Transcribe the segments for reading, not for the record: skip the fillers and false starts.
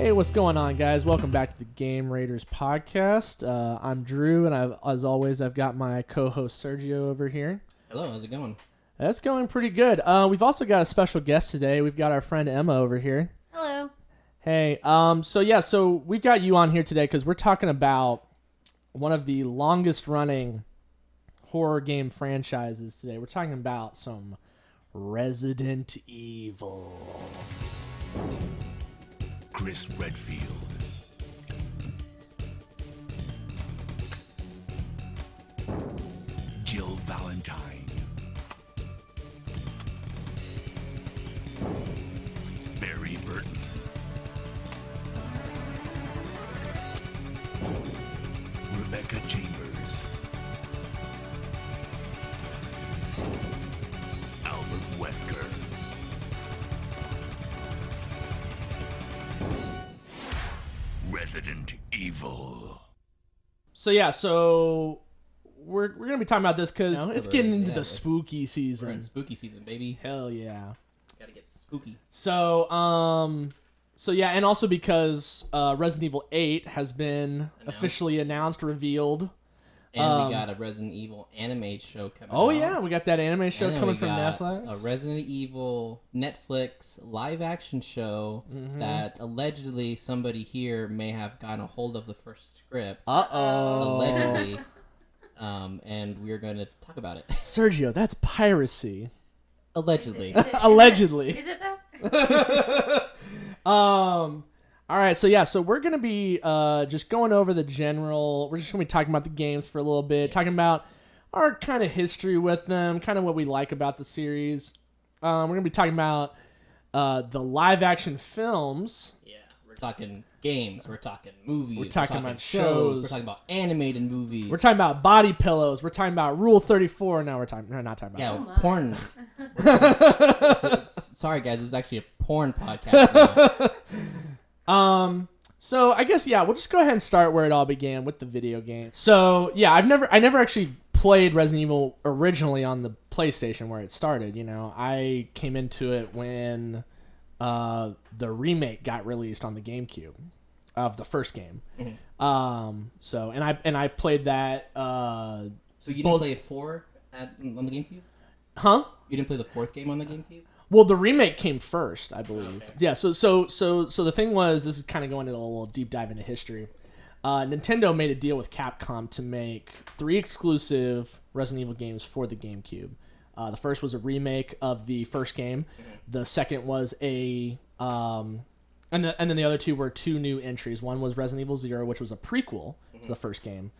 Hey, what's going on, guys? Welcome back to the Game Raiders podcast. I'm Drew, and as always, I've got my co-host Sergio over here. Hello, how's it going? That's going pretty good. We've also got a special guest today. We've got our friend Emma over here. Hello. Hey, so we've got you on here today because we're talking about one of the longest-running horror game franchises today. We're talking about some Resident Evil. Chris Redfield. Jill Valentine. Barry Burton. Rebecca Chambers. Albert Wesker. Resident Evil. So we're gonna be talking about this because it's getting into the spooky We're season. in spooky season, baby. Hell yeah! Gotta get spooky. So and also because Resident Evil 8 has been officially announced, revealed. And we got a Resident Evil anime show coming out. Oh yeah, we got that anime show coming from Netflix. A Resident Evil Netflix live action show that allegedly somebody here may have gotten a hold of the first script. Allegedly. And we're going to talk about it. Sergio, that's piracy. Allegedly. Allegedly. Is it though? All right, so we're gonna be just going over the general. We're just gonna be talking about the games for a little bit, talking about our kind of history with them, kind of what we like about the series. We're gonna be talking about the live action films. Yeah, we're talking games. We're talking movies. We're talking about shows. shows. We're talking about animated movies. We're talking about body pillows. We're talking about Rule 34. No, we're not talking about that. Porn. Sorry, guys. This is actually a porn podcast now. So I guess we'll just go ahead and start where it all began with the video game. So yeah, I never actually played Resident Evil originally on the PlayStation where it started. You know, I came into it when the remake got released on the GameCube of the first game. And I played that. So you didn't play 4 on the GameCube? Huh? You didn't play the 4th game on the GameCube? Well, the remake came first, I believe. Okay. Yeah. So the thing was, this is kind of going into a little deep dive into history. Nintendo made a deal with Capcom to make 3 exclusive Resident Evil games for the GameCube. The first was a remake of the first game. The second was and then the other 2 were 2 new entries. One was Resident Evil 0, which was a prequel to the first game,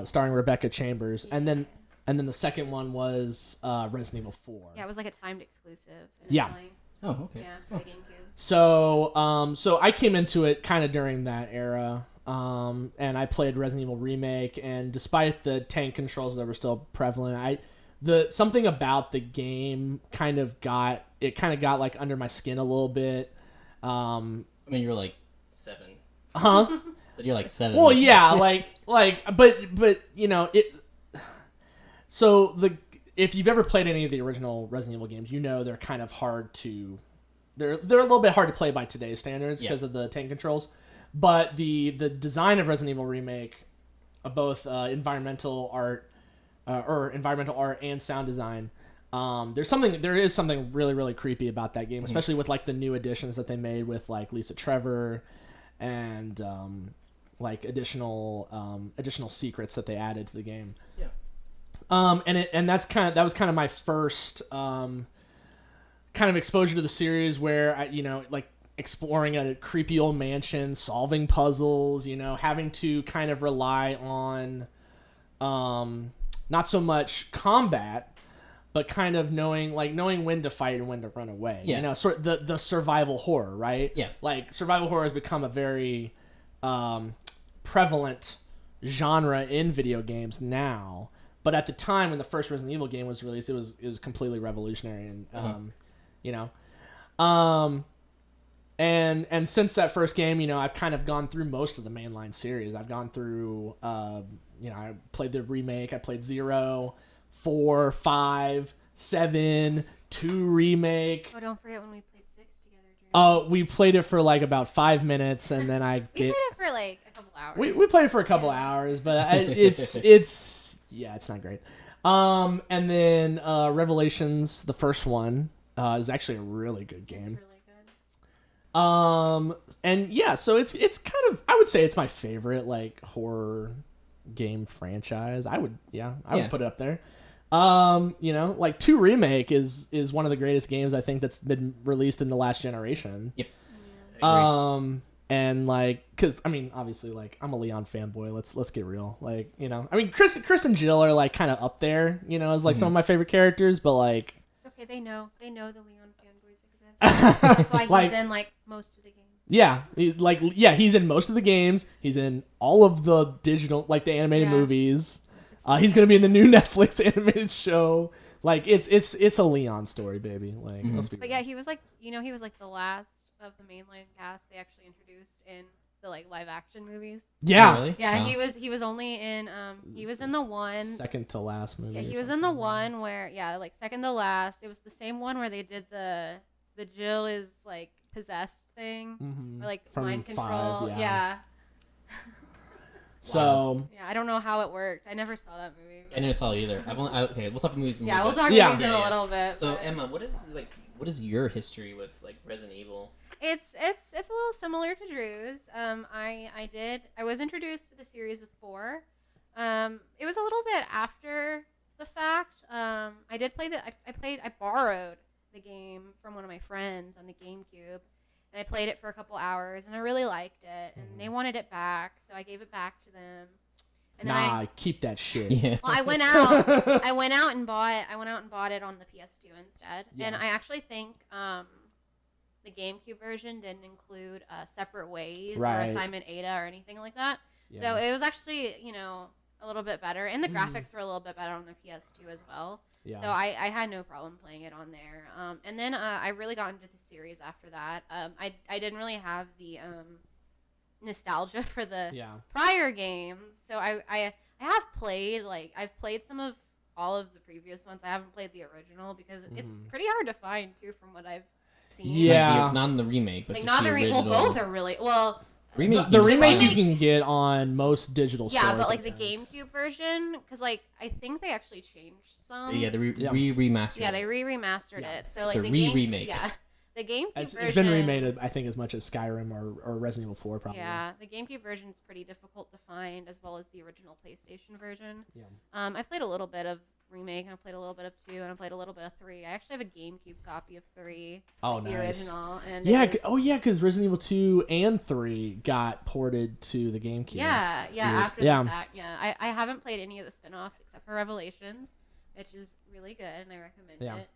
starring Rebecca Chambers, and then the second one was Resident Evil 4. Yeah, it was like a timed exclusive. Yeah. Oh, okay. Yeah, for the GameCube. So I came into it kind of during that era, and I played Resident Evil Remake, and despite the tank controls that were still prevalent, something about the game kind of got like under my skin a little bit. I mean, you're like 7. Huh? So you're like 7. Well, yeah, but you know it. So if you've ever played any of the original Resident Evil games, you know they're kind of hard to. They're a little bit hard to play by today's standards because of the tank controls. But the design of Resident Evil Remake, both environmental art and sound design, there is something really, really creepy about that game, especially with like the new additions that they made with like Lisa Trevor and like additional secrets that they added to the game. Yeah. That was kind of my first kind of exposure to the series where I, like exploring a creepy old mansion, solving puzzles, having to kind of rely on not so much combat, but kind of knowing when to fight and when to run away. Yeah. Sort of the survival horror, right? Yeah. Like survival horror has become a very prevalent genre in video games now. But at the time when the first Resident Evil game was released, it was completely revolutionary, and and since that first game, I've kind of gone through most of the mainline series. I've gone through, I played the remake, I played 0, 4, 5, 7, 2 remake. Oh, don't forget when we played 6 together, Drew. We played it for like about 5 minutes, and then We played it for like a couple hours. we played it for a couple hours, but it's not great. And then Revelations, the first one, is actually a really good game. It's really good. And yeah, so it's kind of, I would say it's my favorite like horror game franchise. I would put it up there. Like 2 Remake is one of the greatest games I think that's been released in the last generation. Yep. Yeah. And like, cause I mean, obviously, like I'm a Leon fanboy. Let's get real. Like, I mean, Chris and Jill are like kind of up there, as like some of my favorite characters, but like, It's okay. They know the Leon fanboys exist. That's why he's Like- in like most of the games. yeah, he's in most of the games. He's in all of the digital, like the animated Yeah. movies. He's gonna be in the new Netflix animated show. Like it's a Leon story, baby. Like let's be But real. yeah, he was like the last of the mainline cast they actually introduced in the like live action movies. Yeah, Oh, really? Yeah, Oh. he was only in he was in the one. second to last movie. Yeah, or he was in something. the one where like second to last. It was the same one where they did the Jill is like possessed thing Mhm. or like From mind 5, control. yeah. So Yeah, I don't know how it worked. I never saw that movie. I never saw it either. Okay, we'll talk about movies in a Yeah, we'll little talk bit. Yeah. movies in Yeah, a yeah. little bit. So but Emma, what is your history with like Resident Evil? it's a little similar to Drew's. I was introduced to the series with 4. It was a little bit after the fact. I did play I borrowed the game from one of my friends on the GameCube. And I played it for a couple hours, and I really liked it. And they wanted it back, so I gave it back to them. And then keep that shit. Yeah. I went out. I went out and bought it on the PS2 instead. Yeah. And I actually think the GameCube version didn't include Separate Ways or Right. Assignment Ada or anything like that. Yeah. So it was actually a little bit better, and the graphics were a little bit better on the PS2 as well. Yeah. So I had no problem playing it on there. And then I really got into the series after that. I didn't really have the nostalgia for the prior games. So I have played, like, I've played all of the previous ones. I haven't played the original because it's pretty hard to find, too, from what I've seen. Yeah. Not in the remake, but Like, just not the the original. well, both are really, well... Remake. The you can remake find. you can get on most digital stores. Yeah, but, like, I the think. GameCube version, because, like, I think they actually changed some. Yeah, the Yeah. remastered. Yeah, they remastered Yeah. it. So It's like a the remake. Yeah, the GameCube version. It's been remade, I think, as much as Skyrim or Resident Evil 4, probably. Yeah, the GameCube version is pretty difficult to find, as well as the original PlayStation version. Yeah. I played a little bit of remake, and I played a little bit of 2, and I played a little bit of 3. I actually have a GameCube copy of 3. Oh, the nice. original. And Yeah. it was- Because Resident Evil 2 and 3 got ported to the GameCube. Yeah, Weird. after Yeah. the fact. Yeah, I haven't played any of the spin-offs except for Revelations, which is really good, and I recommend Yeah. it.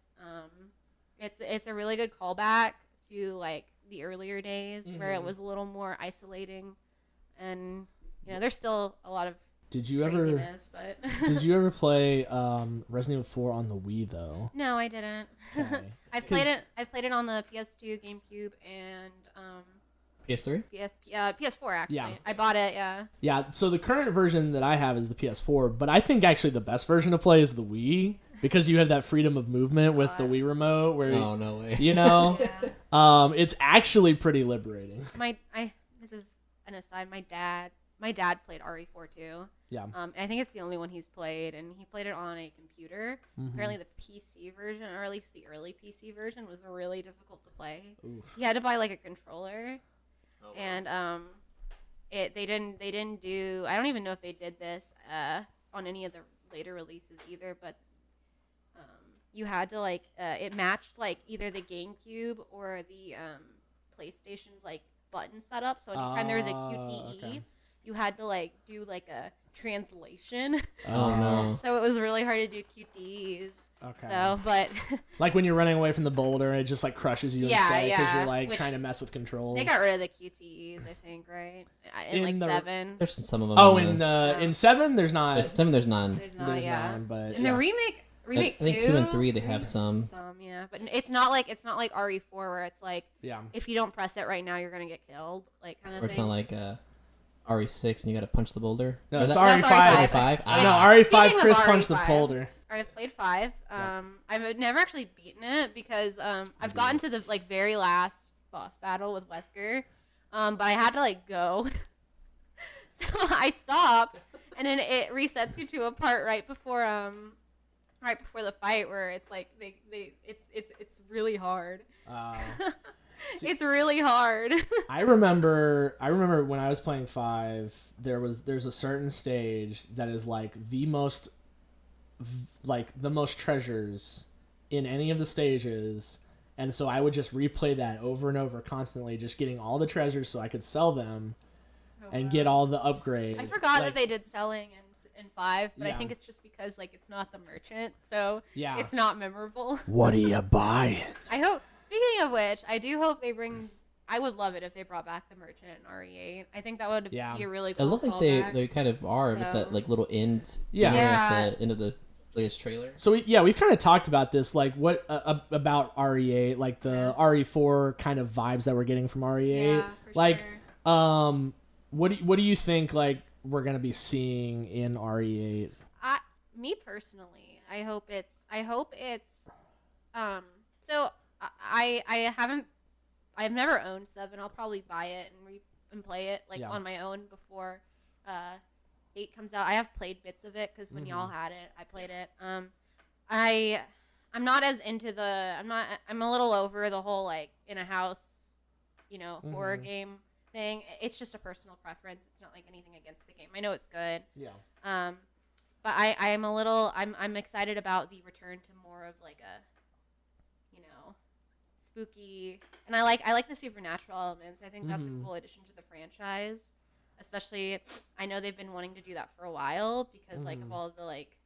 It's a really good callback to like the earlier days where it Mhm. was a little more isolating, and there's still a lot of Did you ever craziness, but Did you ever play Resident Evil 4 on the Wii though? No, I didn't. Okay. I played it on the PS2, GameCube, and PS3. PS4 actually. Yeah. I bought it. Yeah. Yeah, so the current version that I have is the PS4, but I think actually the best version to play is the Wii because you have that freedom of movement with the Wii remote where Oh no way. Yeah. it's actually pretty liberating. This is an aside. My dad played RE4 too. Yeah. I think it's the only one he's played, and he played it on a computer. Mhm. Apparently, the PC version, or at least the early PC version, was really difficult to play. Oof. He had to buy like a controller, Oh, wow. and they didn't do. I don't even know if they did this on any of the later releases either, but you had to like it matched like either the GameCube or the PlayStation's like button setup. So anytime there was a QTE, okay. you had to like do like a translation. Oh no. So it was really hard to do QTEs. Okay. So, but Like when you're running away from the boulder, it just like crushes you Yeah, instead because yeah. you're like Which- trying to mess with controls. they got rid of the QTEs, I think, right? In like In the- 7. There's some of them. Oh, in in 7 there's not. there's 7. There's none. There's not, There's yeah. none, but In yeah. the remake I think 2 and 3 they have some. Some, yeah, but it's not like RE4 where it's like Yeah. if you don't press it right now, you're gonna get killed, like kind of Or it's thing. not like RE6 and you got to punch the boulder. No, Or it's that- RE5. RE5. Yeah. No, Ah. RE5 Speaking of Chris punched the RE5, boulder. I've played 5. Yeah. I've never actually beaten it because I've gotten to the like very last boss battle with Wesker, but I had to like go, so I stopped, and then it resets you to a part right before the fight where it's like it's really hard. It's really hard. I remember when I was playing 5, there's a certain stage that is like the most treasures in any of the stages, and so I would just replay that over and over constantly, just getting all the treasures so I could sell them and get all the upgrades. I forgot that they did selling in 5, but I think it's just because like it's not the merchant, so it's not memorable. What are you buying? I hope. Speaking of which, I do hope they bring. I would love it if they brought back the merchant in RE8. I think that would be a really cool. It looked like they kind of are with that like little end. At the end of the latest trailer. So we've kind of talked about this, like what about RE8, like the RE4 kind of vibes that we're getting from RE8. Yeah, for sure. What do you think like we're gonna be seeing in RE8? Me personally, I hope it's. So I've never owned 7. I'll probably buy it and play it on my own before 8 comes out. I have played bits of it because when y'all had it, I played it. I'm not as into I'm a little over the whole like in a house, horror game thing. It's just a personal preference. It's not like anything against the game. I know it's good. Yeah. But I'm excited about the return to more of like a spooky, and I like the supernatural elements. I think that's a cool addition to the franchise. Especially, I know they've been wanting to do that for a while because like of all of the like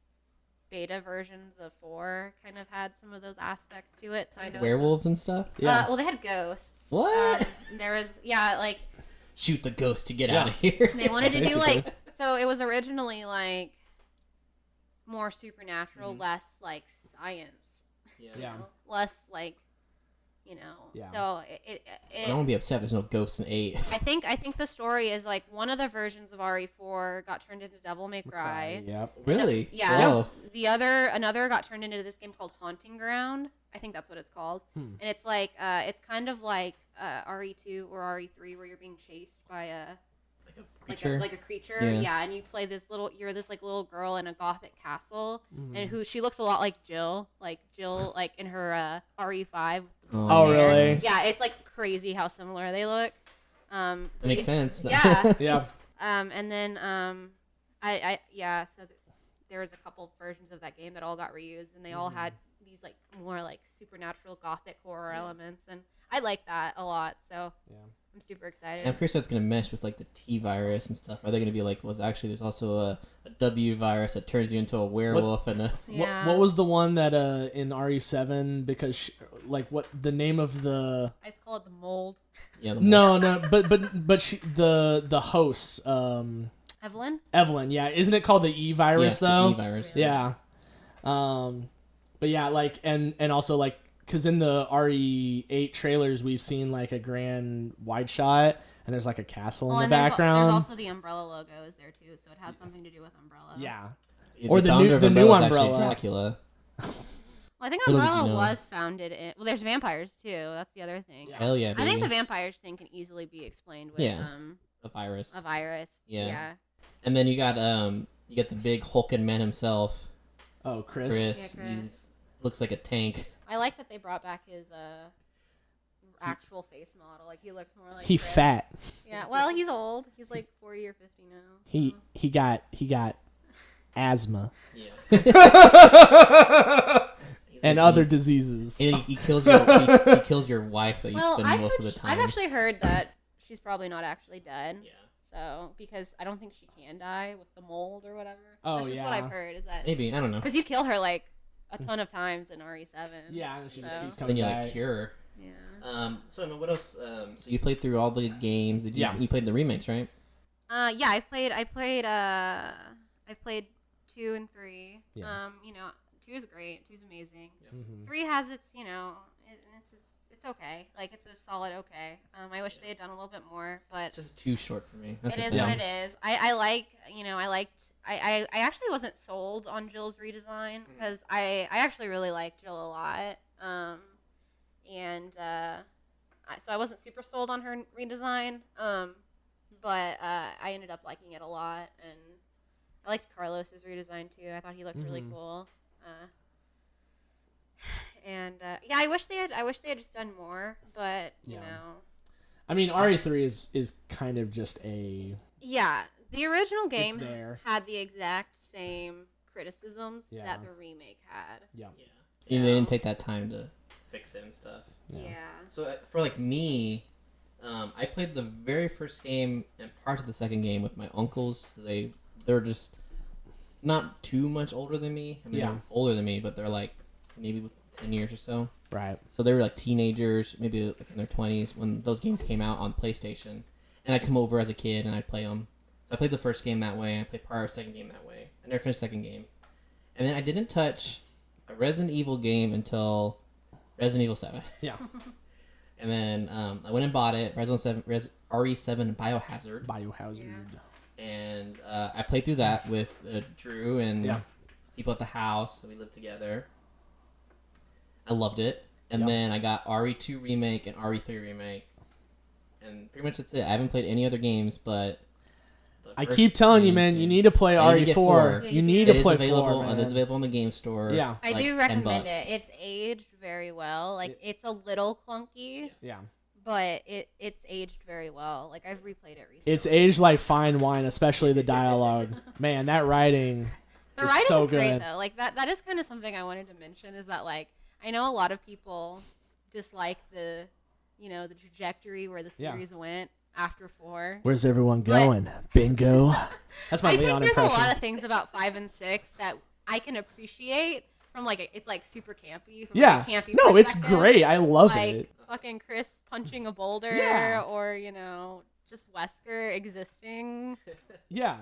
beta versions of 4 kind of had some of those aspects to it. So I know werewolves and stuff. Well, they had ghosts. What? There was like shoot the ghost to get out of here. They wanted to do like so. It was originally like more supernatural, less like science. Less like. So I don't want to be upset. There's no ghosts in 8. I think the story is like one of the versions of RE4 got turned into Devil May Cry. Yep. Really? Yeah. Oh. Another got turned into this game called Haunting Ground. I think that's what it's called. And it's like it's kind of like RE2 or RE3 where you're being chased by a creature. Like a creature. Yeah, and you play you're this like little girl in a gothic castle and she looks a lot like Jill like in her RE5. Oh, really? Yeah, it's like crazy how similar they look. That makes sense. Yeah. Yeah. And then so there was a couple versions of that game that all got reused, and they all had these like more like supernatural gothic horror elements, and I like that a lot. So I'm super excited. I'm curious how it's going to mesh with like the T virus and stuff. Are they going to be like, there's also a W virus that turns you into a werewolf and a... What was the one that in RE7, because what the name of the... I just call it the mold. Yeah, the mold. No, but she, the host, Evelyn, yeah. Isn't it called the E virus though? The E virus. Yeah. But yeah, like, and also like, because in the RE8 trailers, we've seen like a grand wide shot, and there's like a castle in the background. There's also the Umbrella logo is there too, so it has something to do with Umbrella. Yeah. Or the new Umbrella. Dracula. Well, I think Umbrella was founded in... Well, there's vampires too. That's the other thing. Yeah. Hell yeah, baby. I think the vampires thing can easily be explained with a virus. A virus. Yeah. And then you got the big hulking man himself. Oh, Chris. Yeah, Chris. He looks like a tank. I like that they brought back his actual face model. Like he looks more like He Chris. fat. Yeah. Well, he's old. He's like 40 or 50 now. He got asthma. Yeah. And other diseases. And he kills your wife that you spend most of the time. I've actually heard that she's probably not actually dead. Yeah. So, because I don't think she can die with the mold or whatever. Oh, That's just what I've heard. Is that maybe, I don't know. Because you kill her like a ton of times in RE7. Yeah, and she just keeps Then coming you back. cure. Yeah. So Emma, what else? So you played through all the games. You played the remakes, right? Yeah, I played 2 and 3. Yeah. 2 is great. 2 is amazing. Yeah. 3 has its, it's okay. Like it's a solid okay. I wish they had done a little bit more, but It's just too short for me. That's it is what it is. I actually wasn't sold on Jill's redesign because I actually really liked Jill a lot. And so I wasn't super sold on her redesign. But I ended up liking it a lot, and I liked Carlos's redesign too. I thought he looked really cool. And yeah, I wish they had just done more, but you know. I mean, RE3 is kind of just a... Yeah, the original game there. had the exact same criticisms Yeah. that the remake had. Yeah. Yeah. And they didn't take that time to fix it and stuff. Yeah. So for like me, I played the very first game and parts of the second game with my uncles. They're just not too much older than me. I mean, they're older than me, but they're like maybe 10 years or so. Right. So they were like teenagers, maybe like in their 20s when those games came out on PlayStation. And I'd come over as a kid and I'd play them. So I played the first game that way. I played part of the second game that way. I never finished the second game. And then I didn't touch a Resident Evil game until Resident Evil 7. Yeah. And then I went and bought it, RE7 Biohazard. Biohazard. And I played through that with Drew and people at the house. We lived together. I loved it. And then I got RE2 Remake and RE3 Remake. And pretty much that's it. I haven't played any other games, but... I keep telling you, man, you need to play RE4. You need to play 4, man. It's available in the game store. Yeah. I like do recommend $10. it. It's aged very well. Like, it's a little clunky. Yeah. But it's aged very well. Like, I've replayed it recently. It's aged like fine wine, especially the dialogue. Man, that writing the is writing so is good. great, though. Like, that is kind of something I wanted to mention is that, like, I know a lot of people dislike the trajectory where the series went after 4. Where's everyone going? Bingo. That's my I Leon think there's impression. a lot of things about 5 and 6 that I can appreciate from it's like super campy. From Yeah. Like a campy No, it's perspective. great. I love like, it. Fucking Chris punching a boulder, Yeah. or just Wesker existing. Yeah.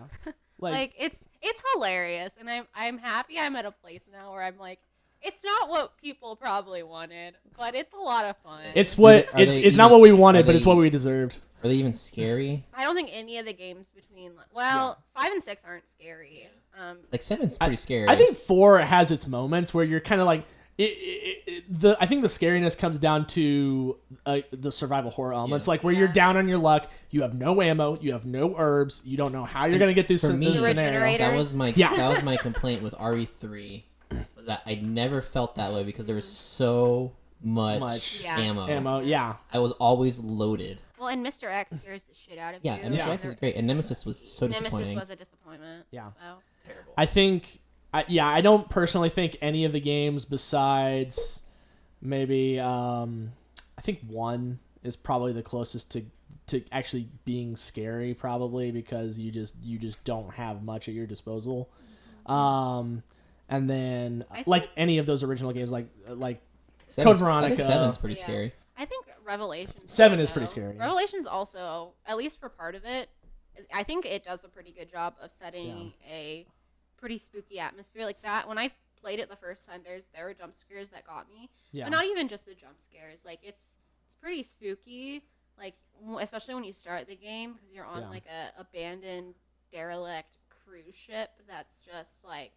Like it's hilarious, and I'm happy I'm at a place now where I'm like, it's not what people probably wanted, but it's a lot of fun. It's what Are it's they it's not even what we sc- wanted, are but it's they- what we deserved. Are they even scary? I don't think any of the games between 5 and 6 aren't scary. Like 7's pretty scary. I think 4 has its moments where you're kind of like I think the scariness comes down to the survival horror elements, like where you're down on your luck, you have no ammo, you have no herbs, you don't know how you're gonna get through for me, this scenario. that was my Yeah. that was my complaint with RE3 was that I never felt that way because there was so much ammo. Yeah. I was always loaded. Well, and Mr. X scares the shit out of Yeah, you. and Mr. X is great, and Nemesis was so Nemesis disappointing. was a disappointment. Yeah. So. Terrible. I think, I don't personally think any of the games besides maybe, I think 1 is probably the closest to actually being scary, probably because you just don't have much at your disposal. And then like any of those original games, like Code Veronica. I think 7's pretty scary. I think Revelations. 7 is pretty scary. Revelations also, at least for part of it, I think it does a pretty good job of setting a pretty spooky atmosphere like that. When I played it the first time, there were jump scares that got me. Yeah. But not even just the jump scares. Like it's pretty spooky. Like especially when you start the game because you're on like a abandoned derelict cruise ship that's just like,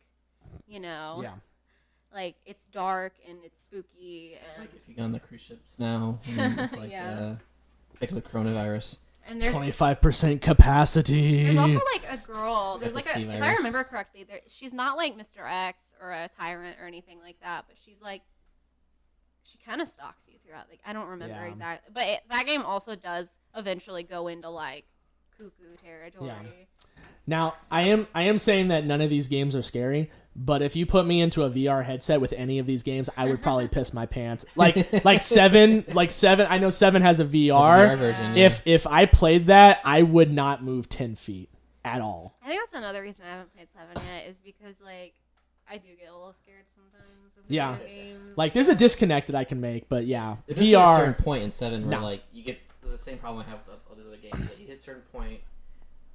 like it's dark and it's spooky. It's And like if you go on the cruise ships now, and it's like affected with coronavirus. and there's 25% capacity. There's also like a girl. There's That's like a a, sea if I virus. remember correctly, she's not like Mr. X or a tyrant or anything like that, but she's like, she kind of stalks you throughout. Like I don't remember exactly, but that game also does eventually go into like cuckoo territory. Yeah. Now, I am saying that none of these games are scary, but if you put me into a VR headset with any of these games, I would probably piss my pants. Like 7, I know 7 has a VR. VR version, yeah. If I played that, I would not move 10 feet at all. I think that's another reason I haven't played 7 yet is because like I do get a little scared sometimes with Yeah. video games. Like there's a disconnect that I can make, but yeah, There's a certain VR. point in 7 where No. like you get the same problem I have with all the other games. Like you hit a certain point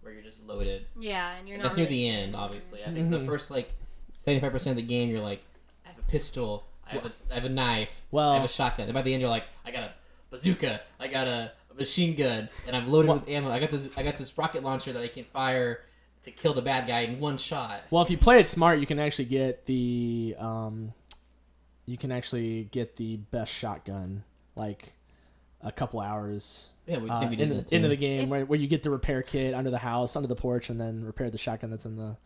where you're just loaded. Yeah, and you're And not. that's near really the end, scared. obviously. I think the first like 75% of the game, you're like, I have a pistol, I have a knife, Well- I have a shotgun. And by the end, you're like, I got a bazooka, I got a machine gun, and I'm loaded with ammo. I got this rocket launcher that I can fire to kill the bad guy in one shot. Well, if you play it smart, you can actually get the best shotgun. Like a couple hours. Yeah, we think we did that too. into the game where you get the repair kit under the house, under the porch, and then repair the shotgun that's in the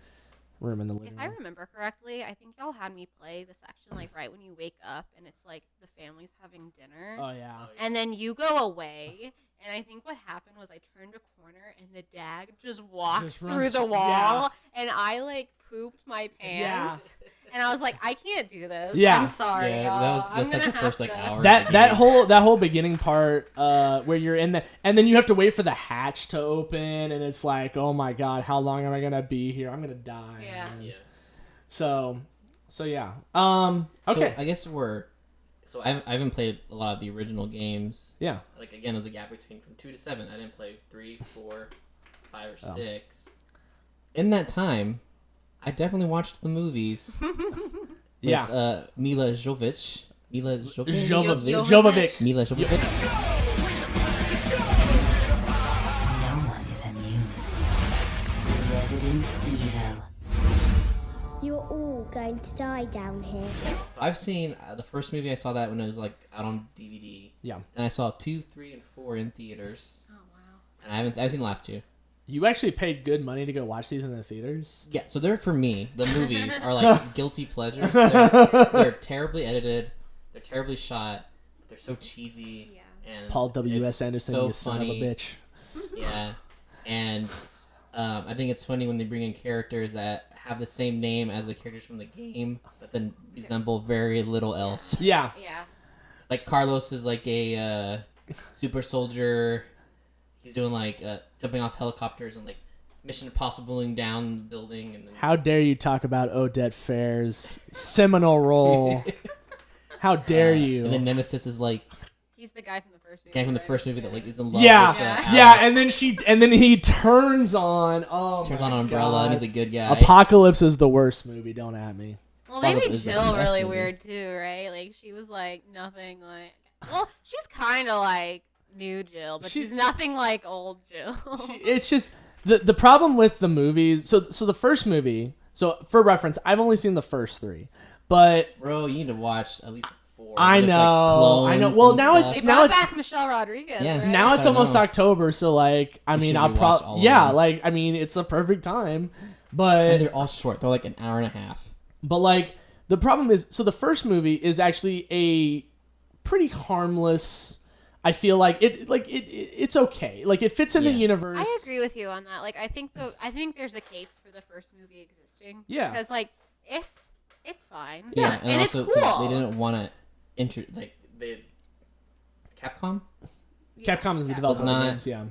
room in the living If I room. remember correctly, I think y'all had me play the section like right when you wake up and it's like the family's having dinner. Oh yeah. And then you go away, and I think what happened was I turned a corner and the dag just walked Just through runs- the wall, yeah. and I like pooped my pants. And I was like, I can't do this. Yeah. I'm sorry. Yeah, y'all. that's such I'm a gonna first have like to- hour. of That the that game. whole beginning part where you're in the and then you have to wait for the hatch to open and it's like, oh my god, how long am I gonna be here? I'm gonna die. Yeah. man. Yeah. So yeah. So Okay. I guess I haven't played a lot of the original games. Yeah. Like again, there's a gap between from 2 to 7. I didn't play 3, 4, 5, or Oh. 6. In that time, I definitely watched the movies. Yeah. With, Mila Jovovich. Jovovich. Mila Jovovich. No one is immune. Resident Evil. You're all going to die down here. I've seen the first movie. I saw that when it was like out on DVD, Yeah. and I saw 2, 3, and 4 in theaters. Oh, wow. And I've seen the last 2. You actually paid good money to go watch these in the theaters? Yeah, so they're for me. The movies are like guilty pleasures. They're terribly edited. They're terribly shot. They're so cheesy. Yeah. And Paul W.S. it's Anderson, so you son of a funny. bitch. Yeah, and I think it's funny when they bring in characters that have the same name as the characters from the game, but then resemble very little else. Yeah. Yeah. Like Carlos is like a super soldier. He's doing like jumping off helicopters and like Mission Impossibling down the building. And then How dare you talk about Odette Fair's seminal role? How dare you? And then Nemesis is like He's the guy from the first movie. guy from the right? first movie that like is in love. Yeah, with, yeah, Alice. and then he turns on. Oh, Turns my on an umbrella and God. he's a good guy. Apocalypse is the worst movie. Don't at me. Well, they Probably made is the Jill best really movie. weird too, right? Like she was like nothing like. Well, she's kind of like new Jill, but She- she's nothing like old Jill. It's just the problem with the movies. So the first movie. So for reference, I've only seen the first 3, but Bro, you need to watch at least 4. I There's, like, know, I know. clones Well, and now it's They stuff. now brought it's back Michelle Rodriguez. Yeah. right? now it's I almost know. October. So like, I You mean, should I'll rewatch probably all of yeah, them. like I mean, it's a perfect time. and But they're all short. They're like an hour and a half. like the problem is, so the first movie is actually a pretty harmless. I feel like it's okay. Like it fits in the Yeah. universe. I agree with you on that. Like I think there's a case for the first movie existing. Yeah. Because like it's fine. Yeah, And it's also 'cause cool. they didn't want to Capcom Capcom is the Yeah. developer Was of the not- games. Yeah.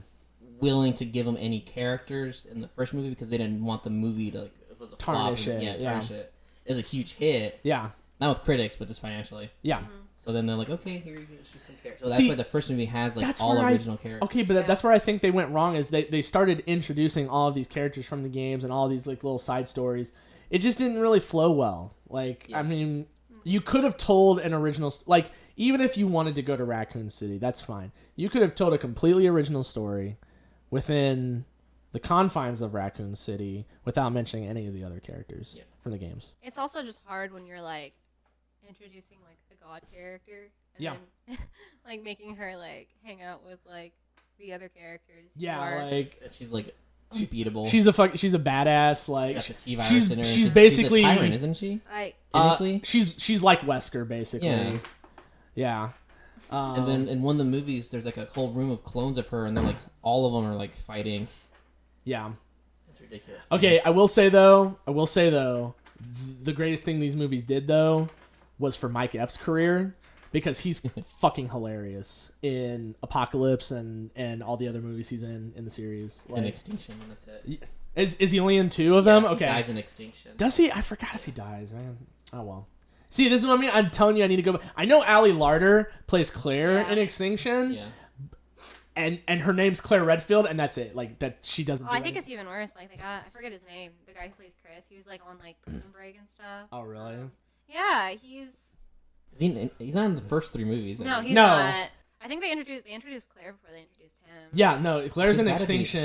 willing to give them any characters in the first movie because they didn't want the movie to like if it was a Tarnish flop. it, Yeah, yeah. tarnish it. It was a huge hit, Yeah. not with critics, but just financially. Yeah. So then they're like, okay, here you go, just some characters. So that's See, why the first movie has like that's all where original characters. Okay, but that's where I think they went wrong. Is they started introducing all of these characters from the games and all these like little side stories. It just didn't really flow well. Like Yeah. I mean, you could have told an original like even if you wanted to go to Raccoon City, that's fine. You could have told a completely original story within the confines of Raccoon City without mentioning any of the other characters Yeah. from the games. It's also just hard when you're like introducing like the god character and Yeah. then like making her like hang out with like the other characters. who Yeah, are- like And she's like unbeatable. she's a badass. She's Like got the T virus she's in her. she's basically a tyrant, isn't she? I Technically. she's like Wesker basically. Yeah. Yeah. And then in one of the movies, there's like a whole room of clones of her, and then like all of them are like fighting. Yeah. It's ridiculous. Okay, I will say though, the greatest thing these movies did though was for Mike Epps' career because he's fucking hilarious in Apocalypse and all the other movies he's in the series. It's an Extinction, and that's it. Is he only in 2 of them? Yeah, Okay. He dies in Extinction. Does he? I forgot if he dies, man. Oh well. See, this is what I mean. I'm telling you, I need to go. I know Ali Larder plays Claire Yeah. in Extinction, Yeah. and her name's Claire Redfield, and that's it. Like that, she doesn't. Oh, do I think anything. it's even worse. Like the guy, I forget his name. The guy who plays Chris. He was like on like Prison Break and stuff. Oh really? Yeah, he's He's not in the first 3 movies. I no, think. he's No. not. I think they introduced Claire before they introduced him. Yeah, no. Claire's She's in gotta Extinction.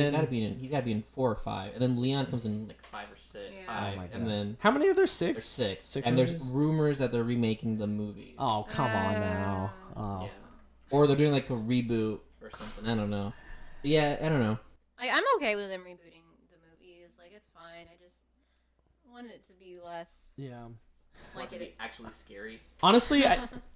He's got to be in 4 or 5, and then Leon comes in like 5 or 6. Yeah. 5, Oh my God. and then How many are there? there's 6? 6. Six and there's movies? rumors that they're remaking the movies. Oh come on now. Oh. Yeah. Or they're doing like a reboot or something. I don't know. But yeah, I don't know. Like, I'm okay with them rebooting the movies. Like, it's fine. I just want it to be less. Yeah. Like it actually scary. Honestly,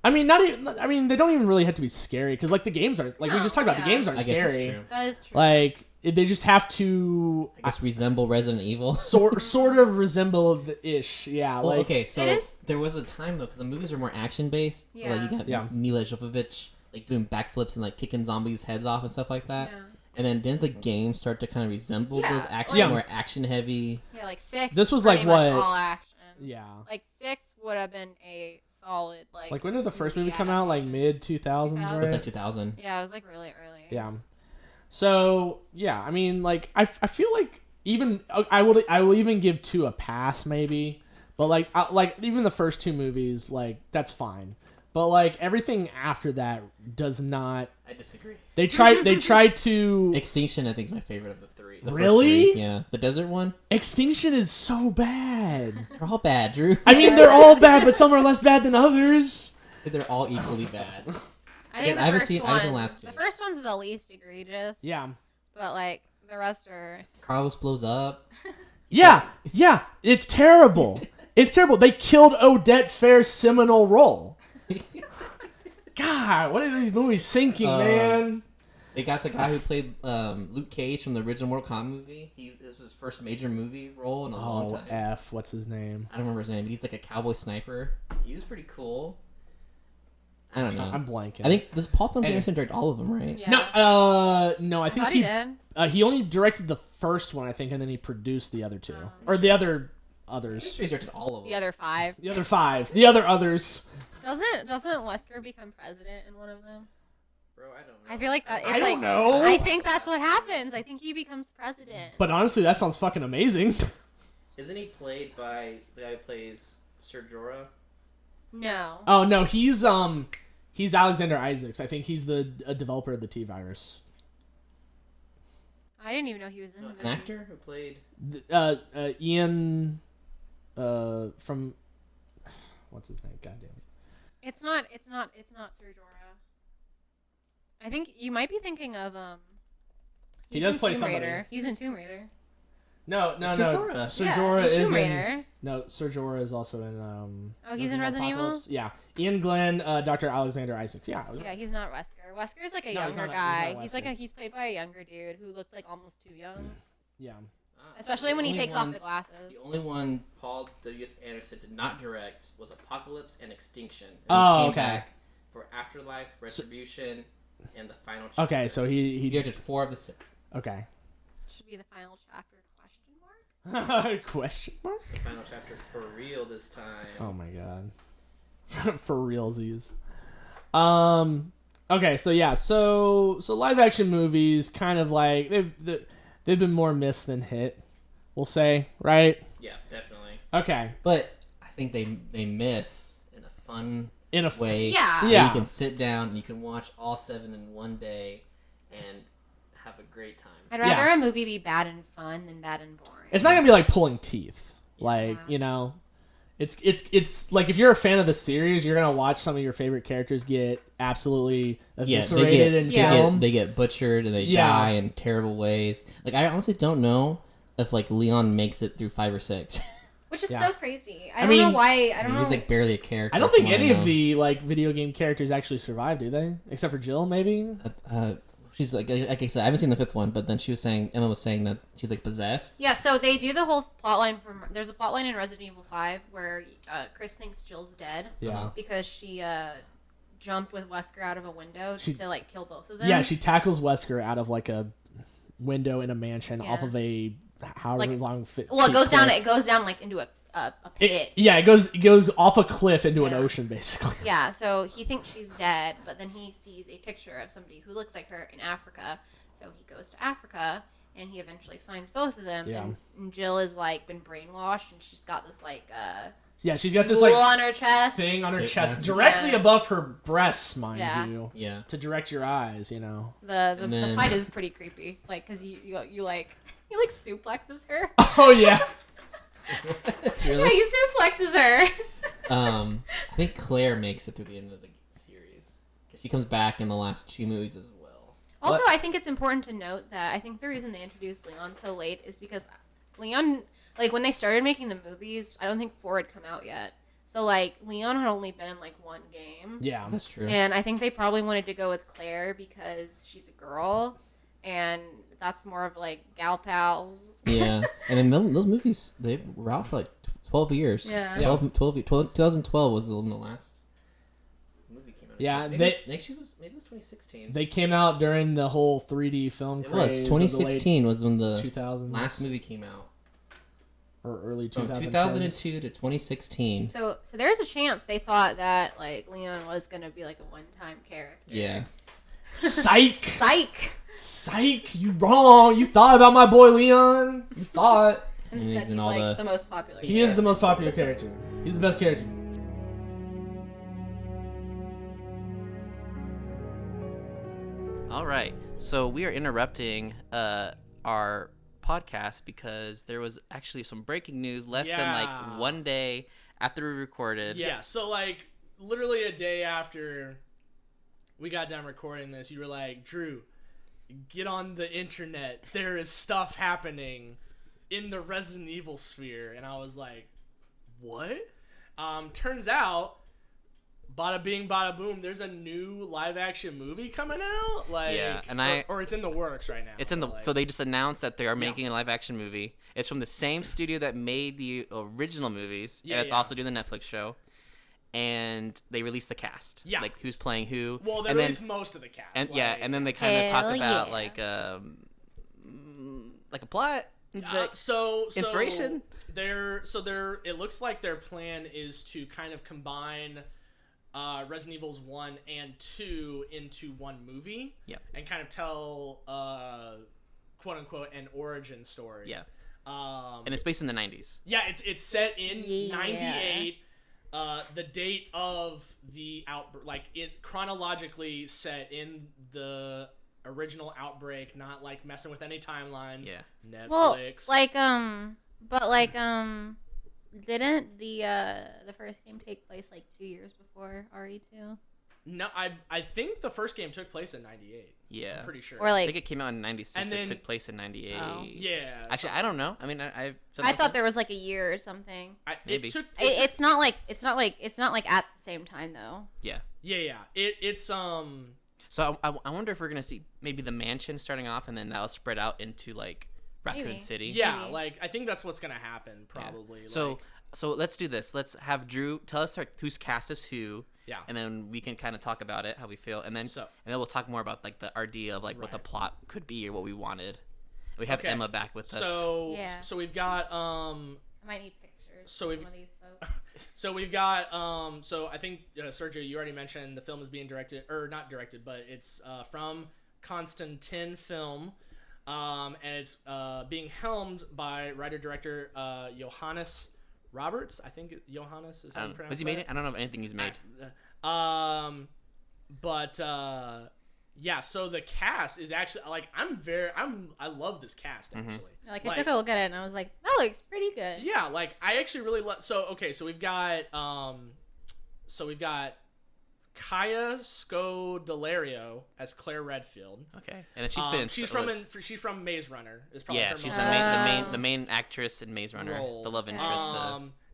I mean, not even. I mean, they don't even really have to be scary because like the games aren't like we just talked about. The games aren't I guess scary. that's true. That is true. Like they just have to. I guess resemble Resident Evil. Sort of resemble the ish. Yeah. Well, like okay, so It is- there was a time though because the movies were more action based. So like you got Mila Jovovich like doing backflips and like kicking zombies' heads off and stuff like that. Yeah. And then didn't the games start to kind of resemble those action, Yeah. more action heavy? Yeah, like 6. This was pretty like much what- all action. Yeah. Like 6 would have been a solid like. Like when did the first movie come out? Like mid 2000s, It right? was like 2000. Yeah, it was like really early. Yeah. So yeah, I mean, like I feel like even I will even give 2 a pass maybe, but like even the first 2 movies like that's fine, but like everything after that does not. I disagree. They tried to. Extinction, I think, is my favorite of the 3. The Really? First 3. Yeah, the desert one. Extinction is so bad. They're all bad, Drew. I mean, they're all bad, but some are less bad than others. They're all equally bad. I think I haven't first seen- I haven't seen the last 2. The first one's the least egregious. Yeah. But like the rest are. Carlos blows up. Yeah. It's terrible. It's terrible. They killed Odette Fair's seminal role. God, what are these movies thinking, man? They got the guy who played Luke Cage from the original Mortal Kombat movie. This was his first major movie role in a long time. What's his name? I don't remember his name, but he's like a cowboy sniper. He was pretty cool. I don't know. I'm blanking. I think does Paul Thomas Anderson direct all of them, right? Yeah. No, I think thought he did. He only directed the first one, I think, and then he produced the other 2 or the others. He's directed all of them. The other 5. The other 5, the other others. Doesn't Wesker become president in one of them? Bro, I don't know. I feel like that. It's I don't like, know. I think that's what happens. I think he becomes president. But honestly, that sounds fucking amazing. Isn't he played by the guy who plays Ser Jorah? No. Oh no, he's Alexander Isaacs. I think he's a developer of the T-Virus. I didn't even know he was in the An movie. actor who played. Ian, from what's his name? God damn it. It's not Ser Jorah. I think you might be thinking of He does in play Tomb somebody. Raider. He's in Tomb Raider. No. Ser Jorah. Ser Yeah, Jorah in is Tomb in. Raider. No, Ser Jorah is also in. Oh, he's in Resident Evil? Apocalypse. Yeah, Ian Glenn, Dr. Alexander Isaacs. Yeah. Yeah, he's not Wesker. Wesker is like a No, he's younger not- guy. he's He's not like Wesker. he's played by a younger dude who looks like almost too young. Yeah. Especially when he takes off the glasses. The only one Paul W.S. Anderson did not direct was Apocalypse and Extinction. And Oh, he came okay. back for Afterlife, Retribution, and the final chapter. Okay, so He he directed 4 of the 6. okay. Should be the final chapter? Question mark. Question mark? The final chapter for real this time. Oh my god. For realsies. Okay, so yeah, so live action movies kind of like they've been more miss than hit, we'll say, right? Yeah, definitely. Okay. But I think they miss in a fun way. Yeah. where Yeah. You can sit down and you can watch all 7 in one day and have a great time. I'd rather Yeah. a movie be bad and fun than bad and boring. It's not gonna be like pulling teeth. Like, Yeah. you know. It's like if you're a fan of the series, you're gonna watch some of your favorite characters get absolutely eviscerated in film. They get butchered and they Yeah. die in terrible ways. Like I honestly don't know if like Leon makes it through 5 or 6. Which is Yeah. so crazy. I I don't mean, know why. I don't know. He's like barely a character. I don't think from what any I of know. the like video game characters actually survive, do they? Except for Jill, maybe. She's like I said, I haven't seen the 5th one, but then Emma was saying that she's like possessed. Yeah, so they do the whole plot line from. There's a plot line in Resident Evil 5 where Chris thinks Jill's dead. Yeah. Because she jumped with Wesker out of a window to like kill both of them. Yeah, she tackles Wesker out of like a window in a mansion Yeah. off of a however Like- long fit. Well, it goes down. cliff. It goes down like into a pit. It goes off a cliff into an Yeah. ocean, basically. Yeah, so he thinks she's dead, but then he sees a picture of somebody who looks like her in Africa. So he goes to Africa, and he eventually finds both of them. Yeah. And Jill is like been brainwashed, and she's got this like Yeah, she's got this jewel like on her chest. thing on her Yeah. chest, directly Yeah. above her breasts, mind Yeah. you, Yeah. to direct your eyes. You know. The And then- fight is pretty creepy, like because you like suplexes her. Oh yeah. Yeah, he suplexes her. I think Claire makes it through the end of the series. She comes back in the last 2 movies as well. Also, I think it's important to note that I think the reason they introduced Leon so late is because Leon, like, when they started making the movies, I don't think 4 had come out yet. So, like, Leon had only been in, like, 1 game. Yeah. That's true. And I think they probably wanted to go with Claire because she's a girl, and that's more of, like, gal pals. Yeah. And in those movies, they were out for, like, 12 years. Yeah. 2012 was the last movie came out. Yeah, maybe it was 2016. They came out during the whole 3D film It craze. was 2016 was when the 2000s last movie came out. Or early From 2010s. 2002 to 2016. So there's a chance they thought that, like, Leon was going to be, like, a one-time character. Yeah. Psych! Psych! Psych! You wrong! You thought about my boy Leon! You thought. Instead, he's he's, in all like, the- the most popular He is the most popular character. He's the best character. All right, so we are interrupting our podcast because there was actually some breaking news less than Yeah. like 1 day after we recorded. Yeah, so like literally a day after we got done recording this, you were like, Drew, get on the internet. There is stuff happening in the Resident Evil sphere. And I was like, what? Turns out, bada bing, bada boom, there's a new live action movie coming out. Like, Yeah, and or it's in the works right now. It's in the like, so they just announced that they are making a live action movie. It's from the same studio that made the original movies. Yeah, and it's yeah. also doing the Netflix show. And they released the cast. Yeah. Like who's playing who. Well, they and released most of the cast. and like, yeah, and then they kind of talk Hell about yeah. like a plot. So inspiration? They're it looks like their plan is to kind of combine Resident Evil's 1 and 2 into one movie. Yep. And kind of tell quote unquote an origin story. Yeah. And it's based in the 90s. Yeah, it's set in Yeah. 98. The date of the outbreak, like it chronologically set in the original outbreak, not like messing with any timelines. Yeah. Netflix. Well, like, but like, didn't the first game take place like 2 years before RE2? No, I think the first game took place in 98. Yeah. I'm pretty sure. Or I like, think it came out in 96, And but then- it took place in 98. Oh. Yeah. Actually, I don't know. I mean, I I thought there was like a year or something. Maybe. It took, It's not like it's not like at the same time though. Yeah. yeah. It's So I wonder if we're gonna see maybe the mansion starting off, and then that'll spread out into like Raccoon Maybe. City. yeah, Maybe. like I think that's what's gonna happen Yeah. probably. So like, so let's do this. Let's have Drew tell us who's cast as who. Yeah. And then we can kind of talk about it, how we feel, and then we'll talk more about like the idea of like what the Right. plot could be or what we wanted. We have Okay. Emma back with us. so Yeah. so we've got I might need pictures So for we've- some of these folks. So we've got so I think Sergio, you already mentioned the film is being directed, or not directed, but it's from Constantine Film, and it's being helmed by writer director Johannes Roberts. I think Johannes is how you pronounce Has he made it? I don't know of anything he's made. But yeah. So the cast is actually like I love this cast actually. Like I took a look at it and I was like, that looks pretty good. Yeah, like I actually really love. So okay, so we've got Kaya Scodelario as Claire Redfield. Okay. And then she's been in she's from Maze Runner. Is probably yeah, her she's most the main actress in Maze Runner, role. the love interest.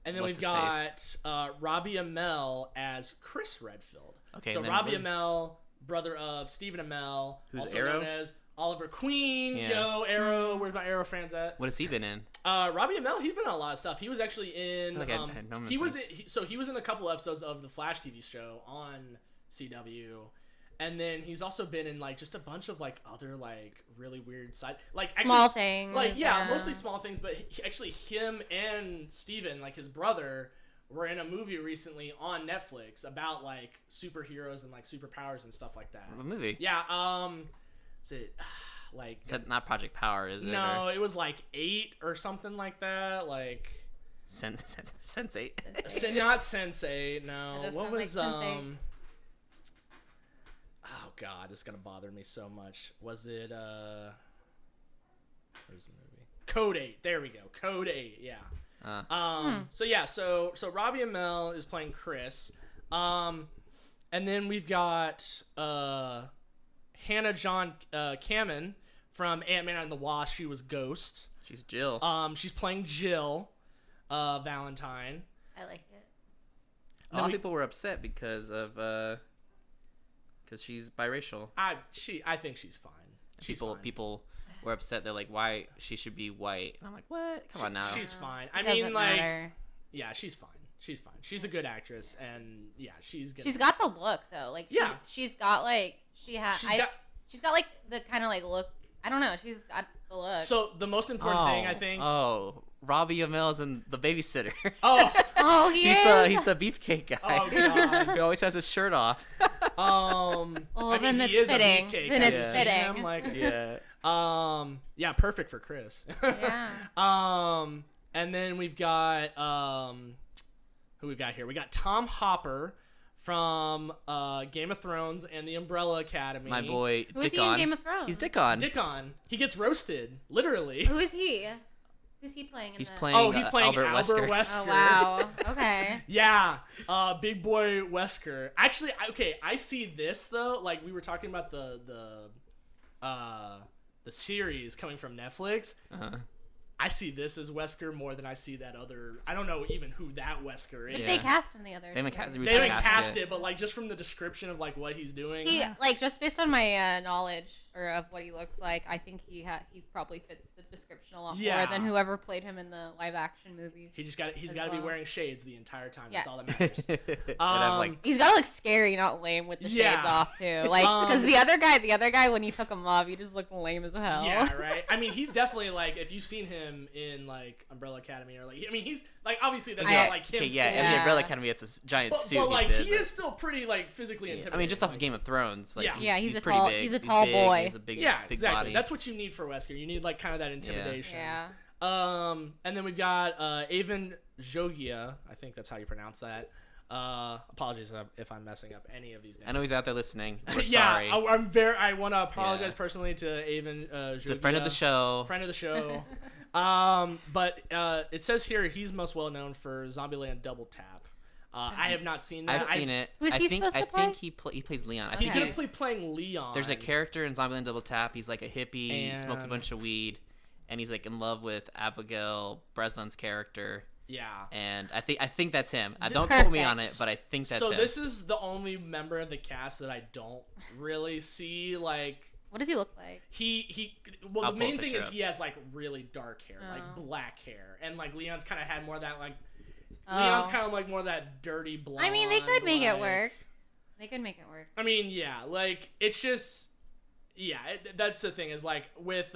And then what's we've got Robbie Amell as Chris Redfield. Okay, So and then Robbie what- Amell, brother of Stephen Amell, Who's also Arrow? known as Oliver Queen. Yeah. Yo, Arrow. Where's my Arrow fans at? What has he been in? Robbie Amell, he's been in a lot of stuff. He was actually in. I feel like I had known him he was. things. He was in a couple episodes of the Flash TV show on CW, and then he's also been in like just a bunch of like other like really weird side like actually, Small things. like yeah, mostly small things. But actually, him and Steven, like his brother, were in a movie recently on Netflix about like superheroes and like superpowers and stuff like that. What movie? Yeah. Is it like? It's not Project Power, is it? No, Or it was like 8 or something like that. Like Sense8. not Sense8. No, That does what sound like was Sense8. Oh god, this is gonna bother me so much. Was it where's the movie? Code 8. There we go. Code 8. Yeah. So yeah, so Robbie Amell is playing Chris. And then we've got Hannah John Kamen from Ant-Man and the Wasp. She was Ghost. She's Jill. She's playing Jill Valentine. I like it. A lot of people were upset because she's biracial. I think she's fine. People were upset. They're like, why she should be white? And I'm like, what? Come on now. She's fine. It doesn't matter. Yeah, she's fine. She's fine. She's a good actress, and yeah, she's good. She's got the look though. Like she's got like she's got like the kind of like look. I don't know. She's got the look. So the most important thing, I think. Oh, Robbie Amell's in The Babysitter. Oh, he's the beefcake guy. Oh god. He always has his shirt off. Well, then it's fitting. Then it's fitting. Like, Yeah. yeah, perfect for Chris. Yeah. And then we've got who we got here? We got Tom Hopper from Game of Thrones and the Umbrella Academy. My boy Who is Dickon. he in Game of Thrones? He's Dickon. Dickon. He gets roasted, literally. Who is he? Who's he playing? He's playing. He's playing Albert Wesker. Oh wow. Okay. Yeah, big boy Wesker. Actually, I see this though. Like we were talking about the series coming from Netflix. Uh-huh. I see this as Wesker more than I see that other. I don't know even who that Wesker is. But they cast him the other. They haven't cast- They haven't cast it, but like just from the description of like what he's doing. He like just based on my knowledge or of what he looks like, I think he probably fits the description a lot more than whoever played him in the live action movies. He's got to be wearing shades the entire time. Yeah. That's all that matters. And I'm like, He's gotta look scary, not lame, with the shades off too. Like, because the other guy, when he took them off, he just looked lame as hell. Yeah, right. I mean, he's definitely like, if you've seen him in like Umbrella Academy or like, I mean, he's like, obviously that's not like him. okay, yeah, in the Umbrella Academy, it's a giant suit. But like, he's in, he is still pretty like physically intimidating. I mean, just off like, of Game of Thrones, like, Yeah. he's a pretty tall- big. he's a tall big, boy. He has a big, yeah, big exactly. body. That's what you need for Wesker. You need like kind of that intimidation. Yeah. And then we've got Avon Jogia. I think that's how you pronounce that. Apologies if I'm messing up any of these names. I know he's out there listening. We're yeah, sorry. I want to apologize personally to Avon Jogia. The friend of the show. Friend of the show. But it says here he's most well known for Zombieland Double Tap. I have not seen that. I've seen it. Who is he supposed to play? I think he plays Leon. I He's think definitely playing Leon. there's a character in Zombieland Double Tap. He's like a hippie. He smokes a And- bunch of weed, and he's like in love with Abigail Breslin's character. Yeah. And I think that's him. Don't quote me on it, but I think that's so him. this is the only member of the cast that I don't really see like. What does he look like? Well, I'll the pull a main thing picture is up. he has like really dark hair, like Oh. black hair, and like Leon's kind of had more of that like. Oh. Leon's kind of like more of that dirty blonde. I mean, they could make it like- work. They could make it work. I mean, yeah, like it's just, yeah, that's the thing is like with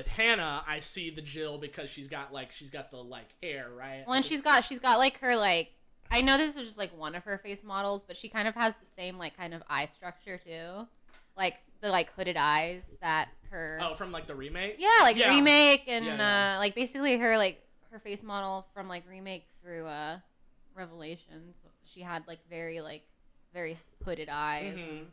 Hannah, I see the Jill because she's got the like hair, right? Well, and she's got like her like. I know this is just like one of her face models, but she kind of has the same like kind of eye structure too, like the like hooded eyes that her. Oh, from like the remake. Yeah, like Yeah. remake and Yeah. like basically her face model from like remake through Revelations. She had like very hooded eyes. Mhm.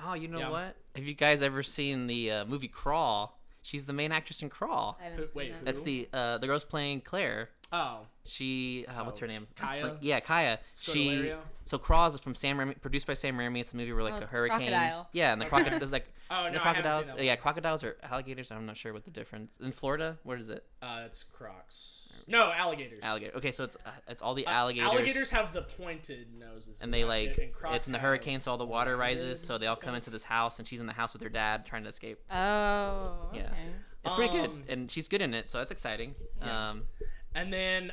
Oh, you know Yeah. what? Have you guys ever seen the movie Crawl? She's the main actress in Crawl. I haven't Wait, seen who? That's the girl's playing Claire. Oh, She what's her name? Kaya? Yeah, Kaya. Scodelario? So Crawl is from Sam Raimi, produced by Sam Raimi. It's a movie where like Oh, a hurricane. Crocodile. Yeah, and the crocodile is like Oh, no, the I haven't seen crocodiles. that one. Yeah, crocodiles or alligators. I'm not sure what the difference. In Florida, where is it? it's Crocs. No, alligators. Alligator. Okay, so it's all the alligators. Alligators have the pointed noses, and they like and Crocs it's in the have hurricane, so all the water rises, rounded- so they all come into this house, and she's in the house with her dad trying to escape. Oh, okay. Yeah. It's pretty good, Um, and she's good in it, so that's exciting. And then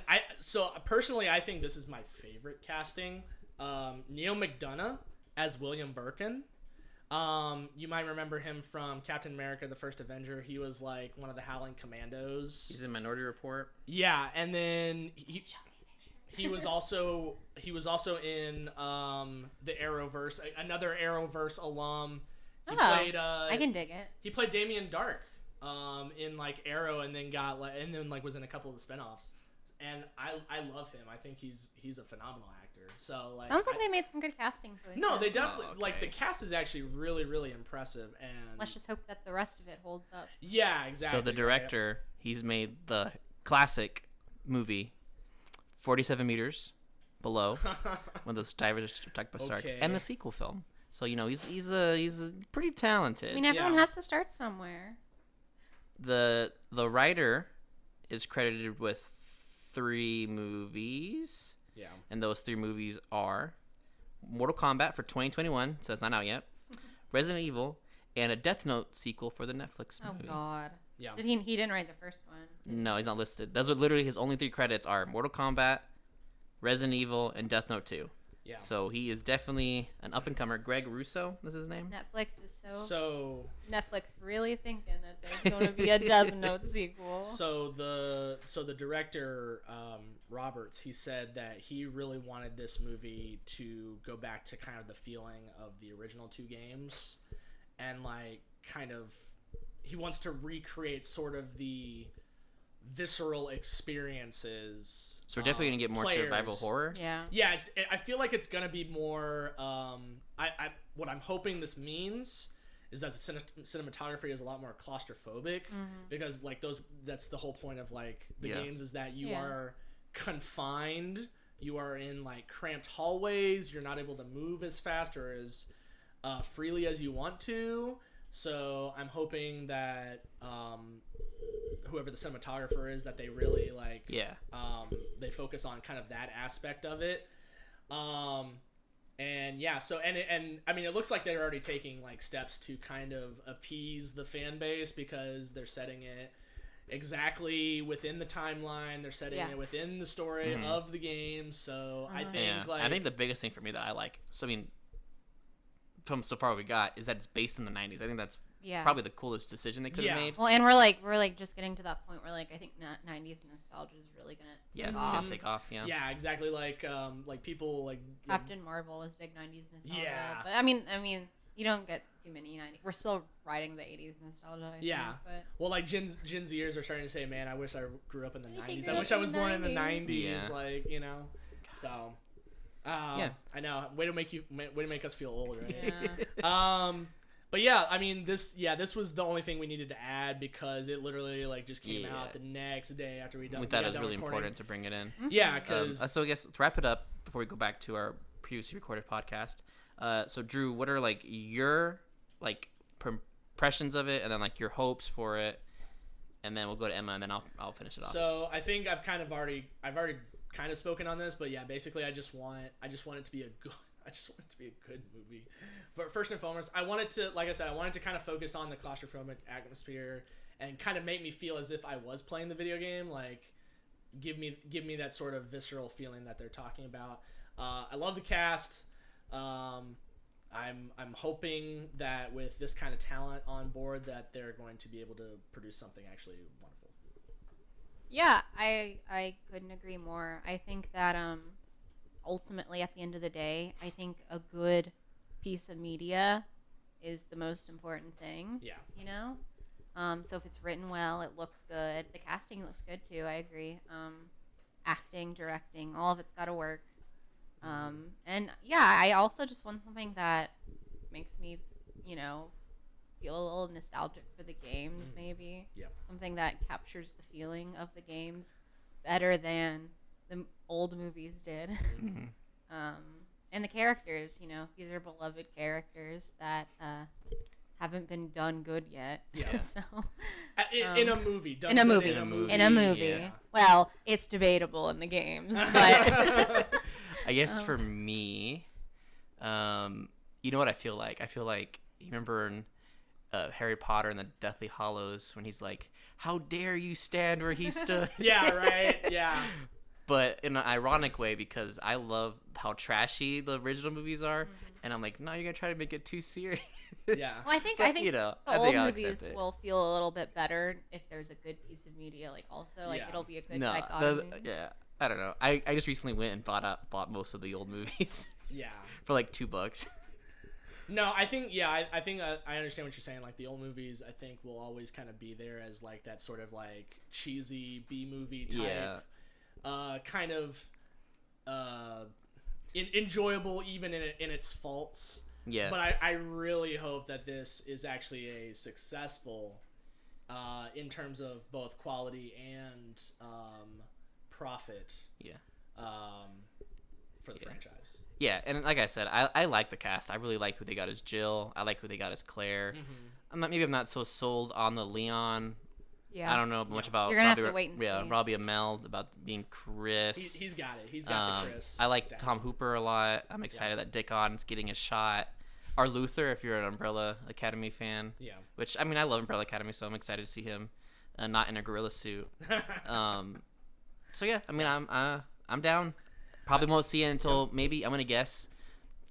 personally, I think this is my favorite casting. Neil McDonough as William Birkin. You might remember him from Captain America: The First Avenger. He was like one of the Howling Commandos. He's in Minority Report. Yeah, and then he was also in the Arrowverse, another Arrowverse alum. He played I can dig it. he played Damien Dark in like Arrow, and then was in a couple of the spinoffs. And I love him. I think he's a phenomenal actor. So like Sounds like they made some good casting choices. no, they definitely Oh, okay. like the cast is actually really really impressive. And Let's just hope that the rest of it holds up. yeah, exactly. So the right. director, he's made the classic movie, 47 Meters, Below, when those divers attacked by sharks, Okay. and the sequel film. So he's pretty talented. I mean, everyone Yeah. has to start somewhere. The writer is credited with 3 movies, Yeah. and those 3 movies are Mortal Kombat for 2021, so that's not out yet. Resident Evil, and a Death Note sequel for the Netflix Oh movie. God. Yeah. Did he didn't write the first one. No, he's not listed. Those are literally his only 3 credits are Mortal Kombat, Resident Evil, and Death Note 2. Yeah. So he is definitely an up-and-comer. Greg Russo is his name. Netflix is So Netflix really thinking that there's going to be a Death Note sequel. So the director Roberts, he said that he really wanted this movie to go back to kind of the feeling of the original 2 games, and like kind of he wants to recreate sort of the visceral experiences. So we're definitely of gonna get more players. survival horror. Yeah. Yeah, I feel like it's gonna be more. What I'm hoping this means is that the cinematography is a lot more claustrophobic, because like that's the whole point of like the Yeah. games, is that you Yeah. are confined. You are in like cramped hallways. You're not able to move as fast or as freely as you want to. So I'm hoping that whoever the cinematographer is, that they really like Yeah. they focus on kind of that aspect of it. And yeah, so and I mean, it looks like they're already taking like steps to kind of appease the fan base, because they're setting it exactly within the timeline. They're setting Yeah. it within the story of the game. So I think Yeah. like I think the biggest thing for me that I like, so I mean, from so far we got, is that it's based in the 90s. I think that's Yeah. probably the coolest decision they could have Yeah. made. Well, and we're just getting to that point where like I think 90s nostalgia is really gonna Yeah, take it's off. gonna take off. Yeah. yeah, exactly, like people like Captain Marvel was big 90s nostalgia. Yeah. But I mean, you don't get too many 90s. We're still riding the 80s nostalgia. I Yeah. think, but well, like Gen Zers are starting to say, man, I wish I grew up in the I wish I 90s. grew I up wish I in was the born in the 90s. 90s. Yeah. Like, you know. So Yeah. I know. Way to make us feel old, right? yeah. But yeah, I mean, this was the only thing we needed to add, because it literally like just came Yeah. out the next day after we We thought it was got really done recording. important to bring it in. Yeah, because So I guess to wrap it up before we go back to our previously recorded podcast. So Drew, what are like your like impressions of it, and then like your hopes for it, and then we'll go to Emma, and then I'll finish it off. So I think I've already kind of spoken on this, but yeah, basically I just want it to be a good. I just want it to be a good movie. But first and foremost, I wanted to kind of focus on the claustrophobic atmosphere and kind of make me feel as if I was playing the video game. Like, give me that sort of visceral feeling that they're talking about. I love the cast. I'm hoping that with this kind of talent on board, that they're going to be able to produce something actually wonderful. Yeah, I couldn't agree more. I think that ultimately at the end of the day, I think a good piece of media is the most important thing. Yeah. You know? So if it's written well, it looks good. The casting looks good too, I agree. Acting, directing, all of it's got to work. And yeah, I also just want something that makes me, feel a little nostalgic for the games, maybe. Yep. Something that captures the feeling of the games better than the old movies did. And the characters, these are beloved characters that haven't been done good yet. Yeah. So In a movie. Done in a good movie. In a movie. yeah. Well, it's debatable in the games, but I guess for me, you know what I feel like? I feel like, you remember in Harry Potter and the Deathly Hallows when he's like, "How dare you stand where he stood?" Yeah, right. Yeah. But in an ironic way, because I love how trashy the original movies are, and I'm like, no, you're gonna try to make it too serious. Yeah. well, I think But, the I old think I'll accept movies it. will feel a little bit better if there's a good piece of media. Like also, like Yeah. it'll be a good No, dichotomy. yeah, I don't know. I just recently went and bought most of the old movies Yeah. for like $2. No, I think I think I understand what you're saying. Like the old movies, I think will always kind of be there as like that sort of like cheesy B movie type, kind of enjoyable even in its faults. Yeah. But I really hope that this is actually a successful in terms of both quality and profit. Yeah. for the franchise. Yeah, and like I said, I like the cast. I really like who they got as Jill. I like who they got as Claire. I'm not so sold on the Leon. Yeah. I don't know much about You're gonna Robbie, have to wait and see. Robbie Amell about being Chris. He's got it. He's got the Chris. I like down. Tom Hooper a lot. I'm excited that Dick On's getting a shot. Or Luther, if you're an Umbrella Academy fan. Yeah. Which, I mean, I love Umbrella Academy, so I'm excited to see him not in a gorilla suit. So yeah, I mean, I'm down. Probably won't see it until maybe, I'm gonna guess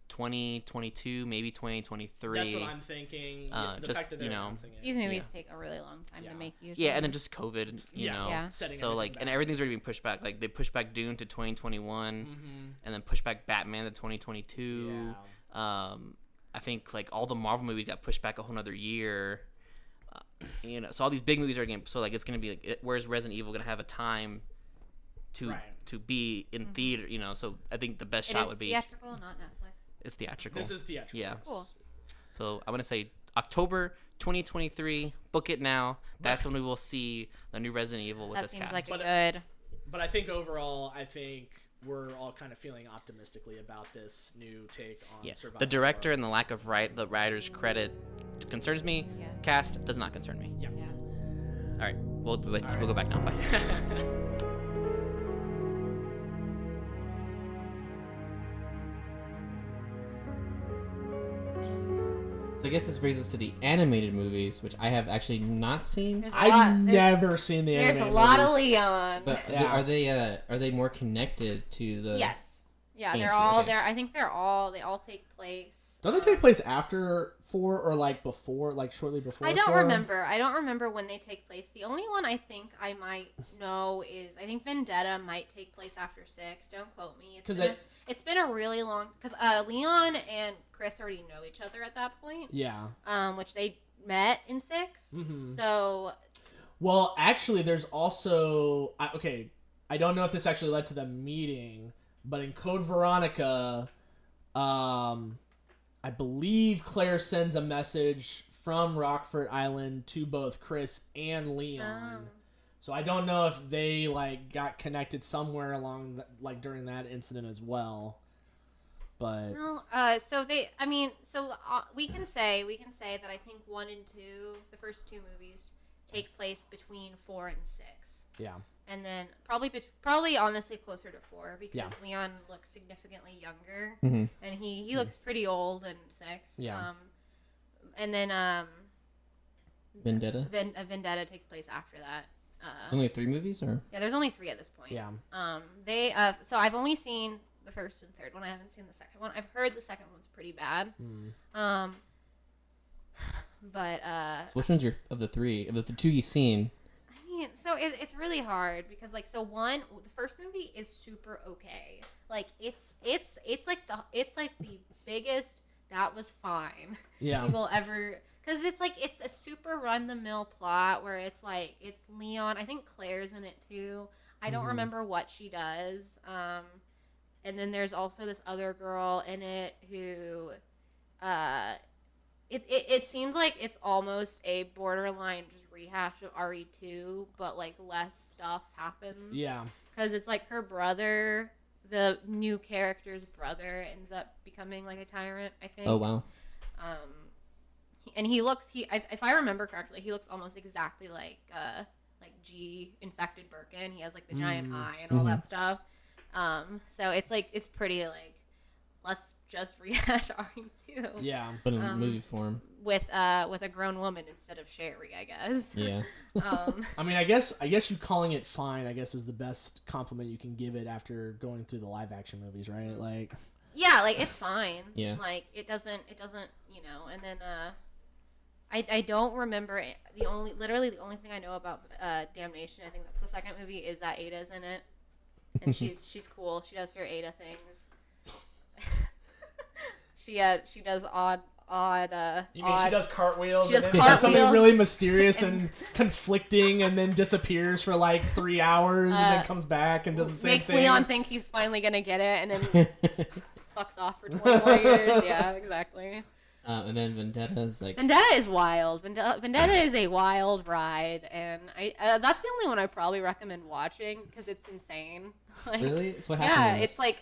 2022, maybe 2023. That's what I'm thinking. The just, fact that they're announcing it. These movies take a really long time to make. Usually. Yeah, and then just COVID, you know. Yeah. Setting So like, everything and back. everything's already being pushed back. Like they pushed back Dune to 2021, and then pushed back Batman to 2022. I think like all the Marvel movies got pushed back a whole nother year. You know, so all these big movies are getting. So like, it's gonna be like, where's Resident Evil gonna have a time to be in theater? You know, so I think the best shot would be theatrical, not Netflix. It's theatrical. This is theatrical. Yeah. Cool. So I'm gonna say October 2023. Book it now. That's when we will see the new Resident Evil with That this seems cast. like a But- good. But I think overall, we're all kind of feeling optimistically about this new take on survival. The director and the lack of the writer's credit concerns me. Yeah. Cast does not concern me. Yeah. Yeah. All right, we'll go back now. Bye. So I guess this brings us to the animated movies, which I have actually not seen. There's a I've lot- never seen the There's animated a lot of movies. Leon. But Yeah. are they more connected to the? Yes. Yeah, Fancy, they're all okay. there. I think they all take place. Don't they take place after 4 or like before, like shortly before? I don't 4? remember. I don't remember when they take place. The only one I think I might know is I think Vendetta might take place after 6. Don't quote me. It's been a really long because Leon and Chris already know each other at that point. Yeah. Which they met in 6. Mhm. So Well, actually, there's also I don't know if this actually led to the meeting, but in Code Veronica, I believe Claire sends a message from Rockford Island to both Chris and Leon. So I don't know if they like got connected somewhere along like during that incident as well. But no. We can say that I think 1 and 2, the first 2 movies, take place between 4 and 6. yeah. And then probably honestly closer to 4 because Yeah. Leon looks significantly younger, Mhm. and he looks pretty old in 6. Yeah. And then Vendetta. Vendetta takes place after that. There's only 3 movies, or Yeah, there's only 3 at this point. Yeah. So I've only seen the first and third one. I haven't seen the second one. I've heard the second one's pretty bad. But so which one's of the 3 of the 2 you've seen? I mean, so it's really hard because like the first movie is super okay. Like it's like the biggest that was fine. Yeah. People ever because it's a super run the mill plot where it's Leon. I think Claire's in it too. I don't remember what she does. And then there's also this other girl in it who, it seems like it's almost a borderline just rehash of RE2, but like less stuff happens. Yeah. Because it's like her brother, the new character's brother, ends up becoming like a tyrant. I think. Oh wow. And if I remember correctly, he looks almost exactly like G infected Birkin. He has like the giant eye and all that stuff. So it's pretty like let's just rehash RE2. Yeah. But in movie form. With a grown woman instead of Sherry, I guess. Yeah. I mean, I guess you calling it fine, I guess, is the best compliment you can give it after going through the live action movies, right? Like. Yeah, like it's fine. Yeah. Like it doesn't, and then I don't remember the only thing I know about Damnation. I think that's the second movie is that Ada's in it, and she's cool. She does her Ada things. she does odd. You mean she does cartwheels She does and then says something cartwheels. really mysterious and conflicting and then disappears for like 3 hours and then comes back and does the same makes thing. Leon think he's finally gonna get it, and then fucks off for 20 more years. Yeah, exactly. And then Vendetta is like. Vendetta is wild. Vendetta is a wild ride, and that's the only one I probably recommend watching because it's insane. Like, Really? So what yeah, happens? it's like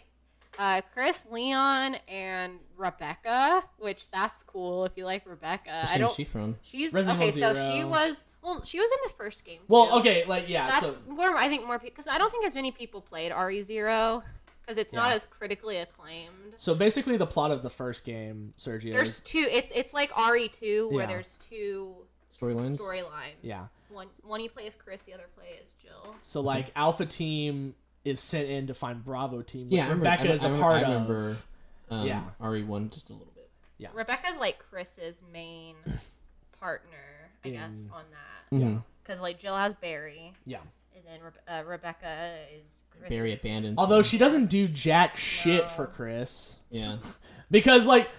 Chris, Leon, and Rebecca, which that's cool if you like Rebecca. Which I game don't. is she from? She's Resident okay. Evil So Zero. she was in the first game. Well, too. okay, like yeah. That's So where I think more people, because I don't think as many people played RE0 because it's not Yeah. as critically acclaimed. so basically, the plot of the first game, Sergio. There's two. It's like RE2 where Yeah. there's two Storylines? storylines. Yeah. One you play as Chris, the other play as Jill. So like Alpha Team is sent in to find Bravo Team. Which Yeah, Rebecca is a part I remember, of. Yeah. RE1 just a little bit. Yeah. Rebecca's like Chris's main partner, I guess, on that. Mhm. Because like Jill has Barry, Yeah. and then Rebecca is Chris's. Barry abandons. Although him. she doesn't do jack shit No. for Chris, Yeah. because like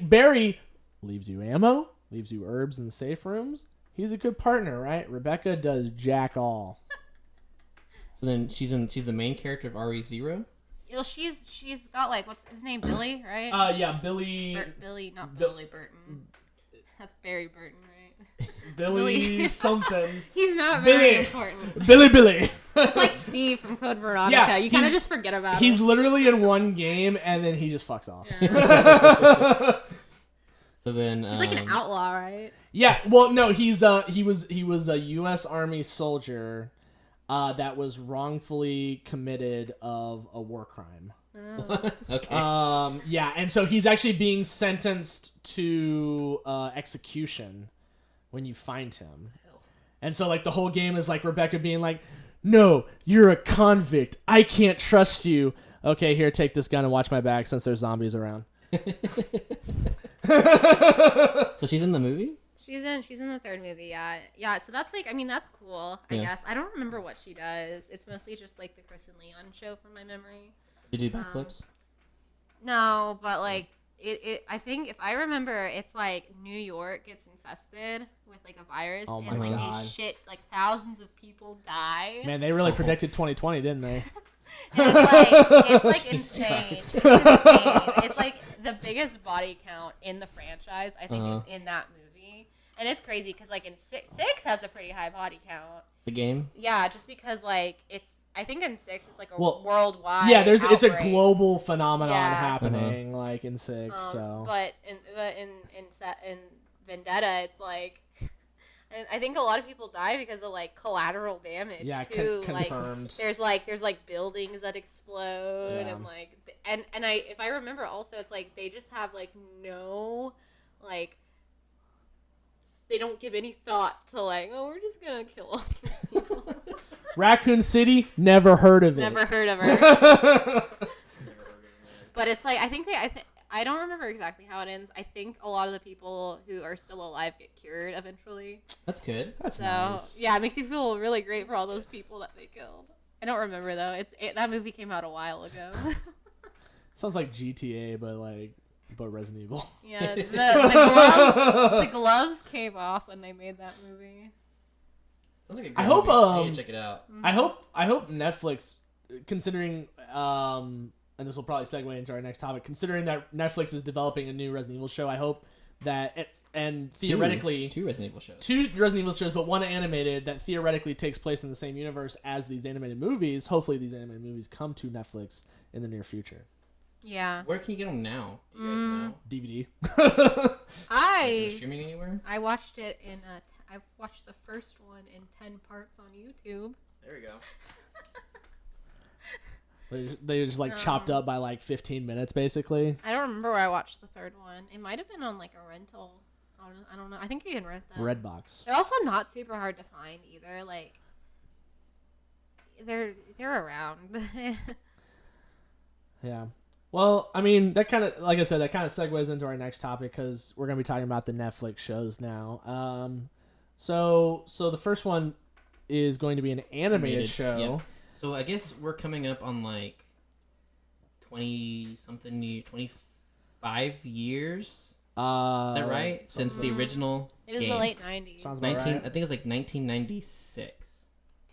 Barry leaves you ammo, leaves you herbs in the safe rooms. He's a good partner, right? Rebecca does jack all. So then she's the main character of RE0. Well, she's got like what's his name, Billy, right? Yeah, Billy. Billy, not Bill- Billy Burton. That's Barry Burton, right? Billy something. He's not Billy. very important. Billy. It's like Steve from Code Veronica. Yeah, you kind of he's- just forget about He's him. literally in one game and then he just fucks off. So then He's like an outlaw, right? Yeah, well, no, he was a U.S. Army soldier that was wrongfully committed of a war crime. Okay. Yeah, and so he's actually being sentenced to execution when you find him. And so like the whole game is like Rebecca being like, "No, you're a convict. I can't trust you. Okay, here, take this gun and watch my back since there's zombies around." So she's in the movie? She's in the third movie, yeah. So that's like, I mean, that's cool. I Yeah. guess I don't remember what she does. It's mostly just like the Chris and Leon show from my memory. Did you do backflips? No, but like it. I think if I remember, it's like New York gets infested with like a virus, Oh my and like God. like thousands of people die. Man, they really predicted 2020, didn't they? And it's like Jesus insane. Christ. It's insane. It's like the biggest body count in the franchise. I think is in that movie, and it's crazy because like in six has a pretty high body count. The game? Yeah, just because like it's. I think in 6 it's like a Well, worldwide. Yeah, it's a outbreak. global phenomenon Yeah. happening like in 6. So But in Vendetta, it's like, and I think a lot of people die because of like collateral damage. yeah, too. confirmed. Like there's like buildings that explode Yeah. and like and if I remember also it's like they just have like no like they don't give any thought to like, oh, we're just gonna kill all these people. Raccoon City, never heard of it. Never heard of her. But it's like I don't remember exactly how it ends. I think a lot of the people who are still alive get cured eventually. That's good. That's So nice. yeah, it makes you feel really great for all those people that they killed. I don't remember though. That movie came out a while ago. Sounds like GTA, but Resident Evil. Yeah, the gloves came off when they made that movie. That's like a good I hope, movie. I need to check it out. I hope Netflix, considering and this will probably segue into our next topic, considering that Netflix is developing a new Resident Evil show, I hope that and theoretically Two Resident Evil shows. 2 Resident Evil shows, but one animated that theoretically takes place in the same universe as these animated movies. Hopefully, these animated movies come to Netflix in the near future. Yeah. Where can you get them now? Do you guys know? DVD. Is I it streaming anywhere? watched it in I watched the first one in 10 parts on YouTube. There we go. They just like chopped up by like 15 minutes, basically. I don't remember where I watched the third one. It might have been on like a rental. I don't know. I think you can rent them. Redbox. They're also not super hard to find either. Like they're around. Yeah. Well, I mean, that kind of, like I said, that kind of segues into our next topic because we're going to be talking about the Netflix shows now. So the first one is going to be an animated show. Yep. So I guess we're coming up on like 25 years. Is that right? Since the original It was game. the late 90s. Sounds about 19. right. I think it was like 1996.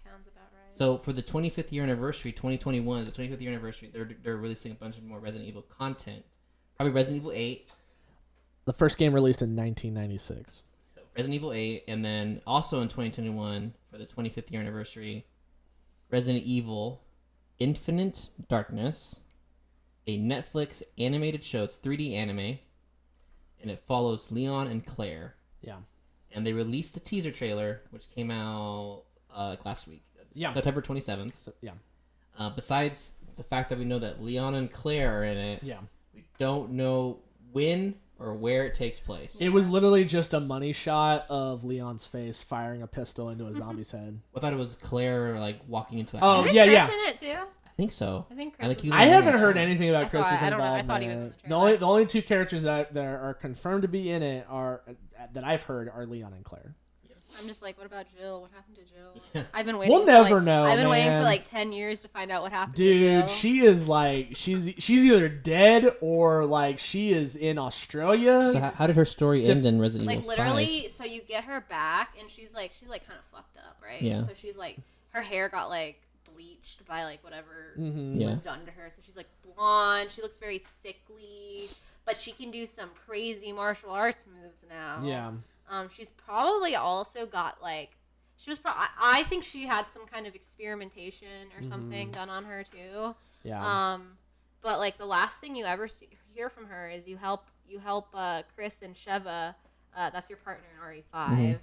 Sounds about right. So for the 25th year anniversary, 2021 is the 25th year anniversary. They're releasing a bunch of more Resident Evil content. Probably Resident Evil 8. The first game released in 1996. So Resident Evil 8, and then also in 2021 for the 25th year anniversary, Resident Evil Infinite Darkness, a Netflix animated show. It's 3D anime, and it follows Leon and Claire. Yeah. And they released a teaser trailer, which came out last week, Yeah. September 27th. So, yeah. Besides the fact that we know that Leon and Claire are in it, Yeah. we don't know when or where it takes place. It was literally just a money shot of Leon's face firing a pistol into a zombie's head. I thought it was Claire like walking into a Oh, house. Is yeah, Chris yeah. in it too? I think so. I think I Chris. think he's I in haven't it. heard anything about I Chris's thought- I don't know. I involvement. thought he was in the The trailer. only two characters that are confirmed to be in it are that I've heard are Leon and Claire. I'm just like, what about Jill? What happened to Jill? Yeah. I've been waiting. We'll for, never like, know, I've been waiting man. for like 10 years to find out what happened to Jill. Dude, she is like she's either dead or like she is in Australia. So how did her story Sim- end in Resident like Evil literally, 5? so you get her back, and she's like kind of fucked up, right? Yeah. So she's like, her hair got like bleached by like whatever Yeah. was done to her. So she's like blonde. She looks very sickly, but she can do some crazy martial arts moves now. Yeah. She's probably also got like. She was. I think she had some kind of experimentation or something done on her too. Yeah. But like the last thing you ever hear from her is you help Chris and Sheva. That's your partner in RE5.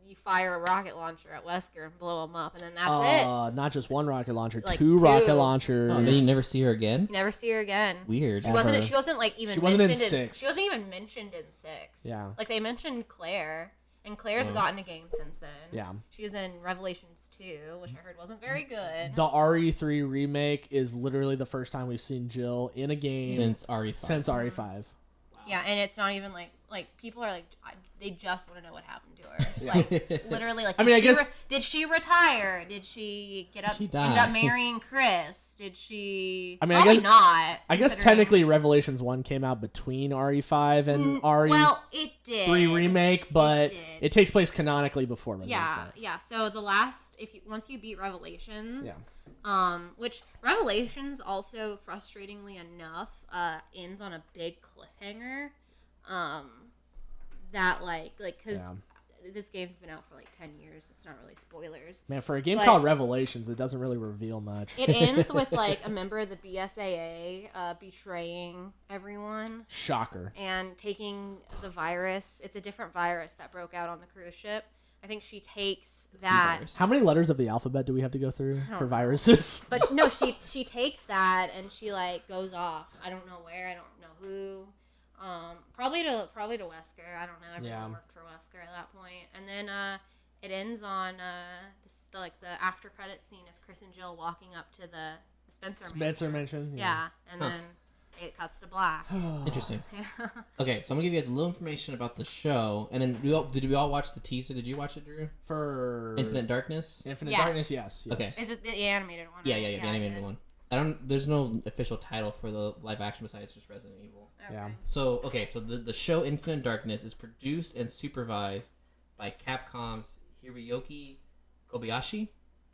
You fire a rocket launcher at Wesker and blow him up, and then that's it. Not just one rocket launcher, Like two two. rocket launchers. Oh, and then you never see her again? You never see her again. Weird. She wasn't like even. She wasn't in mentioned 6. She wasn't even mentioned in 6. Yeah. Like they mentioned Claire, and Claire's gotten a game since then. Yeah. She was in Revelations 2, which I heard wasn't very good. The RE3 remake is literally the first time we've seen Jill in a game Since RE5. since RE5. Yeah, and it's not even like people are like they just want to know what happened to her. Like literally, like I mean, I did she guess- did she retire? Did she get up? She End died. up marrying Chris? Did she? I mean, I probably guess- not. I guess considering- technically Revelations 1 came out between RE5 and RE3 Well, it did. remake, but did. it takes place canonically before Resident Yeah, 5. yeah. So the last, once you beat Revelations, Yeah. which Revelations also frustratingly enough ends on a big cliffhanger, that like because this game's been out for like 10 years. It's not really spoilers. Man, for a game But- called Revelations, it doesn't really reveal much. It ends with like a member of the BSAA betraying everyone Shocker. and taking the virus. It's a different virus that broke out on the cruise ship. I think she takes that. virus. How many letters of the alphabet do we have to go through don't for know. viruses? But no, she takes that and she like goes off. I don't know where. I don't know who. Probably to Wesker. I don't know. Everyone Yeah. worked for Wesker at that point. And then it ends on the after credit scene is Chris and Jill walking up to the Spencer Spencer mansion. mentioned. Yeah, and then it cuts to black. Interesting. Okay, so I'm gonna give you guys a little information about the show, and then did we all watch the teaser? Did you watch it, Drew? For Infinite Darkness. Infinite Yes. Darkness, yes. Okay. Is it the animated one? Yeah, right? the I animated did. one. There's no official title for the live action besides just Resident Evil. Okay. Yeah. So the show Infinite Darkness is produced and supervised by Capcom's Hiroyuki Kobayashi,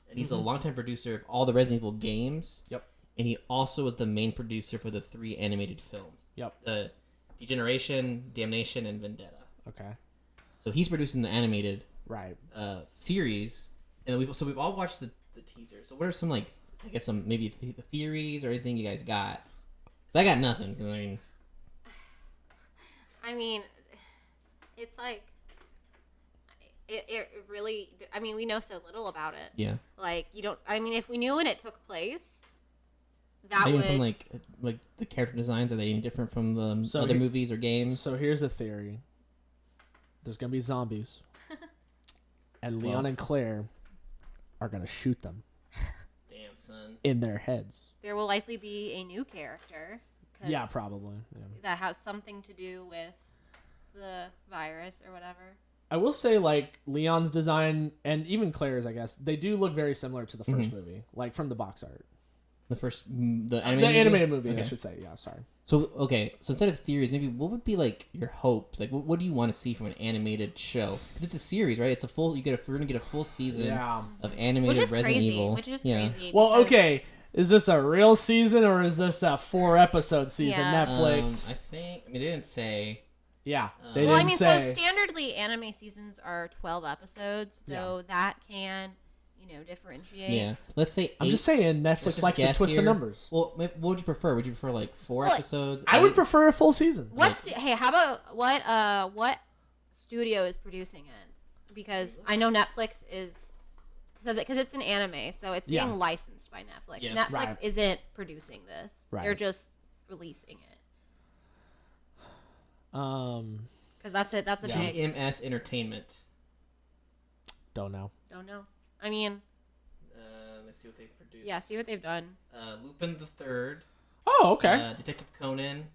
and he's a longtime producer of all the Resident Evil games. Yep. And he also was the main producer for the 3 animated films: Yep. Degeneration, Damnation, and Vendetta. Okay. So he's producing the animated Right. series, and we've all watched the teaser. So what are some some maybe theories or anything you guys got? 'Cause I got nothing. 'Cause, I mean, it's like it really. I mean, we know so little about it. yeah. Like you don't. I mean, if we knew when it took place, that Even would. from like the character designs, are they any different from the So other he- movies or games? So here's the theory. There's gonna be zombies, and Leon and Claire are gonna shoot them Damn, son. in their heads. there will likely be a new character. 'Cause Yeah, probably. Yeah. that has something to do with the virus or whatever. I will say, like, Leon's design and even Claire's, I guess, they do look very similar to the 1st movie, like from the box art. The Animated movie, I Okay. should say. Yeah, sorry. So instead of theories, maybe what would be like your hopes? Like, what do you want to see from an animated show? Because it's a series, right? It's a full. We're gonna get a full season Yeah. of animated Which is Resident crazy. Evil. Which is yeah. crazy. Well, because- okay. Is this a real season or is this a 4-episode season? Yeah. Netflix. I think. I mean, they didn't say. Yeah, they Well, didn't I mean, say. so standardly anime seasons are 12 episodes, though that can differentiate. Yeah. Let's say I'm 8. just saying Let's Netflix just likes to guess twist the here. numbers. Well, what would you prefer? Would you prefer like 4 Well, episodes? I would 8? prefer a full season. Hey, how about what studio is producing it? Because I know Netflix because it's an anime, so it's being Yeah. licensed by Netflix. Yeah. Netflix Right. isn't producing this. Right. They're just releasing it. Because that's it. That's a big. TMS Entertainment. Don't know. Don't know. I mean, Let's see what they've produced. yeah. See what they've done. Lupin the Third. Oh, okay. Detective Conan.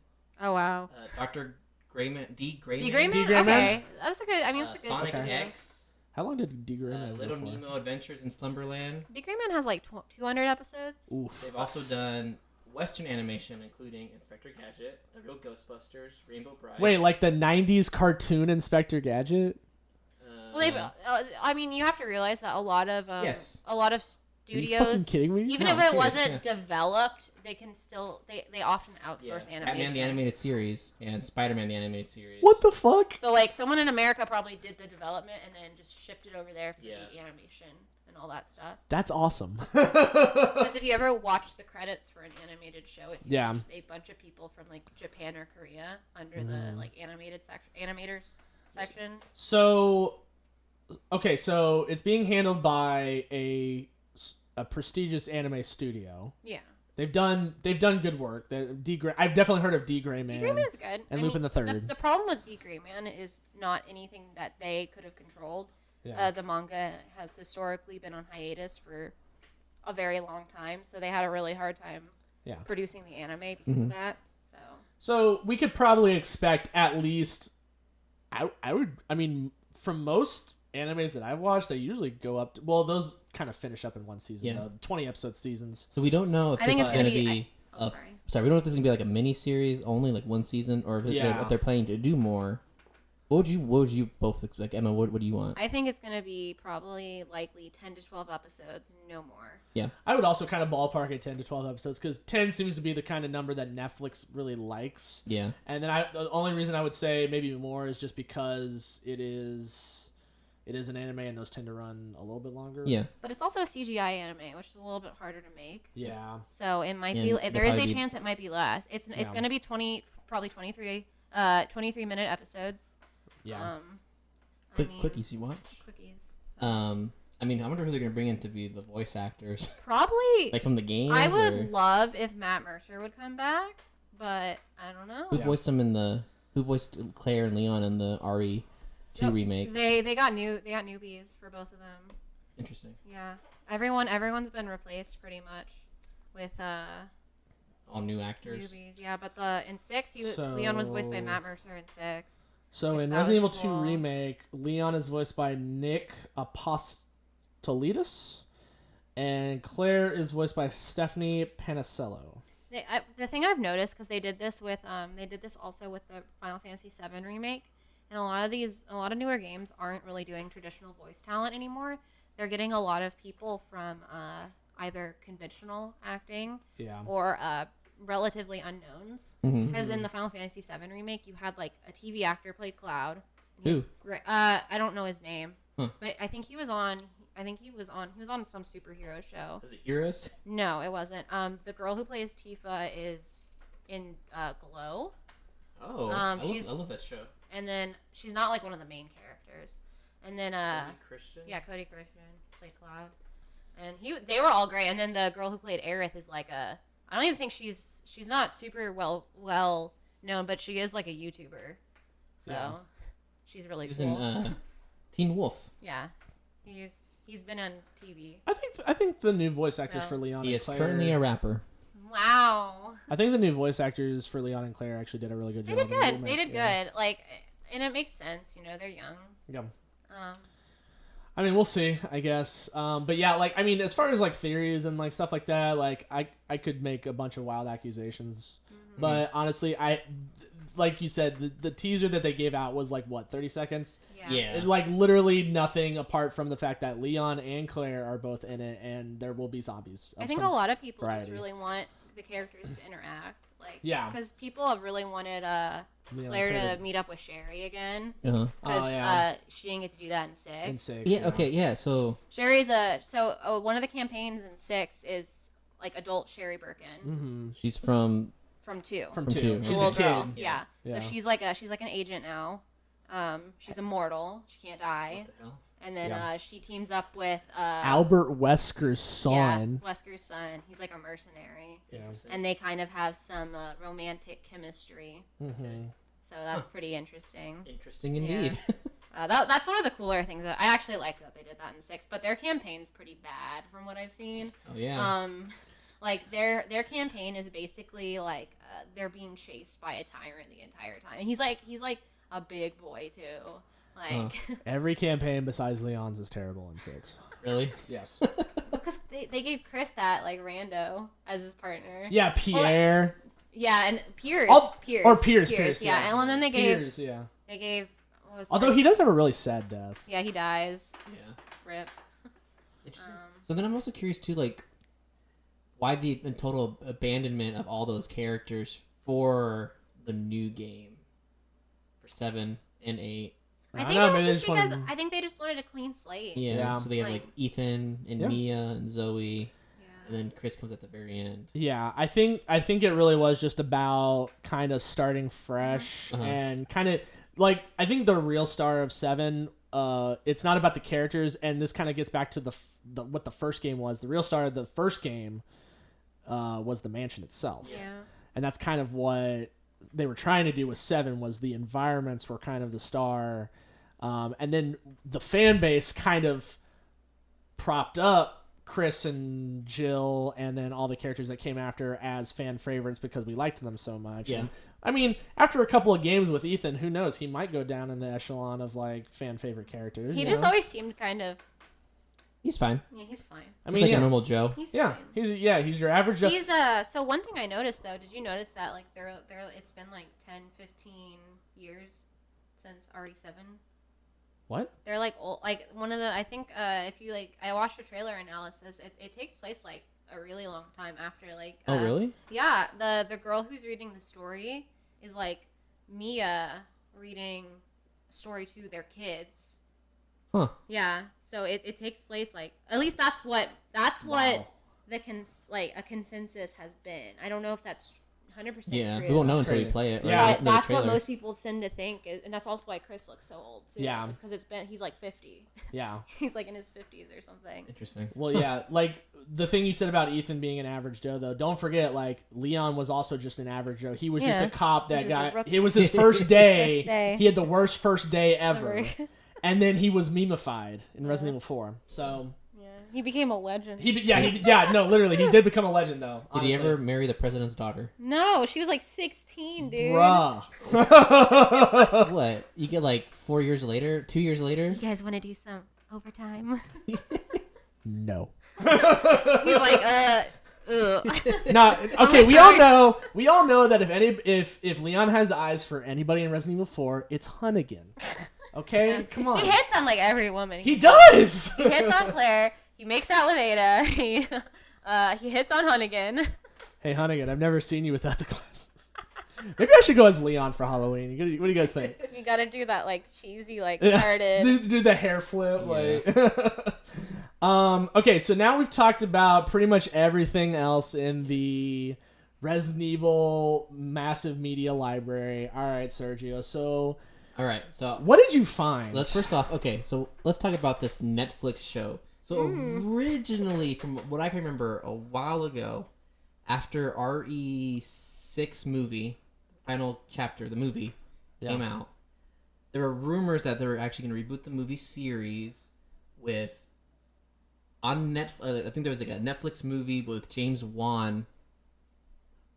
Oh wow. Dr. Grayman. D. Grayman. D. Grayman? D. Grayman? Okay, that's a good. I mean, it's a good. Sonic studio. X. How long did D. Grayman Little go for? Nemo Adventures in Slumberland. D. Grayman has like 200 episodes. Oof. They've also done Western animation, including Inspector Gadget, The Real Ghostbusters, Rainbow Bride. Wait, like the 90s cartoon Inspector Gadget? Well, I mean, you have to realize that a lot of Yes. a lot of Are you studios, fucking kidding me? even No, if I'm it serious, wasn't yeah. developed, they can still they often outsource animation. Batman the Animated Series and Spider-Man the Animated Series. What the fuck? So like someone in America probably did the development and then just shipped it over there for Yeah. the animation and all that stuff. That's awesome. Because if you ever watch the credits for an animated show, it's Yeah. just a bunch of people from like Japan or Korea under the like animators section. So, okay, so it's being handled by a prestigious anime studio. Yeah. They've done good work. I've definitely heard of D. Grayman. D. Grayman's good. And Lupin the Third. The problem with D. Grayman is not anything that they could have controlled. Yeah. The manga has historically been on hiatus for a very long time, so they had a really hard time Yeah. producing the anime because of that. So we could probably expect at least, I mean, from most animes that I've watched, they usually go up to, well, those kind of finish up in one season, Yeah. though. 20 episode seasons. So we don't know if I this think is it's going to gonna be. sorry. We don't know if this is going to be like a mini series only, like one season, or if they're planning to do more. What would you both expect, Emma? What do you want? I think it's going to be probably likely 10 to 12 episodes, no more. Yeah. I would also kind of ballpark at 10 to 12 episodes because 10 seems to be the kind of number that Netflix really likes. Yeah. And then the only reason I would say maybe more is just because it is an anime and those tend to run a little bit longer. Yeah. But it's also a CGI anime, which is a little bit harder to make. Yeah. So it might Yeah, be. There is a probably chance it might be less. It's Yeah. going to be 23 minute episodes. Yeah. Quickies you watch? Quickies. I mean, I wonder who they're gonna bring in to be the voice actors, Probably. like from the games. I would or love if Matt Mercer would come back, but I don't know. who voiced them in the who voiced Claire and Leon in the RE2 So remakes. They got newbies for both of them. Interesting. Yeah. Everyone's been replaced pretty much with All new actors. newbies. Yeah, but in 6 So- Leon was voiced by Matt Mercer in 6. So Which in that Resident Evil was 2 cool. Remake, Leon is voiced by Nick Apostolidis, and Claire is voiced by Stephanie Panicello. The thing I've noticed, because they did this also with the Final Fantasy VII remake, and a lot of newer games aren't really doing traditional voice talent anymore. They're getting a lot of people from either conventional acting Yeah. or relatively unknowns. Mm-hmm. Because in the Final Fantasy VII remake, you had like a TV actor played Cloud. And he was Who? great. I don't know his name, Huh. but I think he was on. He was on some superhero show. Is it Heroes? No, it wasn't. The girl who plays Tifa is in Glow, Oh, I I love that show. and then she's not like one of the main characters. And then Christian. yeah, Cody Christian played Cloud, and they were all great. And then the girl who played Aerith is like I don't even think she's not super well known, but she is like a YouTuber, so Yeah. she's really He was cool. in Teen Wolf. Yeah, he's been on TV. I think the new voice actors So- for Leon He and is Claire. currently a rapper. Wow, I think the new voice actors for Leon and Claire actually did a really good they job. did in the good. remake. They did Yeah. good. Like, and it makes sense. They're young. Yeah. Um, I mean, we'll see, I guess. But yeah, like, I mean, as far as like theories and like stuff like that, like I could make a bunch of wild accusations. But honestly, like you said, the teaser that they gave out was like what, 30 seconds? yeah. Like literally nothing apart from the fact that Leon and Claire are both in it, and there will be zombies. I of think some a lot of people variety. just really want the characters to interact. Like, Yeah. because people have really wanted Claire to meet up with Sherry again. Uh-huh. Because she didn't get to do that in 6. In 6. Yeah. Okay. Yeah. So Sherry's one of the campaigns in 6 is like adult Sherry Birkin Mm-hmm. she's from 2. From From 2. two. The She's little a kid. girl. Yeah. Yeah. So she's like an agent now. She's immortal. She can't die. What the hell? And then Yeah. she teams up with Albert Wesker's son. Yeah, Wesker's son. He's like a mercenary. Yeah. And they kind of have some romantic chemistry. Mm-hmm. So that's pretty interesting. Interesting indeed. That's one of the cooler things. I actually liked that they did that in 6, but their campaign's pretty bad from what I've seen. Oh yeah. Like their campaign is basically like they're being chased by a tyrant the entire time, and he's like a big boy too. Like Every campaign besides Leon's is terrible in 6. Really? Yes. because they gave Chris that like rando as his partner. Yeah, Pierre. Yeah, and Piers. Pierce. Yeah, and then they gave Piers, yeah. they gave. What was Although he does have a really sad death. Yeah, he dies. Yeah. Rip. Interesting. So then I'm also curious too, like, why the total abandonment of all those characters for the new game for 7 and 8. I think it was just because I think they just wanted a clean slate. Yeah. So they have Like- like Ethan and Mia and Zoe, and then Chris comes at the very end. Yeah, I think it really was just about kind of starting fresh and kind of like I think the real star of 7. It's not about the characters, and this kind of gets back to the what the first game was. The real star of the first game was the mansion itself. Yeah. And that's kind of what they were trying to do with 7 was the environments were kind of the star. And then the fan base kind of propped up Chris and Jill and then all the characters that came after as fan favorites because we liked them so much. Yeah. And, I mean, after a couple of games with Ethan, who knows? He might go down in the echelon of like fan favorite characters. He you just know? always seemed kind of. He's fine. Yeah, he's fine. I He's mean, like yeah. a normal Joe. He's Yeah, fine. he's your average. He's so one thing I noticed though, did you notice that like they're it's been like 10, 15 years since RE7? What? They're like old, like one of the I think if you like I watched the trailer analysis, it takes place like a really long time after like Oh really? Yeah, the girl who's reading the story is like Mia reading a story to their kids. Huh. Yeah, so it takes place like at least that's what Wow. the a consensus has been. I don't know if that's 100% Yeah. true. We won't know That's until we crazy. play it. or Yeah. know But the that's what trailer. most people tend to think, and that's also why Chris looks so old too. Yeah. because he's like 50. Yeah. He's like in his 50s or something. Interesting. Well, yeah, like the thing you said about Ethan being an average Joe, though, don't forget, like Leon was also just an average Joe. He was just Yeah. a cop that He was a got. rookie. It was his first day. First day. He had the worst first day ever, Ever. and then he was memeified in Resident Evil 4. So Yeah, he became a legend. no, literally, he did become a legend though. Did he honestly. ever marry the president's daughter? No, she was like 16, dude. Bruh. What? You get like 4 years later, 2 years later? You guys want to do some overtime? No. He's like, No. Okay, we all know that if Leon has eyes for anybody in Resident Evil 4, it's Hunnigan. Okay, come on. He hits on like every woman. He does. He hits on Claire. He makes out with Ada. He hits on Hunnigan. Hey, Hunnigan, I've never seen you without the glasses. Maybe I should go as Leon for Halloween. What do you guys think? You gotta do that like cheesy like Yeah. started. Do the hair flip. Like. Okay, so now we've talked about pretty much everything else in the Resident Evil massive media library. All right, Sergio. So All right, so what did you find? let's first off, so let's talk about this Netflix show. So originally, from what I can remember a while ago, after RE6 movie, final chapter, the movie came out, there were rumors that they were actually going to reboot the movie series with on Netflix. I think there was like a Netflix movie with James Wan.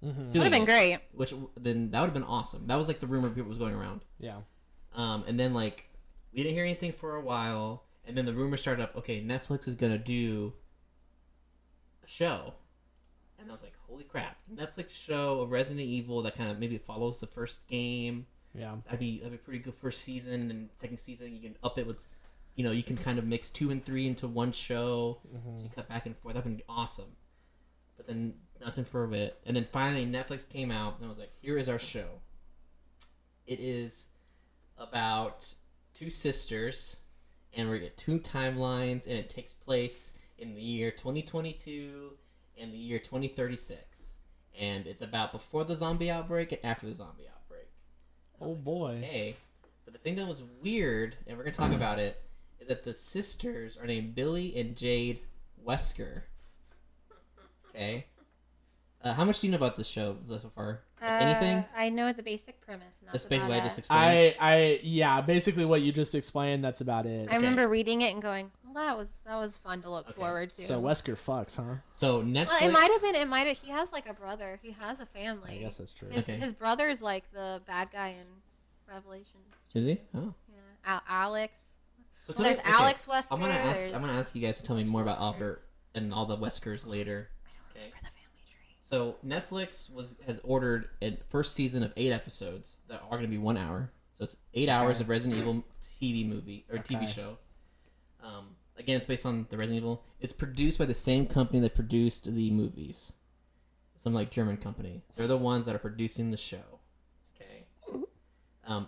Would have been great. Which then that would have been awesome. That was like the rumor people was going around. Yeah. And then like we didn't hear anything for a while, and then the rumor started up. Okay, Netflix is gonna do a show, and I was like, holy crap! Netflix show of Resident Evil that kind of maybe follows the first game. Yeah. That'd be pretty good first season, and second season you can up it with, you can kind of mix 2 and 3 into one show. So you cut back and forth. That'd be awesome. but then nothing for a bit. And then finally Netflix came out and was like, here is our show. It is about two sisters, and we get two timelines, and it takes place in the year 2022 and the year 2036. And it's about before the zombie outbreak and after the zombie outbreak. Oh boy. Okay. But the thing that was weird, and we're going to talk about it, is that the sisters are named Billy and Jade Wesker. Okay. How much do you know about this show so far? Like anything? I know the basic premise. And That's that's basically what I about just it. explained. Yeah, basically what you just explained. That's about it. I remember reading it and going, well, that was fun to look Okay. forward to. So Wesker fucks, huh? So Netflix. Well, it might have been. He has like a brother. He has a family. I guess that's true. Okay. His brother's like the bad guy in Revelations. Is he? Oh. Yeah. Alex. So Well, there's Alex Wesker. I'm gonna ask there's you guys to tell me more about Weskers. Albert and all the Weskers later. Okay. For the family tree. So Netflix has ordered a first season of 8 episodes that are going to be 1 hour. So it's 8 hours of Resident Evil TV movie or TV show. Again, it's based on the Resident Evil. It's produced by the same company that produced the movies. Some like German company. They're the ones that are producing the show. Okay.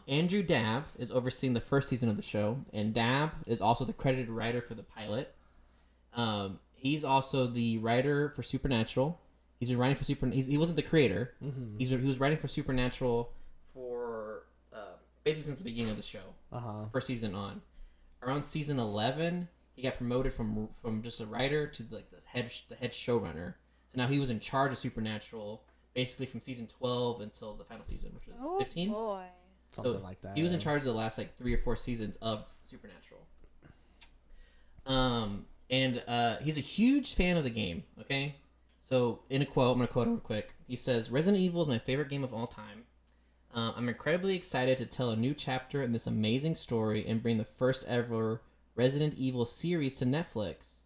Andrew Dabb is overseeing the first season of the show, and Dabb is also the credited writer for the pilot. He's also the writer for Supernatural. He's been writing for he wasn't the creator. Mm-hmm. He was writing for Supernatural for basically since the beginning of the show. First season on. Around season 11, he got promoted from just a writer to like the head showrunner. So now he was in charge of Supernatural basically from season 12 until the final season, which was 15. Boy. Something like that. He was in charge of the last like 3 or 4 seasons of Supernatural. And he's a huge fan of the game. Okay, so in a quote, I'm gonna quote him real quick. He says, "Resident Evil is my favorite game of all time. I'm incredibly excited to tell a new chapter in this amazing story and bring the first ever Resident Evil series to Netflix.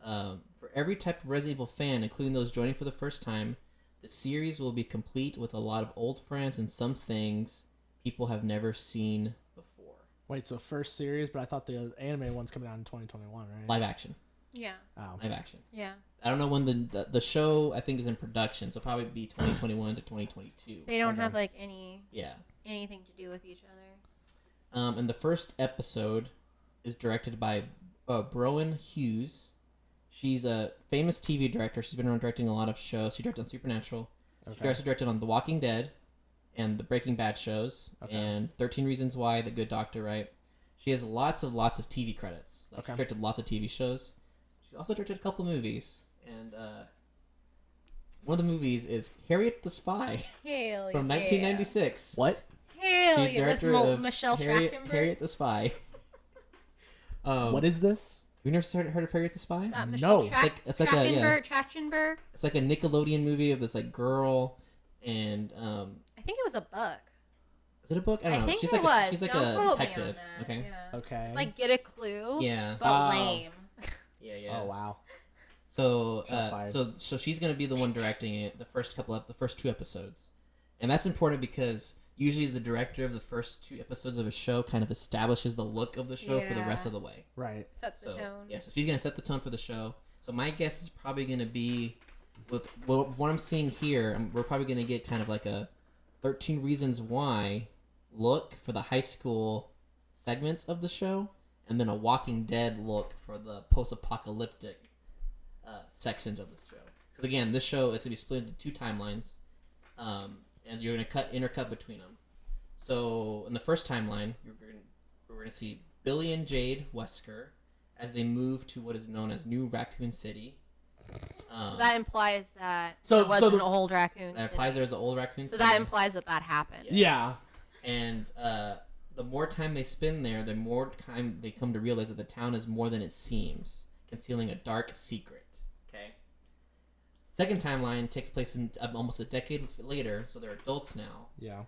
For every type of Resident Evil fan, including those joining for the first time, the series will be complete with a lot of old friends and some things people have never seen before." Wait, so first series, but I thought the anime one's coming out in 2021, right? Live action. Yeah. Oh. Live action. Yeah. I don't know when the show I think is in production, so probably be 2021 to 2022. They don't have like anything to do with each other. And the first episode is directed by Broen Hughes. She's a famous TV director. She's been around directing a lot of shows. She directed on Supernatural. She also directed on The Walking Dead and the Breaking Bad shows and 13 Reasons Why, The Good Doctor, right? She has lots of TV credits. She directed lots of TV shows. She also directed a couple movies. And one of the movies is Harriet the Spy from 1996. What? Hell She's director of Michelle Trachtenberg. Harriet the Spy. What is this? You never heard of Harriet the Spy? No. It's like a Trachtenberg. It's like a Nickelodeon movie of this like girl and I think it was a book. is it a book? I don't know. think She's it like was. she's like Don't a quote me on detective. that. Okay. Yeah. Okay. It's like Get a Clue. Yeah. But lame. Yeah. Oh wow. So Shots fired. so she's gonna be the one directing it the first 2 episodes, and that's important because usually the director of the first 2 episodes of a show kind of establishes the look of the show for the rest of the way. Right. Sets the So tone. yeah, so she's gonna set the tone for the show. So my guess is probably gonna be with what I'm seeing here. We're probably gonna get kind of like a 13 Reasons Why look for the high school segments of the show, and then a Walking Dead look for the post-apocalyptic sections of the show. Because again, this show is gonna be split into 2 timelines, and you're gonna intercut between them. So in the first timeline, we're gonna see Billy and Jade Wesker as they move to what is known as New Raccoon City. So that implies that So- there wasn't so an old raccoon. That City. implies there's an old Raccoon So City. that implies that happened. Yes. Yeah. And the more time they spend there, the more time they come to realize that the town is more than it seems, concealing a dark secret. Okay. Second timeline takes place in almost a decade later, so they're adults now. Yeah.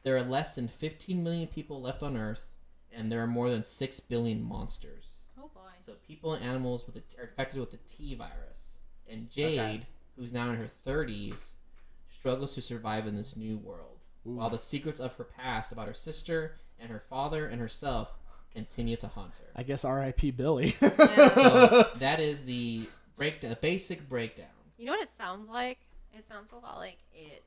There are less than 15 million people left on Earth, and there are more than 6 billion monsters. Oh boy. So people and animals are infected with the T virus. And Jade, who's now in her 30s, struggles to survive in this new world, while the secrets of her past about her sister and her father and herself continue to haunt her. I guess R.I.P. Billy. Yeah. So that is the basic breakdown. You know what it sounds like? It sounds a lot like it.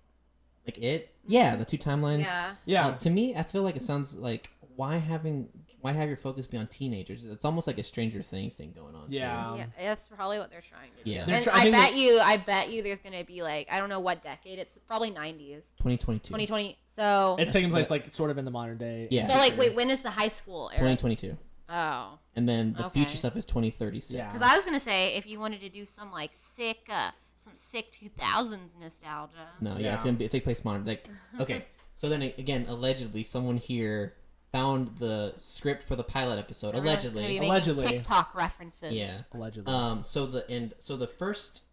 Like it? Yeah, the two timelines. Yeah. Yeah. To me, I feel like it sounds like why have your focus be on teenagers? It's almost like a Stranger Things thing going on. Yeah. Yeah, that's probably what they're trying to do. Yeah. They're And I think I bet you there's gonna be like, I don't know what decade. It's probably 90s. 2022. 2020. So It's taking place like sort of in the modern day. Yeah. so like wait, when is the high school era? 2022. Oh. And then the Okay. future stuff is 2036. Yeah. Because I was gonna say if you wanted to do some like sick 2000s nostalgia. No, yeah, Yeah. it's gonna be take place modern. Like, okay, so then again, allegedly, someone here found the script for the pilot episode. Everyone's gonna be Allegedly, making Allegedly. TikTok references. yeah. Allegedly. So the first,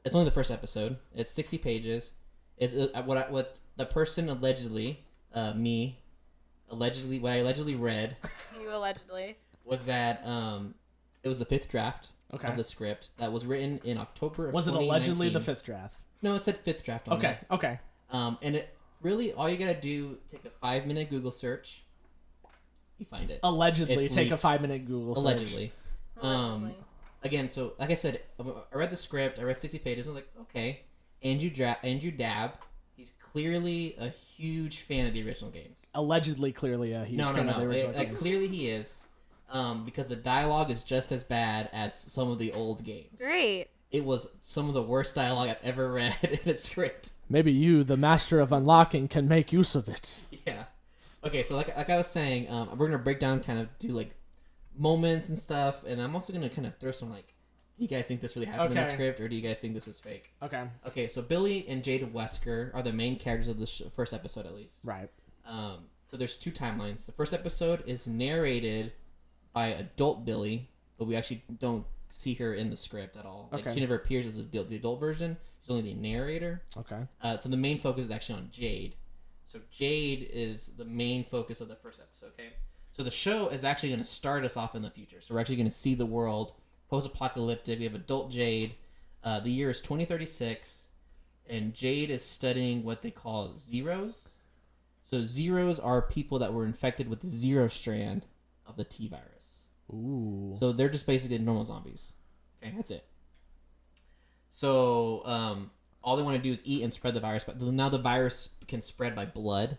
it's only the first episode. It's 60 pages. Is what the person allegedly, what I allegedly read You allegedly. was that it was the 5th draft Okay. of the script that was written in October of Was it 2019. allegedly the 5th draft? No, it said 5th draft on Okay. it. Okay. And it really, all you gotta do, take a 5-minute Google search, you find it. Allegedly, It's take a leaked. 5-minute Google search. Allegedly. Allegedly. Again, so like I said, I read the script. I read 60 pages. I was like, okay. Andrew Dabb, he's clearly a huge fan of the original games. Allegedly, clearly a huge fan of the original games. Clearly he is, because the dialogue is just as bad as some of the old games. Great. It was some of the worst dialogue I've ever read in a script. Maybe you, the master of unlocking, can make use of it. Yeah. Okay, so like I was saying, we're gonna break down, kind of do like moments and stuff, and I'm also gonna kind of throw some like, do you guys think this really happened in the Okay. script, or do you guys think this was fake? Okay. Okay, so Billy and Jade Wesker are the main characters of the first episode, at least. Right. So there's 2 timelines. The first episode is narrated by adult Billy, but we actually don't see her in the script at all. Like, Okay. she never appears as the adult version. She's only the narrator. Okay. So the main focus is actually on Jade. So Jade is the main focus of the first episode, okay? So the show is actually going to start us off in the future. So we're actually going to see the world post-apocalyptic. We have adult Jade. The year is 2036, and Jade is studying what they call zeros. So zeros are people that were infected with the 0 strand of the T virus. Ooh. So they're just basically normal zombies. Okay, that's it. So all they want to do is eat and spread the virus, but now the virus can spread by blood.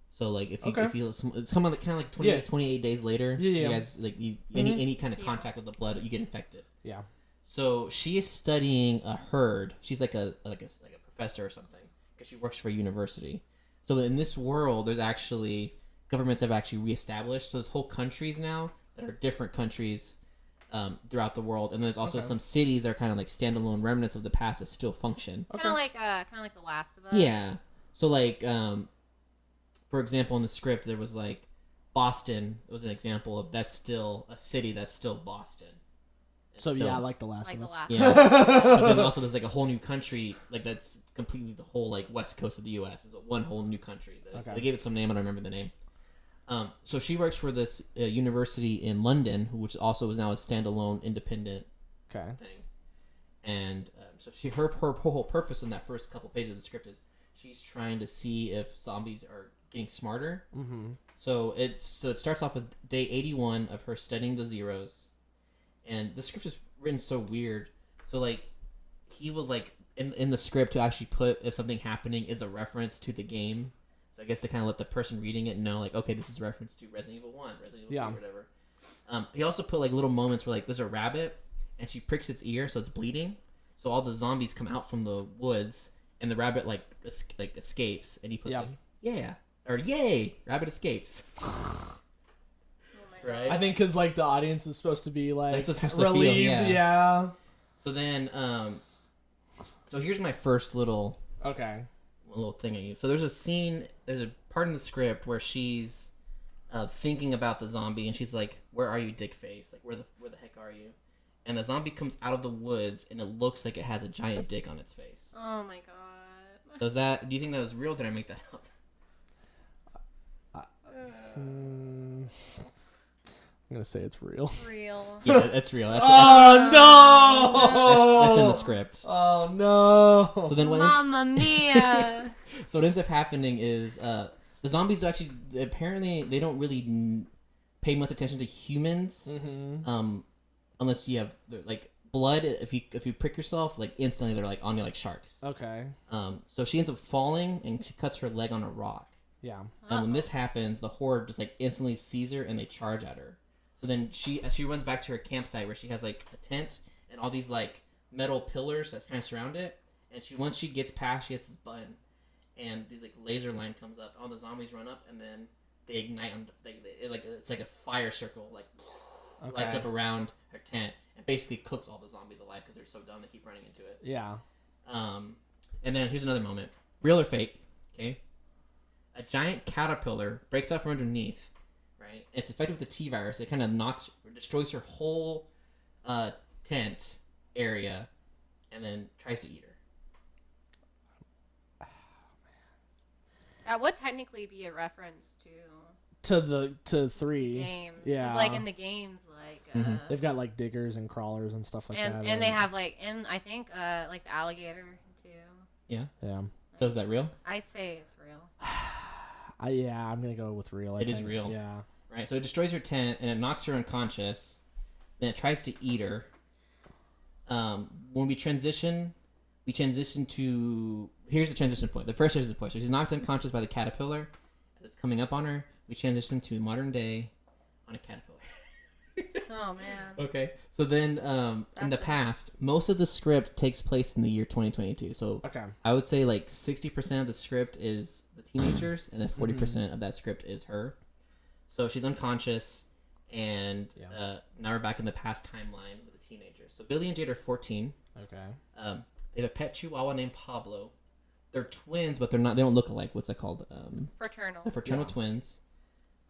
So like if you Okay. if you it's kind of like 28 days later, Yeah, yeah. you guys like any kind of contact with the blood, you get infected. Yeah. So she is studying a herd. She's like a professor or something because she works for a university. So in this world, there's actually governments have actually reestablished. So there's whole countries now that are different countries throughout the world, and there's also some cities that are kind of like standalone remnants of the past that still function. Kind of like The Last of Us. Yeah. So like, for example, in the script, there was like Boston was an example of that's still a city that's still Boston. It's So still- yeah, like The Last Like of The Us. Last yeah. of Us. But then also there's like a whole new country, like that's completely the whole like west coast of the U.S. is one whole new country. Okay. They gave it some name, I don't remember the name. So she works for this university in London, which also is now a standalone independent Okay. thing. And so her whole purpose in that first couple pages of the script is she's trying to see if zombies are getting smarter. Mm-hmm. So it starts off with day 81 of her studying the zeros, and the script is written so weird. So like he would like in the script to actually put if something happening is a reference to the game. So I guess to kind of let the person reading it know like, okay, this is a reference to Resident Evil 1, Resident Evil 2, whatever. He also put like little moments where like there's a rabbit and she pricks its ear so it's bleeding. So all the zombies come out from the woods and the rabbit like escapes, and he puts like yeah or yay, rabbit escapes. Oh my God. Right. I think because like the audience is supposed to be like That's supposed to feel, relieved. yeah. Yeah. So then, so here's my first little Okay. thing at you. So there's a part in the script where she's thinking about the zombie, and she's like, "Where are you, dick face? Like, where the heck are you?" And the zombie comes out of the woods, and it looks like it has a giant dick on its face. Oh my God. So do you think that was real? Or did I make that up? I'm gonna say it's real. Real. Yeah, that's real. That's Oh no! that's in the script. Oh no! So then Mamma mia. So what ends up happening is the zombies actually apparently they don't really pay much attention to humans, Mm-hmm. unless you have like blood. If you prick yourself, like instantly they're like on you like sharks. Okay. So she ends up falling and she cuts her leg on a rock. Yeah. And when this happens, the horde just like instantly sees her and they charge at her. So then she runs back to her campsite where she has like a tent and all these like metal pillars that kind of surround it. And once she gets past, she hits this button, and these like laser line comes up. All the zombies run up, and then they ignite on it's like a fire circle like lights up around her tent and basically cooks all the zombies alive because they're so dumb they keep running into it. Yeah. And then here's another moment, real or fake? Okay. A giant caterpillar breaks out from underneath, right? It's infected with the T virus. It kind of knocks or destroys her whole tent area, and then tries to eat her. That would technically be a reference to 3 games. Yeah. 'Cause, like in the games, like They've got like diggers and crawlers and stuff like that. and they have like I think like the alligator too. Yeah. Yeah. So is that real? I'd say it's real. Yeah, I'm gonna go with real. It is real. Yeah. Right. So it destroys her tent and it knocks her unconscious. Then it tries to eat her. When we transition to here's the transition point. The first transition point. So she's knocked unconscious by the caterpillar. As it's coming up on her, we transition to modern day on a caterpillar. Oh man. Okay. So then in the past, most of the script takes place in the year 2022. So Okay. I would say like 60% of the script is the teenagers, and then 40% of that script is her. So she's unconscious, and now we're back in the past timeline with the teenagers. So Billy and Jade are 14. Okay. They have a pet chihuahua named Pablo. They're twins, but they're not. They don't look alike. What's that called? Fraternal. The fraternal twins.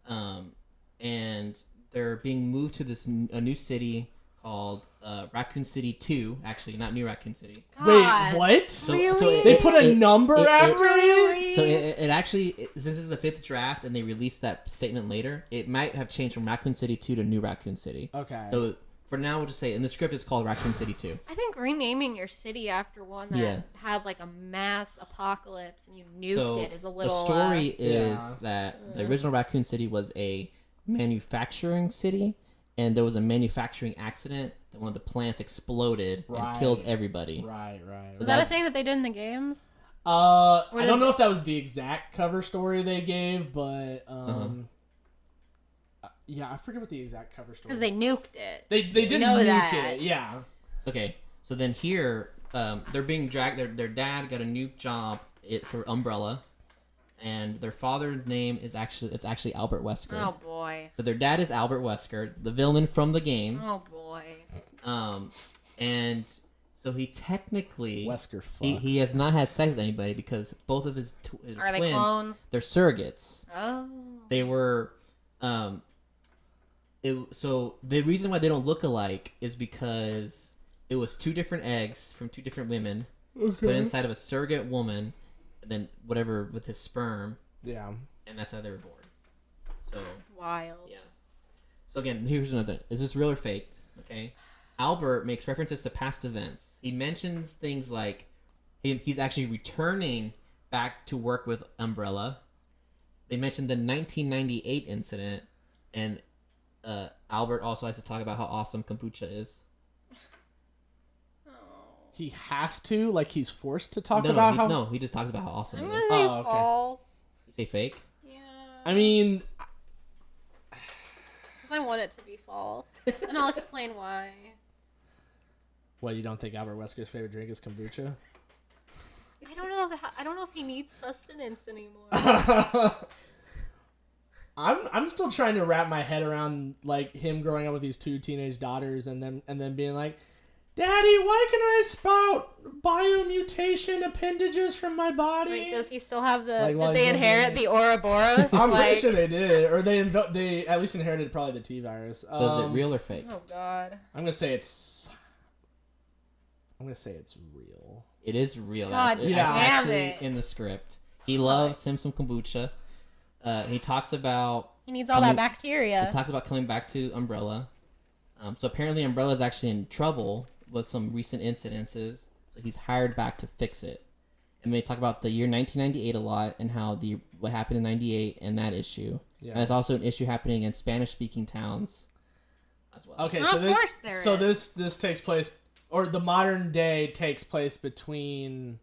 And they're being moved to a new city called Raccoon City 2. Actually, not New Raccoon City. God. Wait, what? So, Really? so They put a number after it? Really? So it actually, since this is the 5th draft and they released that statement later, it might have changed from Raccoon City 2 to New Raccoon City. Okay. So for now, we'll just say in the script it's called Raccoon City 2. I think renaming your city after one that had like a mass apocalypse and you nuked it is a little. The story is that the original Raccoon City was a manufacturing city, and there was a manufacturing accident that one of the plants exploded and killed everybody. Right. So is that a thing that they did in the games? I don't know if that was the exact cover story they gave, but yeah, I forget what the exact cover story. Because they nuked it. They didn't know nuke that. it. Yeah. Okay, so then here, they're being dragged. Their dad got a new job for Umbrella, and their father's name is actually Albert Wesker. Oh boy. So their dad is Albert Wesker, the villain from the game. Oh boy. And so he technically Wesker fucks. he has not had sex with anybody because both of his Are they twins, clones? they're surrogates. Oh. They were so the reason why they don't look alike is because it was 2 different eggs from 2 different women put inside of a surrogate woman, and then whatever with his sperm. Yeah. And that's how they were born. So Wild. yeah. So again, here's another thing. Is this real or fake? Okay. Albert makes references to past events. He mentions things like he's actually returning back to work with Umbrella. They mentioned the 1998 incident, and Albert also likes to talk about how awesome kombucha is. He has to, like he's forced to talk about how. No, he just talks about how awesome I'm it gonna is. say Oh, okay. false. You say fake? Yeah. I mean, Because I want it to be false, and I'll explain why. what, you don't think Albert Wesker's favorite drink is kombucha? I don't know if he needs sustenance anymore. I'm still trying to wrap my head around like him growing up with these 2 teenage daughters and then being like, Daddy, why can I spout biomutation appendages from my body? Wait, does he still have the? Like, while did they he's inherit living- the Ouroboros? I'm like, pretty sure they did, or they at least inherited probably the T virus. So is it real or fake? Oh God. I'm gonna say it's real. It is real. God It's damn actually it. in the script. He loves him some kombucha. He talks about He needs all that bacteria. He talks about coming back to Umbrella. So apparently Umbrella is actually in trouble with some recent incidences. So he's hired back to fix it. And they talk about the year 1998 a lot and how what happened in 98 and that issue. Yeah. And there's also an issue happening in Spanish-speaking towns as well. Okay, Of course there so is. this takes place or the modern day takes place between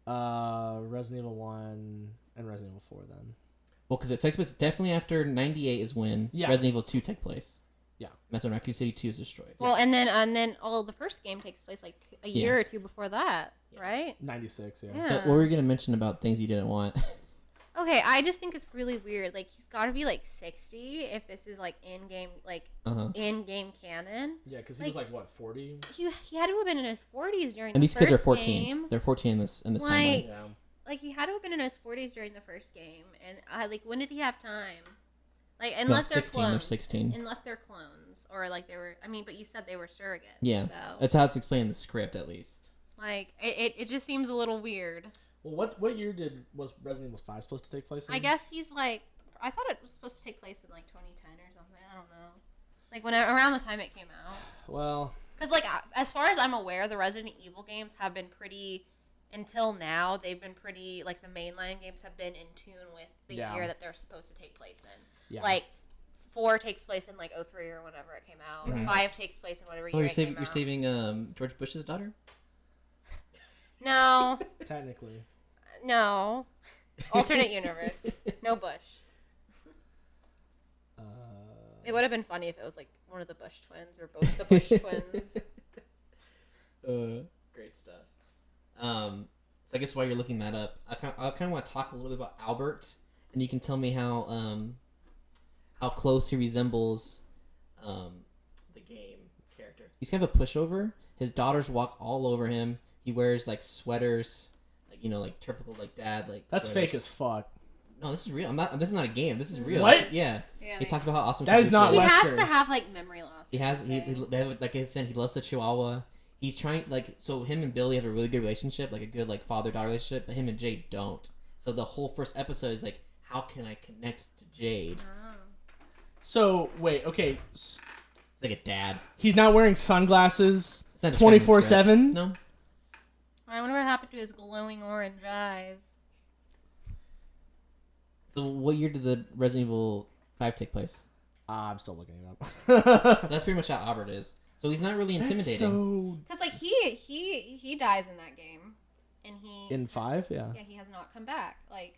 Resident Evil 1 and Resident Evil 4 then. Well, because it takes place definitely after 98 is when Resident Evil 2 took place. Yeah. That's when Raccoon City 2 is destroyed. Well, and then the first game takes place like a year or two before that, right? 96, yeah. Yeah. So what were you going to mention about things you didn't want? Okay, I just think it's really weird. Like, he's got to be like 60 if this is like in-game canon. Yeah, because he was like, what, 40? He had to have been in his 40s during And the these kids are first 14. game. They're 14 in this Like, timeline. Yeah. Like, he had to have been in his 40s during the first game. And, like, when did he have time? Like, No, unless 16. they're They're clones. 16. Unless they're clones. Or, like, they were... I mean, but you said they were surrogates. Yeah. So, That's how it's explained in the script, at least. like, it just seems a little weird. Well, what year was Resident Evil 5 supposed to take place in? I guess he's, like... I thought it was supposed to take place in, like, 2010 or something. I don't know. Like, around the time it came out. Well... Because, like, as far as I'm aware, the Resident Evil games have been pretty... Until now, they've been pretty... Like, the mainline games have been in tune with the year that they're supposed to take place in. Yeah. Like, 4 takes place in, like, 03 or whenever it came out. Right. 5 takes place in whatever So year you're it came you're out. saving George Bush's daughter? No. Technically. No. Alternate universe. No Bush. It would have been funny if it was, like, one of the Bush twins or both the Bush twins. Great stuff. So I guess while you're looking that up, I kind of want to talk a little bit about Albert, and you can tell me how close he resembles the game character. He's kind of a pushover. His daughters walk all over him. He wears like sweaters, like like typical like dad like. That's sweaters. fake as fuck. No, this is real. This is not a game. This is real. What? Yeah. Yeah, He talks about how awesome. That is not He Kabuki is. has Wesker. to have, like, memory loss. He has. Like I said, he loves the Chihuahua. He's trying so him and Billy have a really good relationship, like a good like father-daughter relationship, but him and Jade don't. So the whole first episode is like, how can I connect to Jade? So, wait, okay. It's like a dad. He's not wearing sunglasses It's not described in the script. 24/7? No. I wonder what happened to his glowing orange eyes. So what year did the Resident Evil 5 take place? I'm still looking it up. That's pretty much how Albert is. So he's not really intimidating. Because, like, he dies in that game. And he... In 5? Yeah. Yeah, he has not come back, like,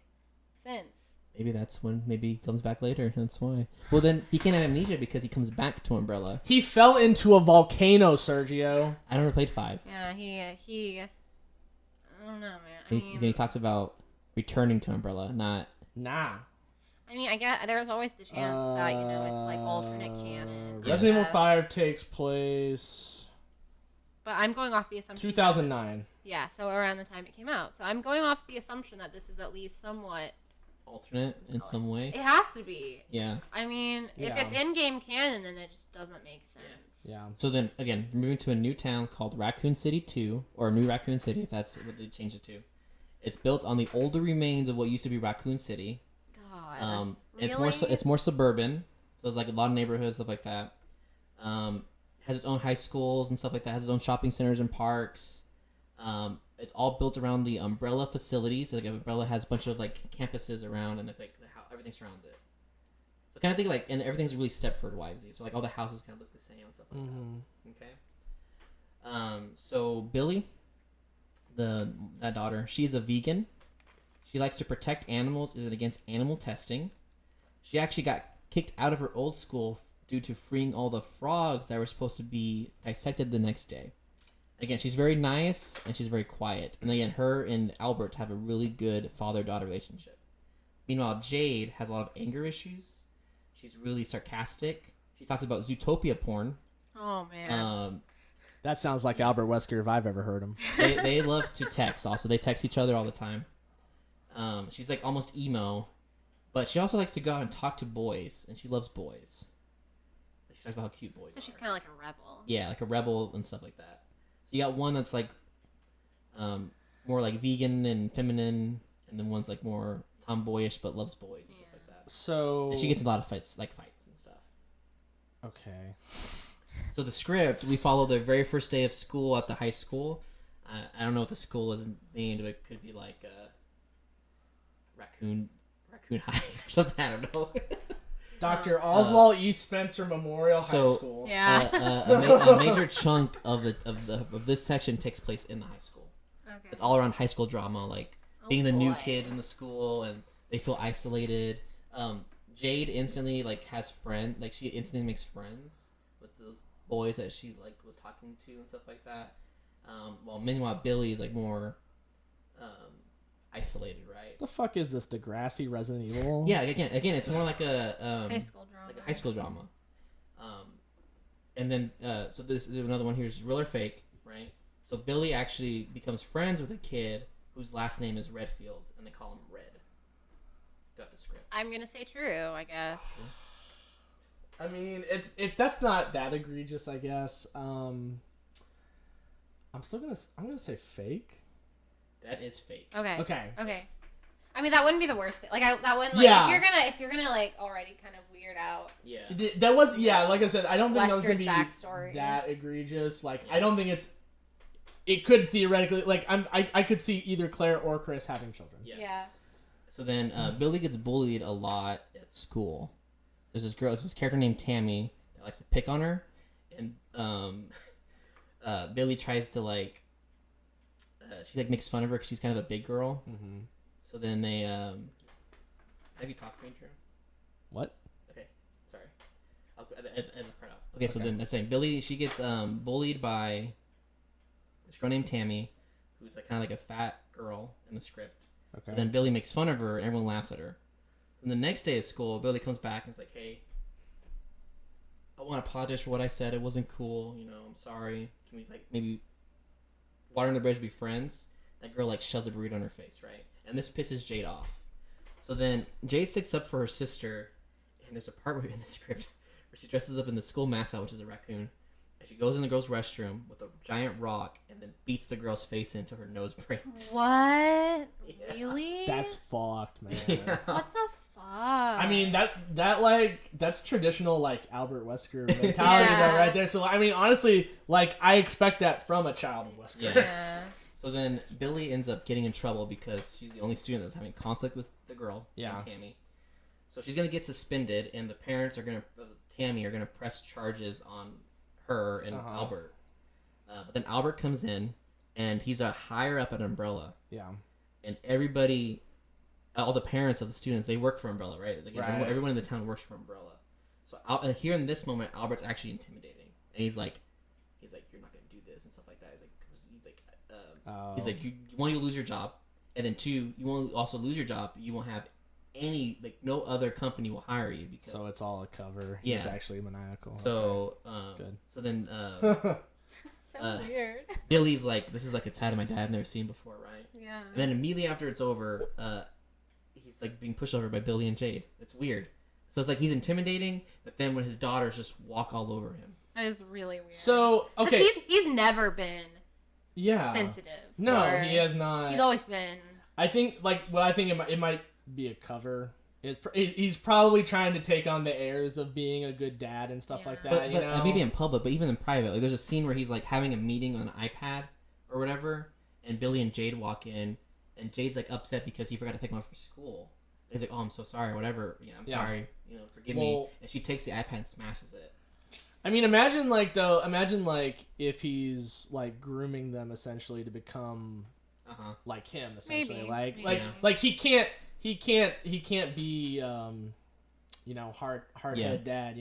since. Maybe that's when he comes back later. That's why. Well, then he can't have amnesia because he comes back to Umbrella. He fell into a volcano, Sergio. I never played 5. Yeah, he... I don't know, man. He talks about returning to Umbrella, not... Nah. I mean, I guess there's always the chance that, it's, like, alternate canon. Resident Evil Yes. 5 takes place... But I'm going off the assumption... 2009. Yeah, so around the time it came out. So I'm going off the assumption that this is at least somewhat... alternate in some way. It has to be. Yeah. I mean, if Yeah. it's in-game canon, then it just doesn't make sense. Yeah. So then, again, we're moving to a new town called Raccoon City 2, or New Raccoon City, if that's what they changed it to. It's built on the older remains of what used to be Raccoon City. God. It's more suburban, so there's like a lot of neighborhoods, stuff like that. Has its own high schools and stuff like that. Has its own shopping centers and parks. It's all built around the Umbrella facilities. So like Umbrella has a bunch of like campuses around, and it's like everything surrounds it. So kind of think like, and everything's really Stepford Wivesy. So like all the houses kind of look the same and stuff like that. Okay. So Billy, that daughter, she's a vegan. She likes to protect animals, is against animal testing. She actually got kicked out of her old school due to freeing all the frogs that were supposed to be dissected the next day. Again, she's very nice and she's very quiet. And again, her and Albert have a really good father-daughter relationship. Meanwhile, Jade has a lot of anger issues. She's really sarcastic. She talks about Zootopia porn. Oh, man. That sounds like Albert Wesker if I've ever heard him. They love to text also. They text each other all the time. She's like almost emo, but she also likes to go out and talk to boys, and she loves boys. She talks about how cute boys are. So she's kind of like a rebel. Yeah, like a rebel and stuff like that. So you got one that's like more like vegan and feminine, and then one's like more tomboyish but loves boys and stuff like that. So... And she gets in a lot of fights and stuff. Okay. So the script, we follow the very first day of school at the high school. I don't know what the school is named, but it could be like Raccoon High or something. I don't know. Dr. Oswald E. Spencer Memorial High School. Yeah. A major chunk of this section takes place in the high school. Okay. It's all around high school drama, like being the new boy. kids in the school, and they feel isolated. Jade instantly has she instantly makes friends with those boys that she was talking to and stuff like that. While meanwhile Billy is more isolated, right? The fuck is this Degrassi Resident Evil? Yeah, again, it's more like a High school drama. like a high school drama. And then so this is another one here is real or fake, right? So Billy actually becomes friends with a kid whose last name is Redfield, and they call him Red. Got the script. I'm gonna say true, I guess. I mean, that's not that egregious, I guess. I'm gonna say fake. That is fake. Okay. I mean, that wouldn't be the worst thing. That one. Yeah. If you're gonna already kind of weird out. Yeah. That was like I said. I don't think that was gonna Wesker's be backstory. that egregious. I don't think it could theoretically I could see either Claire or Chris having children. Yeah. So then Billy gets bullied a lot at school. There's this character named Tammy that likes to pick on her, and Billy tries to she makes fun of her because she's kind of a big girl. Mm-hmm. So then they have you talked to me, Drew? What? Okay, sorry. I'll edit the part out. Okay, so then that's saying Billy, she gets bullied by this girl named Tammy, who's kind of like a fat girl in the script. Okay. So then Billy makes fun of her and everyone laughs at her. And the next day at school, Billy comes back and is like, "Hey, I want to apologize for what I said. It wasn't cool. I'm sorry. Can we maybe water under the bridge, be friends?" That girl shoves a burrito on her face, right? And this pisses Jade off. So then Jade sticks up for her sister, and there's a part where in the script where she dresses up in the school mascot, which is a raccoon, and she goes in the girl's restroom with a giant rock and then beats the girl's face into her nose breaks. What? Yeah. Really? That's fucked, man. Yeah. What the fuck? I mean that's traditional Albert Wesker mentality though, right there. So I mean honestly, I expect that from a child of Wesker. Yeah. So then Billy ends up getting in trouble because she's the only student that's having conflict with the girl, Tammy. So she's gonna get suspended, and the parents Tammy are gonna press charges on her and Albert. But then Albert comes in, and he's a higher up at Umbrella. Yeah. And everybody, all the parents of the students, they work for Umbrella, right? Everyone in the town works for Umbrella. So here in this moment, Albert's actually intimidating, and he's like, "You're not gonna do this," and stuff like that. He's like, you one, you'll lose your job, and then two, you won't also lose your job. You won't have any no other company will hire you because. So it's all a cover. Yeah. He's actually maniacal. So good. So then So weird. Billy's this is a side of my dad I've never seen before, right? Yeah. And then immediately after it's over, he's being pushed over by Billy and Jade. It's weird. So it's he's intimidating, but then when his daughters just walk all over him. That is really weird. So okay, he's never been sensitive. No, he has not. He's always been. I think it might be a cover. He's probably trying to take on the airs of being a good dad and stuff like that. But maybe in public, but even in private, there's a scene where he's having a meeting on an iPad or whatever, and Billy and Jade walk in, and Jade's upset because he forgot to pick him up from school. He's like, "Oh, I'm so sorry, whatever. I'm sorry. Forgive me." And she takes the iPad and smashes it. I mean, imagine if he's grooming them essentially to become like him essentially. Maybe. He can't be hard-headed dad,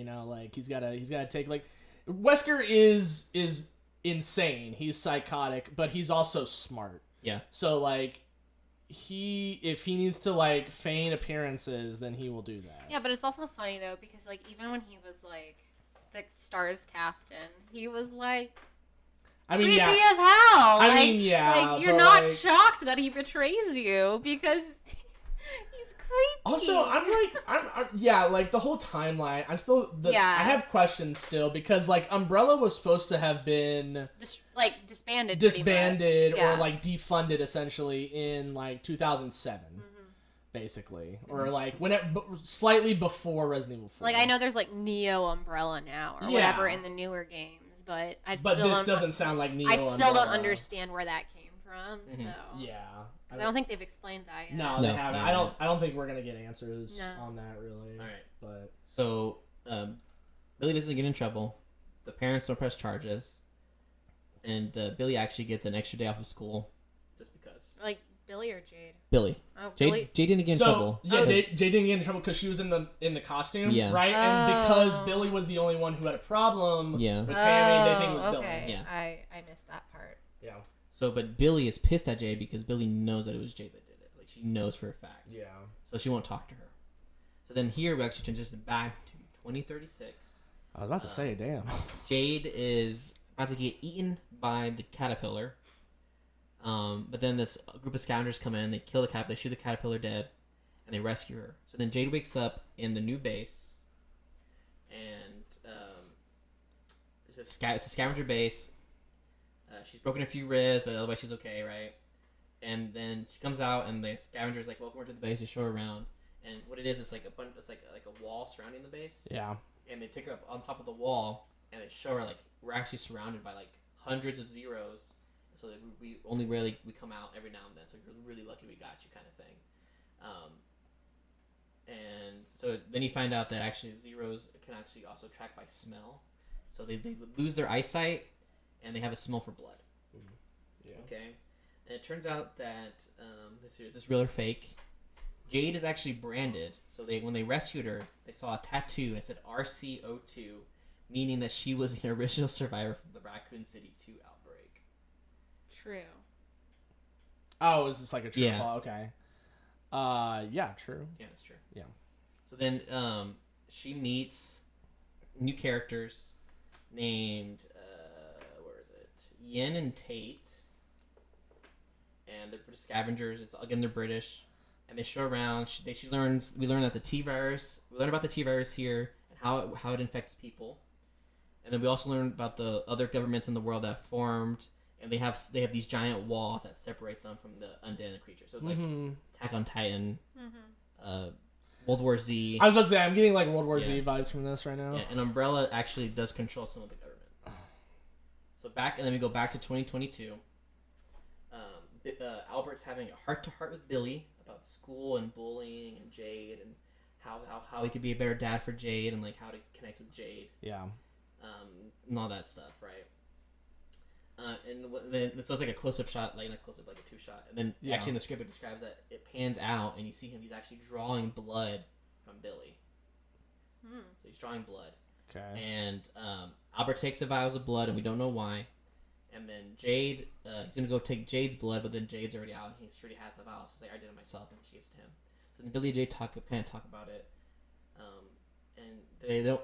he's gotta take Wesker is insane. He's psychotic, but he's also smart. Yeah. So if he needs to feign appearances, then he will do that. Yeah, but it's also funny though because even when he was the Stars captain, he was creepy as hell. You're not shocked that he betrays you because he's creepy. Also, I'm the whole timeline. I have questions still because Umbrella was supposed to have been disbanded or defunded essentially in 2007. Basically, or when it slightly before Resident Evil 4. I know there's Neo Umbrella now or whatever in the newer games, but this doesn't sound like Neo. I still Umbrella. don't understand where that came from. So Yeah, Because I don't think they've explained that yet. No, they haven't. No. I don't think we're gonna get answers No. on that really. All right. But So Billy doesn't get in trouble. The parents don't press charges, and Billy actually gets an extra day off of school just because. Like Billy or Jade? Billy. Oh, Jade, Billy. Jade didn't get in trouble. Yeah, because- Jade didn't get in trouble because she was in the costume, Yeah. right? And because Oh. Billy was the only one who had a problem Yeah. with Tammy, they think it was okay. Billy. Yeah. I missed that part. Yeah. So, but Billy is pissed at Jade because Billy knows that it was Jade that did it. Like, she knows for a fact. Yeah. So she won't talk to her. So then here we actually transition back to 2036. I was about to say, damn. Jade is about to get eaten by the caterpillar. But then this group of scavengers come in, they kill the caterpillar, they shoot the caterpillar dead, and they rescue her. So then Jade wakes up in the new base, and it's a scavenger base. She's broken a few ribs, but otherwise she's okay, right? And then she comes out, and the scavenger's like, "Welcome her to the base." They show her around, and what it is like it's like a wall surrounding the base. Yeah. And they take her up on top of the wall, and they show her like we're actually surrounded by like hundreds of zeros. So that we only rarely we come out every now and then. So you're really lucky we got you, kind of thing. And so then you find out that actually zeros can actually also track by smell. So they lose their eyesight, and they have a smell for blood. Yeah. Okay. And it turns out that is this real or fake? Jade is actually branded. So when they rescued her, they saw a tattoo that said RC02, meaning that she was an original survivor from the Raccoon City 2 outbreak. True. Oh, is this like a true Yeah. or false? Okay. Yeah, true. Yeah, that's true. Yeah. So then she meets new characters named, where is it? Yin and Tate. And they're British scavengers. They're British. And they show around. We learn that the T virus. We learn about the T virus here and how it infects people. And then we also learn about the other governments in the world that formed, and they have these giant walls that separate them from the undead creatures. So like Attack on Titan, World War Z. I was about to say, I'm getting like World War Z Yeah. vibes from this right now. Yeah, and Umbrella actually does control some of the government. So and then we go back to 2022. Albert's having a heart-to-heart with Billy about school and bullying and Jade and how he could be a better dad for Jade and like how to connect with Jade. Yeah. And all that stuff, right? So it's like a close-up shot, like not close-up, like a two-shot. And then actually in the script it describes that it pans out and you see him. He's actually drawing blood from Billy. So he's drawing blood. Okay. And Albert takes the vials of blood, and we don't know why. And then Jade, he's gonna go take Jade's blood, but then Jade's already out, and he already has the vials. So he's like, I did it myself, and she gives it to him. So then Billy and Jade talk about it, and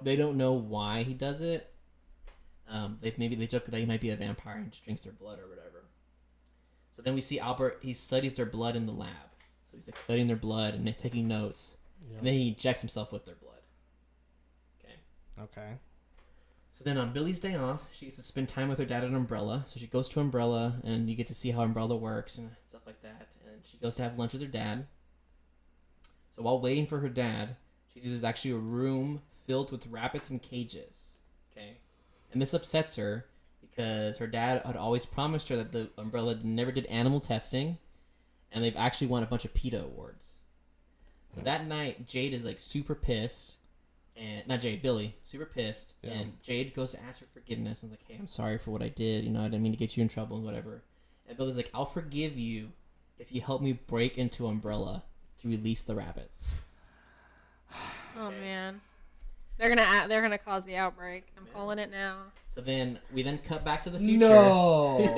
they don't know why he does it. They joke that he might be a vampire and just drinks their blood or whatever. So then we see Albert. He studies their blood in the lab. So he's like studying their blood and taking notes, and then he injects himself with their blood. Okay. So then on Billy's day off, she gets to spend time with her dad at Umbrella. So she goes to Umbrella, and you get to see how Umbrella works and stuff like that. And she goes to have lunch with her dad. So while waiting for her dad, she sees there's actually a room filled with rabbits and cages. Okay. And this upsets her because her dad had always promised her that the Umbrella never did animal testing, and they've actually won a bunch of PETA awards. So that night, Jade is like super pissed. And not Jade, Billy, super pissed, and Jade goes to ask for forgiveness and is like, "Hey, I'm sorry for what I did. I didn't mean to get you in trouble and whatever." And Billy's like, "I'll forgive you if you help me break into Umbrella to release the rabbits." Oh man, they're gonna cause the outbreak. I'm calling it now. So then we cut back to the future. No.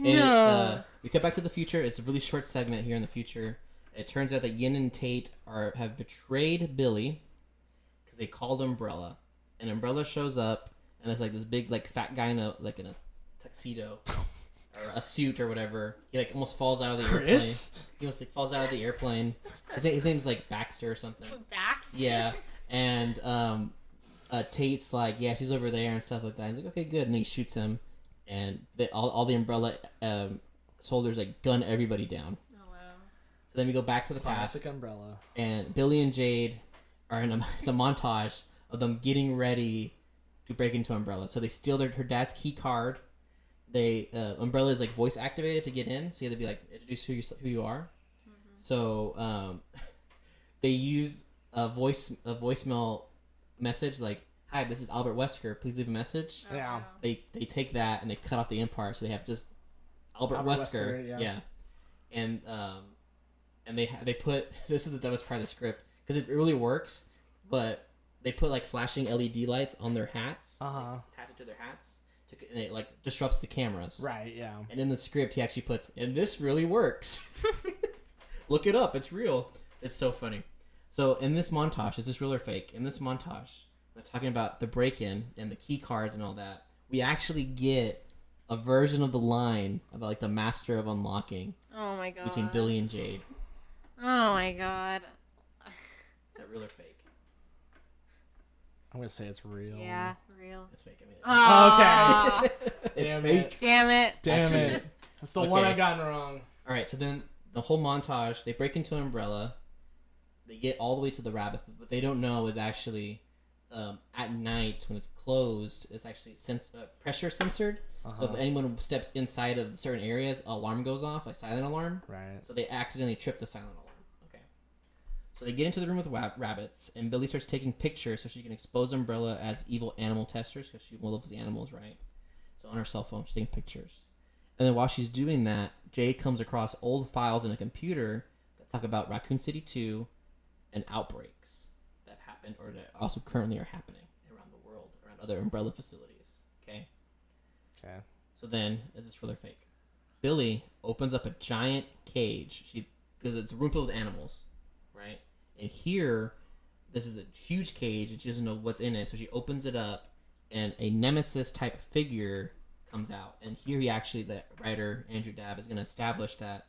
And, we cut back to the future. It's a really short segment here in the future. It turns out that Yin and Tate have betrayed Billy. They called Umbrella, and Umbrella shows up, and there's like this big like fat guy in a tuxedo or a suit or whatever. He like almost falls out of the airplane. He almost like falls out of the airplane. His name's like Baxter or something. Baxter. Yeah, and Tate's like, yeah, she's over there and stuff like that. He's like, okay, good, and then he shoots him, and all the Umbrella soldiers like gun everybody down. Oh wow. So then we go back to the Classic past. Umbrella. And Billy and Jade are it's a montage of them getting ready to break into Umbrella. So they steal her dad's key card. they Umbrella is like voice activated to get in, so you have to be like introduce who you are. So they use a voicemail message like, "Hi, this is Albert Wesker. Please leave a message." Yeah. They take that and they cut off the Empire, so they have just Albert Wesker. Yeah. And they put this is the dumbest part of the script because it really works, but they put like flashing LED lights on their hats, like, attach it to their hats, and it like disrupts the cameras. Right. Yeah. And in the script, he actually puts, "And this really works." Look it up. It's real. It's so funny. So in this montage, is this real or fake? In this montage, we're talking about the break-in and the key cards and all that. We actually get a version of the line about like the master of unlocking Oh my god. between Billy and Jade. Oh my god. Is that real or fake? I'm gonna say it's real. Yeah, real. It's fake. I mean, Oh. it's Damn fake. Damn it. Damn Actually, it. That's the one okay. I gotten wrong. All right, so then the whole montage, they break into an umbrella. They get all the way to the rabbits, but what they don't know is actually at night when it's closed, it's actually pressure censored. So if anyone steps inside of certain areas, alarm goes off, a silent alarm. Right. So they accidentally trip the silent alarm. Okay. So they get into the room with rabbits, and Billy starts taking pictures so she can expose Umbrella as evil animal testers because she loves the animals, right? So on her cell phone, she's taking pictures. And then while she's doing that, Jade comes across old files in a computer that talk about Raccoon City 2 and outbreaks that have happened or that also currently are happening around the world, around other Umbrella facilities. Okay? Okay. So then, is this real or fake? Billy opens up a giant cage. Because it's a room filled with animals, right? And here, this is a huge cage, and she doesn't know what's in it. So she opens it up, and a nemesis type figure comes out. And here, the writer Andrew Dabb is going to establish that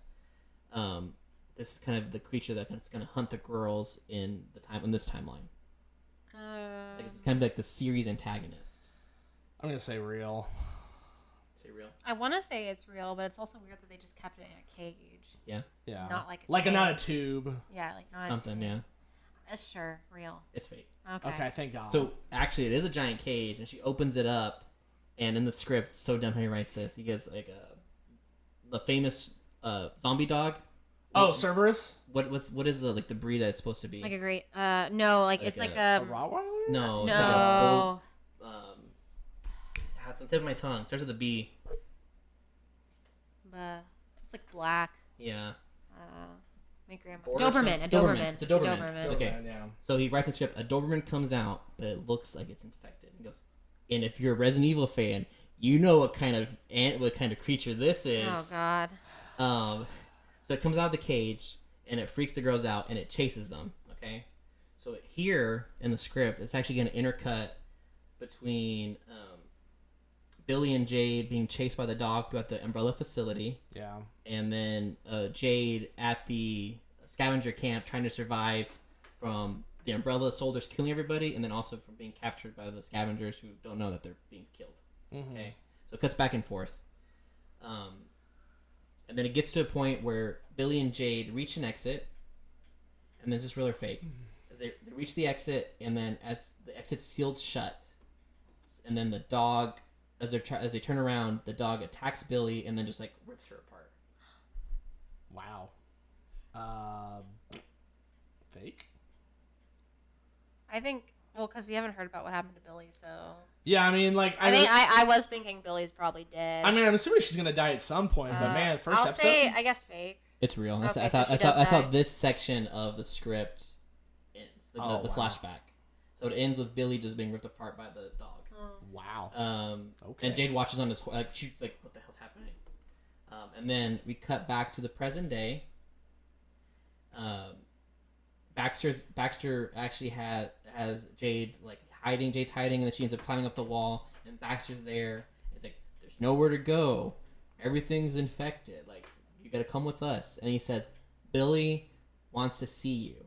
this is kind of the creature that's going to hunt the girls in this timeline. Like it's kind of like the series antagonist. I'm gonna say real. Say real. I want to say it's real, but it's also weird that they just kept it in a cage. Yeah. Yeah. Not like not a tube. Yeah, like not Something. Yeah. It's sure real. It's fake. Okay. Okay. Thank God. So actually, it is a giant cage, and she opens it up, and in the script, it's so dumb how he writes this. He gets like the famous zombie dog. Oh, Cerberus? What is the breed that it's supposed to be? Like a great no, like it's like A a Rottweiler? No, it's no. like a bull, it's on the tip of my tongue. Starts with a B. It's like black. Yeah. My grandma. Or Doberman. A something. Doberman. It's a Doberman. Okay. Doberman, yeah. So he writes a script. A Doberman comes out, but it looks like it's infected. He goes, and if you're a Resident Evil fan, you know what kind of creature this is. Oh God. So it comes out of the cage, and it freaks the girls out, and it chases them. Okay. So here in the script, it's actually going to intercut between Billy and Jade being chased by the dog throughout the Umbrella facility. Yeah. And then Jade at the scavenger camp trying to survive from the Umbrella soldiers killing everybody, and then also from being captured by the scavengers who don't know that they're being killed. Mm-hmm. Okay, so it cuts back and forth. And then it gets to a point where Billy and Jade reach an exit, and this is real or fake. As they reach the exit, and then as the exit's sealed shut, and then the dog, as they turn around, the dog attacks Billy and then just like rips her apart. Wow. Fake? I think because we haven't heard about what happened to Billy, so Yeah, I mean, like I was thinking Billy's probably dead. I mean, I'm assuming she's gonna die at some point, but man, first I'll episode. say I guess fake. It's real. That's, Okay, that's, so how, she that's, does how, that's how die. this section of the script ends. The Wow. flashback. So it ends with Billy just being ripped apart by the dog. Wow. Okay. And Jade watches on this. She's like, "What the hell's happening?" And then we cut back to the present day. Baxter actually has Jade like hiding. Jade's hiding, and then she ends up climbing up the wall. And Baxter's there. It's like, "There's nowhere to go. Everything's infected. Like, you gotta come with us." And he says, "Billy wants to see you."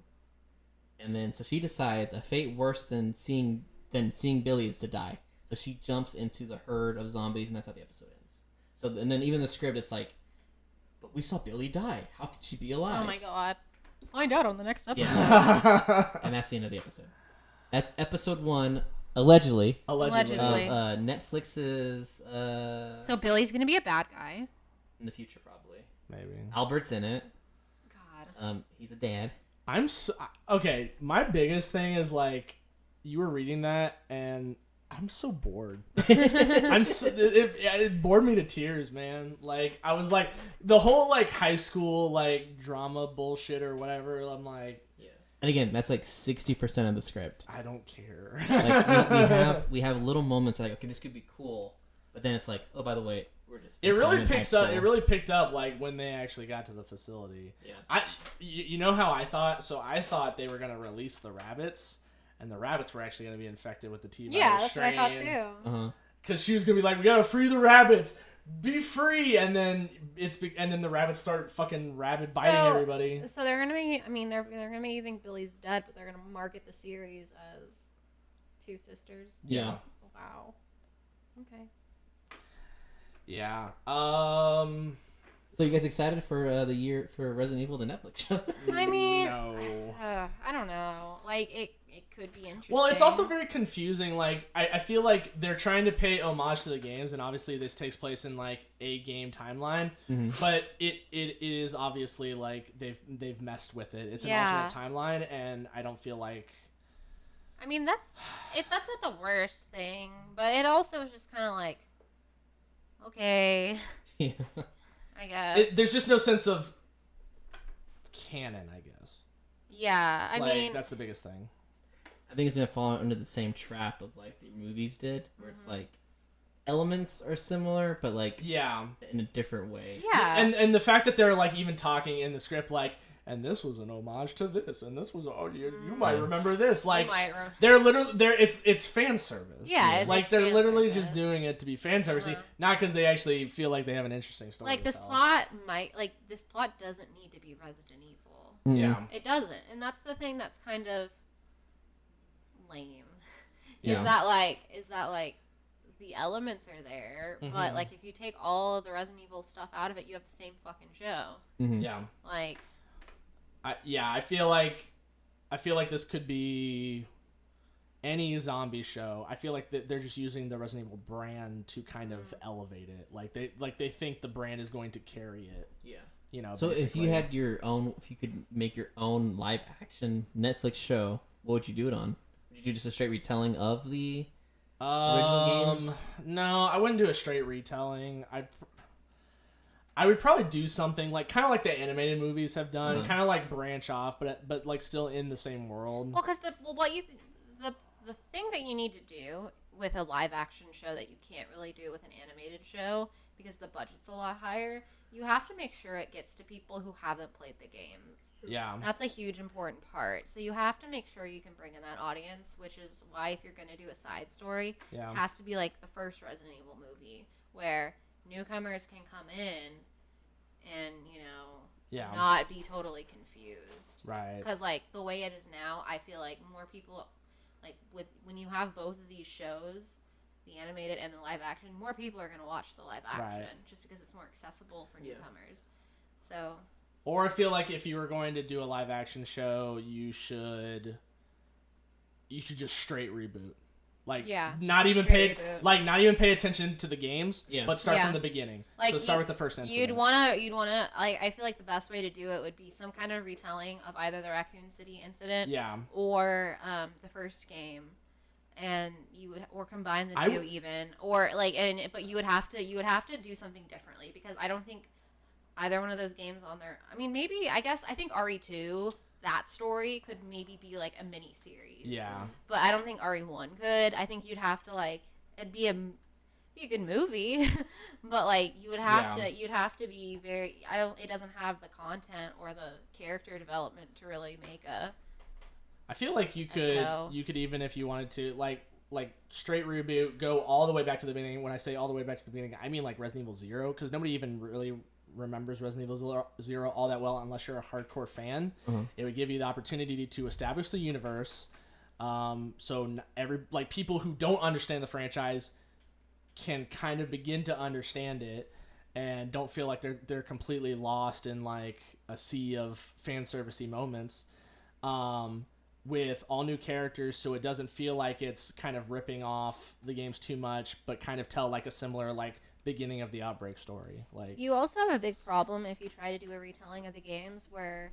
And then so she decides a fate worse than seeing Billy is to die. So she jumps into the herd of zombies, and that's how the episode ends. So and then even the script is like, "But we saw Billy die. How could she be alive?" Oh my God. Find out on the next episode. Yeah. And that's the end of the episode. That's episode 1 allegedly. Allegedly. Netflix's So Billy's gonna be a bad guy. in the future probably. Maybe. Albert's in it. God. He's a dad. I'm so, okay. My biggest thing is like, you were reading that, and I'm so bored. It bored me to tears, man. Like I was like the whole like high school like drama bullshit or whatever. I'm like, Yeah. And again, that's like 60% of the script. I don't care. Like we have little moments like, okay, this could be cool, but then it's like, oh, by the way, we're just. It really in high picks up. school. It really picked up like when they actually got to the facility. Yeah. You know how I thought? So I thought they were gonna release the rabbits, and the rabbits were actually gonna be infected with the T virus Yeah, that's strain. what I thought too. Uh-huh. Because she was gonna be like, "We gotta free the rabbits, be free," and then the rabbits start fucking rabbit biting everybody. So they're gonna be. I mean, they're gonna make you think Billy's dead, but they're gonna market the series as two sisters. Yeah. Wow. Okay. Yeah. So you guys excited for the year for Resident Evil the Netflix show? I mean, No. I don't know. Like it could be interesting. Well, it's also very confusing. Like, I feel like they're trying to pay homage to the games, and obviously this takes place in like a game timeline. Mm-hmm. But it is obviously like they've messed with it. It's an alternate timeline, and I don't feel like. I mean, that's not the worst thing, but it also is just kind of like, okay, Yeah. I guess. There's just no sense of canon, I guess. Yeah, I mean, that's the biggest thing. I think it's gonna fall under the same trap of like the movies did, where it's like elements are similar, but like Yeah. in a different way. yeah. And the fact that they're like even talking in the script like, and this was an homage to this, and this was you might remember this. Like they're literally it's fan service. Yeah, like it's they're fan literally service. just doing it to be fan servicey, not because they actually feel like they have an interesting story. Like to this tell. plot doesn't need to be Resident Evil. Mhm. Yeah. It doesn't, and that's the thing that's kind of lame. Yeah. Is that like the elements are there, but like if you take all of the Resident Evil stuff out of it, you have the same fucking show. Mhm. Yeah. Like, I feel like this could be any zombie show. I feel like they're just using the Resident Evil brand to kind of elevate it. Like they think the brand is going to carry it. Yeah. You know. So if you basically. had if you could make your own live action Netflix show, what would you do it on? Would you do just a straight retelling of the original games? No, I wouldn't do a straight retelling. I would probably do something like kind of like the animated movies have done, kind of like branch off, but like still in the same world. well, because the thing that you need to do with a live action show that you can't really do with an animated show because the budget's a lot higher, you have to make sure it gets to people who haven't played the games. Yeah. That's a huge important part. So you have to make sure you can bring in that audience, which is why if you're going to do a side story, Yeah. it has to be like the first Resident Evil movie where newcomers can come in and, Yeah. not be totally confused. Right. Because, like, the way it is now, I feel like more people, like, when you have both of these shows, the animated and the live action, more people are going to watch the live action just because it's more accessible for newcomers. So. Or I feel like if you were going to do a live action show, you should just straight reboot. Like not even pay attention to the games, but start from the beginning. Like so start with the first incident. You'd wanna like I feel like the best way to do it would be some kind of retelling of either the Raccoon City incident or the first game. And you would or combine the two even or like but you would have to do something differently because I don't think either one of those games on there. I mean maybe I think RE2 that story could maybe be like a mini series. Yeah. But I don't think RE1 could. I think you'd have to like it'd be a good movie, but like you would have to be very it doesn't have the content or the character development to really make a I feel like you could even if you wanted to like straight reboot, go all the way back to the beginning. When I say all the way back to the beginning, I mean like Resident Evil 0 because nobody even really remembers Resident Evil 0 all that well unless you're a hardcore fan. It would give you the opportunity to establish the universe. So people who don't understand the franchise can kind of begin to understand it and don't feel like they're completely lost in like a sea of fan servicey moments. with all new characters, so it doesn't feel like it's kind of ripping off the games too much, but kind of tell like a similar like beginning of the Outbreak story. Like You also have a big problem if you try to do a retelling of the games where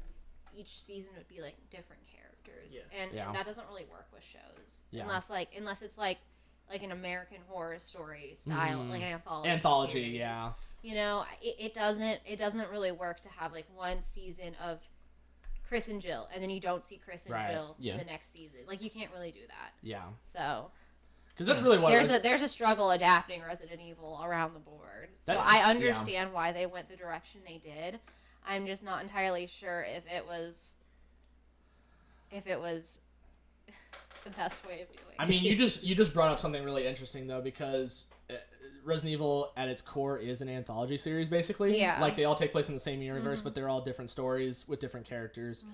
each season would be like different characters, and that doesn't really work with shows unless it's like an American Horror Story style, like an anthology series. Yeah. You know, it doesn't really work to have like one season of Chris and Jill, and then you don't see Chris and Jill in the next season. Like, you can't really do that. Yeah. So, because that's really what there's a struggle adapting Resident Evil around the board. So I understand why they went the direction they did. I'm just not entirely sure if it was the best way of doing it. I mean, you just brought up something really interesting though, because Resident Evil at its core is an anthology series, basically. Yeah. Like, they all take place in the same universe, but they're all different stories with different characters.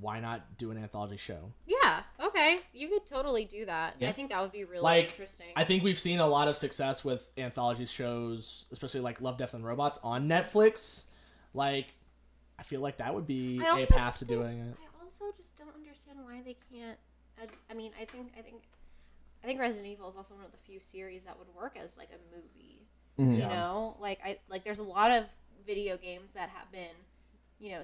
Why not do an anthology show? Yeah. Okay. You could totally do that. Yeah. I think that would be really interesting. I think we've seen a lot of success with anthology shows, especially like Love, Death, and Robots on Netflix. Like, I feel like that would be a path to doing it. I also just don't understand why they can't. I mean, I think Resident Evil is also one of the few series that would work as like a movie. Mm-hmm. You know, like there's a lot of video games that have been, you know,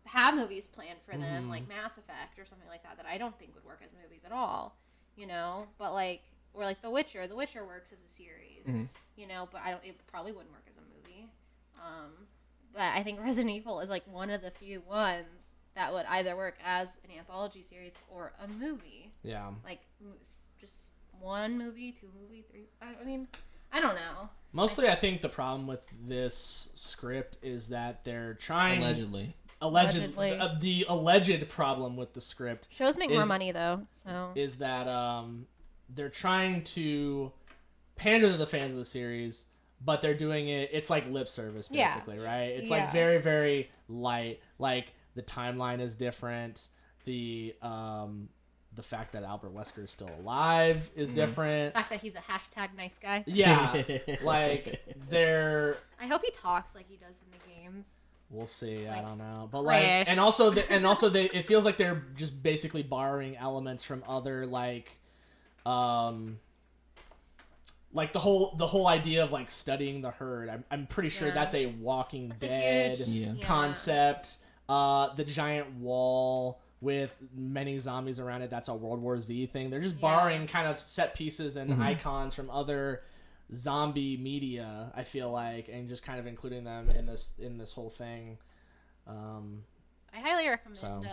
have movies planned for them, like Mass Effect or something like that I don't think would work as movies at all. You know, but like, or like The Witcher. The Witcher works as a series. You know, but it probably wouldn't work as a movie. But I think Resident Evil is like one of the few ones that would either work as an anthology series or a movie. Yeah. Like, just one movie, 2 movie, 3. I mean, I don't know. Mostly, I think the problem with this script is that they're trying... Allegedly. The alleged problem with the script... Shows make more money, though, so... ...is that they're trying to pander to the fans of the series, but they're doing it... It's like lip service, basically, right? It's like very, very light. Like, the timeline is different. The fact that Albert Wesker is still alive is different. The fact that he's a hashtag nice guy. Yeah. Like, they're... I hope he talks like he does in the games. We'll see. Like, I don't know, but like, and also it feels like they're just basically borrowing elements from other like the whole idea of like studying the herd. I'm pretty sure that's a Walking Dead concept. The giant wall with many zombies around it. That's a World War Z thing. They're just borrowing kind of set pieces and icons from other zombie media, I feel like, and just kind of including them in this whole thing. I highly recommend.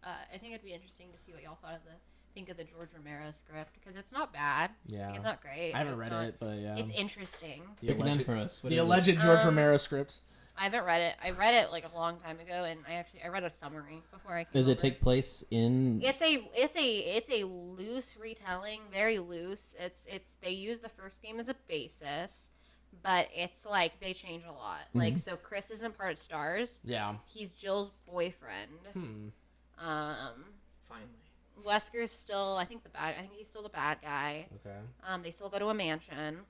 I think it'd be interesting to see what y'all think of the George Romero script, because it's not bad. Yeah, like, it's not great. I haven't read it, but yeah, it's interesting. Pick it down for us. The alleged George Romero script. I haven't read it. I read it like a long time ago, and I read a summary before I came Does it over. take place in... It's a loose retelling, very loose. They use the first game as a basis, but it's like they change a lot. Like, so Chris isn't part of STARS. Yeah. He's Jill's boyfriend. Finally. Wesker's still, I think he's still the bad guy. Okay. They still go to a mansion.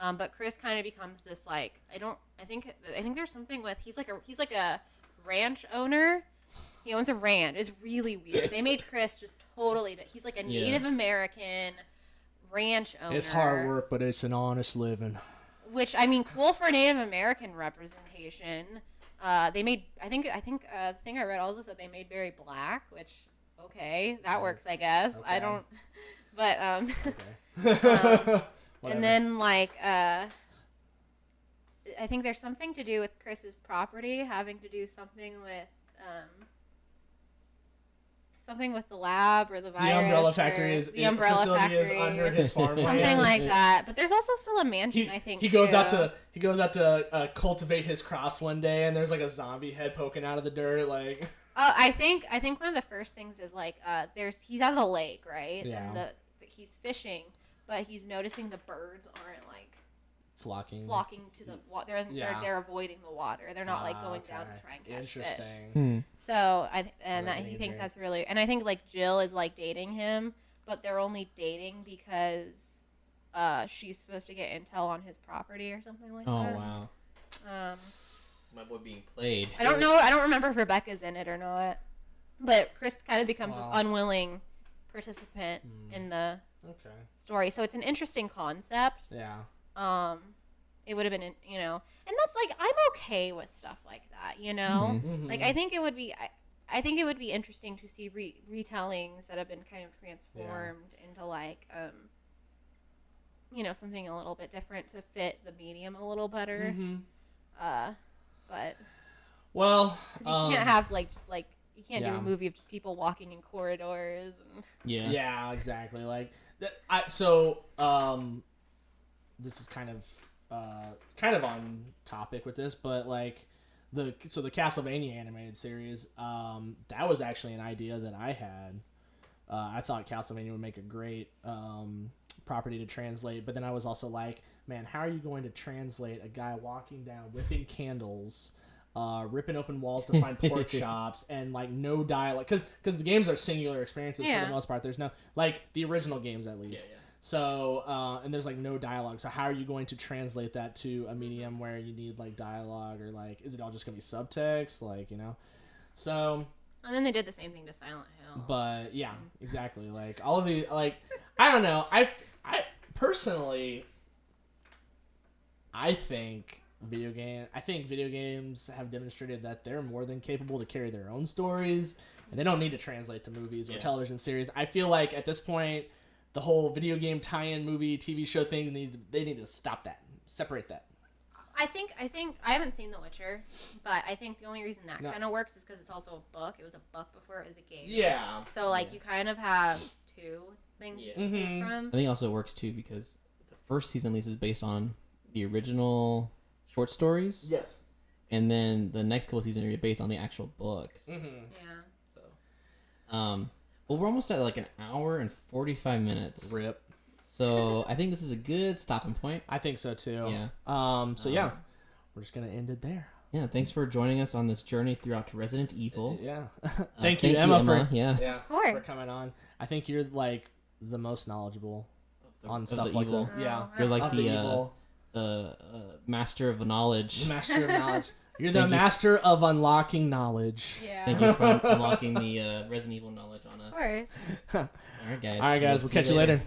But Chris kind of becomes this like, I think there's something with he's like a ranch owner. He owns a ranch. It's really weird. They made Chris just totally. He's like a Native American ranch owner. It's hard work, but it's an honest living. Which, I mean, cool for Native American representation. They made. I think the thing I read also said they made Barry black, which that works, I guess. Okay. I don't. But Okay. and then like I think there's something to do with Chris's property having to do something with the lab or the virus. The umbrella factory facility is under his farmland. Something like that. But there's also still a mansion, I think. He goes out to cultivate his crops one day, and there's like a zombie head poking out of the dirt. Like, I think one of the first things is like he has a lake, right? Yeah. And he's fishing, but he's noticing the birds aren't like flocking to the water. They're avoiding the water. They're not like going down to try and catch Interesting. fish. So he thinks that's really, and I think like Jill is like dating him, but they're only dating because she's supposed to get intel on his property or something like that. Oh wow. Um, My boy being played. I don't know. I don't remember if Rebecca's in it or not. but Chris kind of becomes this Wow. unwilling participant in the Okay. story. So it's an interesting concept. Yeah. It would have been, you know, and that's like, I'm okay with stuff like that, you know? Like, I think it would be, I think it would be interesting to see retellings that have been kind of transformed into like, you know, something a little bit different to fit the medium a little better. But Well, 'cause you can't have like just like you can't do yeah. a movie of just people walking in corridors. And... Yeah, exactly. Like, this is kind of on topic with this, but like the Castlevania animated series, that was actually an idea that I had. I thought Castlevania would make a great property to translate, but then I was also like, man, how are you going to translate a guy walking down, whipping candles, ripping open walls to find pork chops, and like no dialogue? Because the games are singular experiences for the most part. There's no, like, the original games at least. Yeah. So, and there's like no dialogue. So how are you going to translate that to a medium where you need like dialogue, or like, is it all just gonna be subtext? Like, you know, so. And then they did the same thing to Silent Hill. But yeah, exactly. Like all of the, like, I don't know. I personally, I think video games have demonstrated that they're more than capable to carry their own stories, and they don't need to translate to movies or television series. I feel like at this point, the whole video game tie-in movie TV show thing, they need to stop that, separate that. I think I haven't seen The Witcher, but I think the only reason that kind of works is because it's also a book. It was a book before it was a game. Yeah. So like you kind of have two things you can take from. I think it also works too because the first season at least is based on the original short stories. Yes. And then the next couple seasons are based on the actual books. Yeah. So, well, we're almost at like an hour and 45 minutes. Rip. So I think this is a good stopping point. I think so too. Yeah. So yeah, we're just gonna end it there. Yeah. Thanks for joining us on this journey throughout Resident Evil. Yeah. Thank you, Emma, for Of course. for coming on. I think you're like the most knowledgeable on of stuff the like evil. that. Yeah. You're like Of the evil. master of knowledge. Master of knowledge. You're the Thank you. master of unlocking knowledge. Yeah. Thank you for unlocking the Resident Evil knowledge on us. Of course. All right, guys. All right, guys. We'll see catch you later.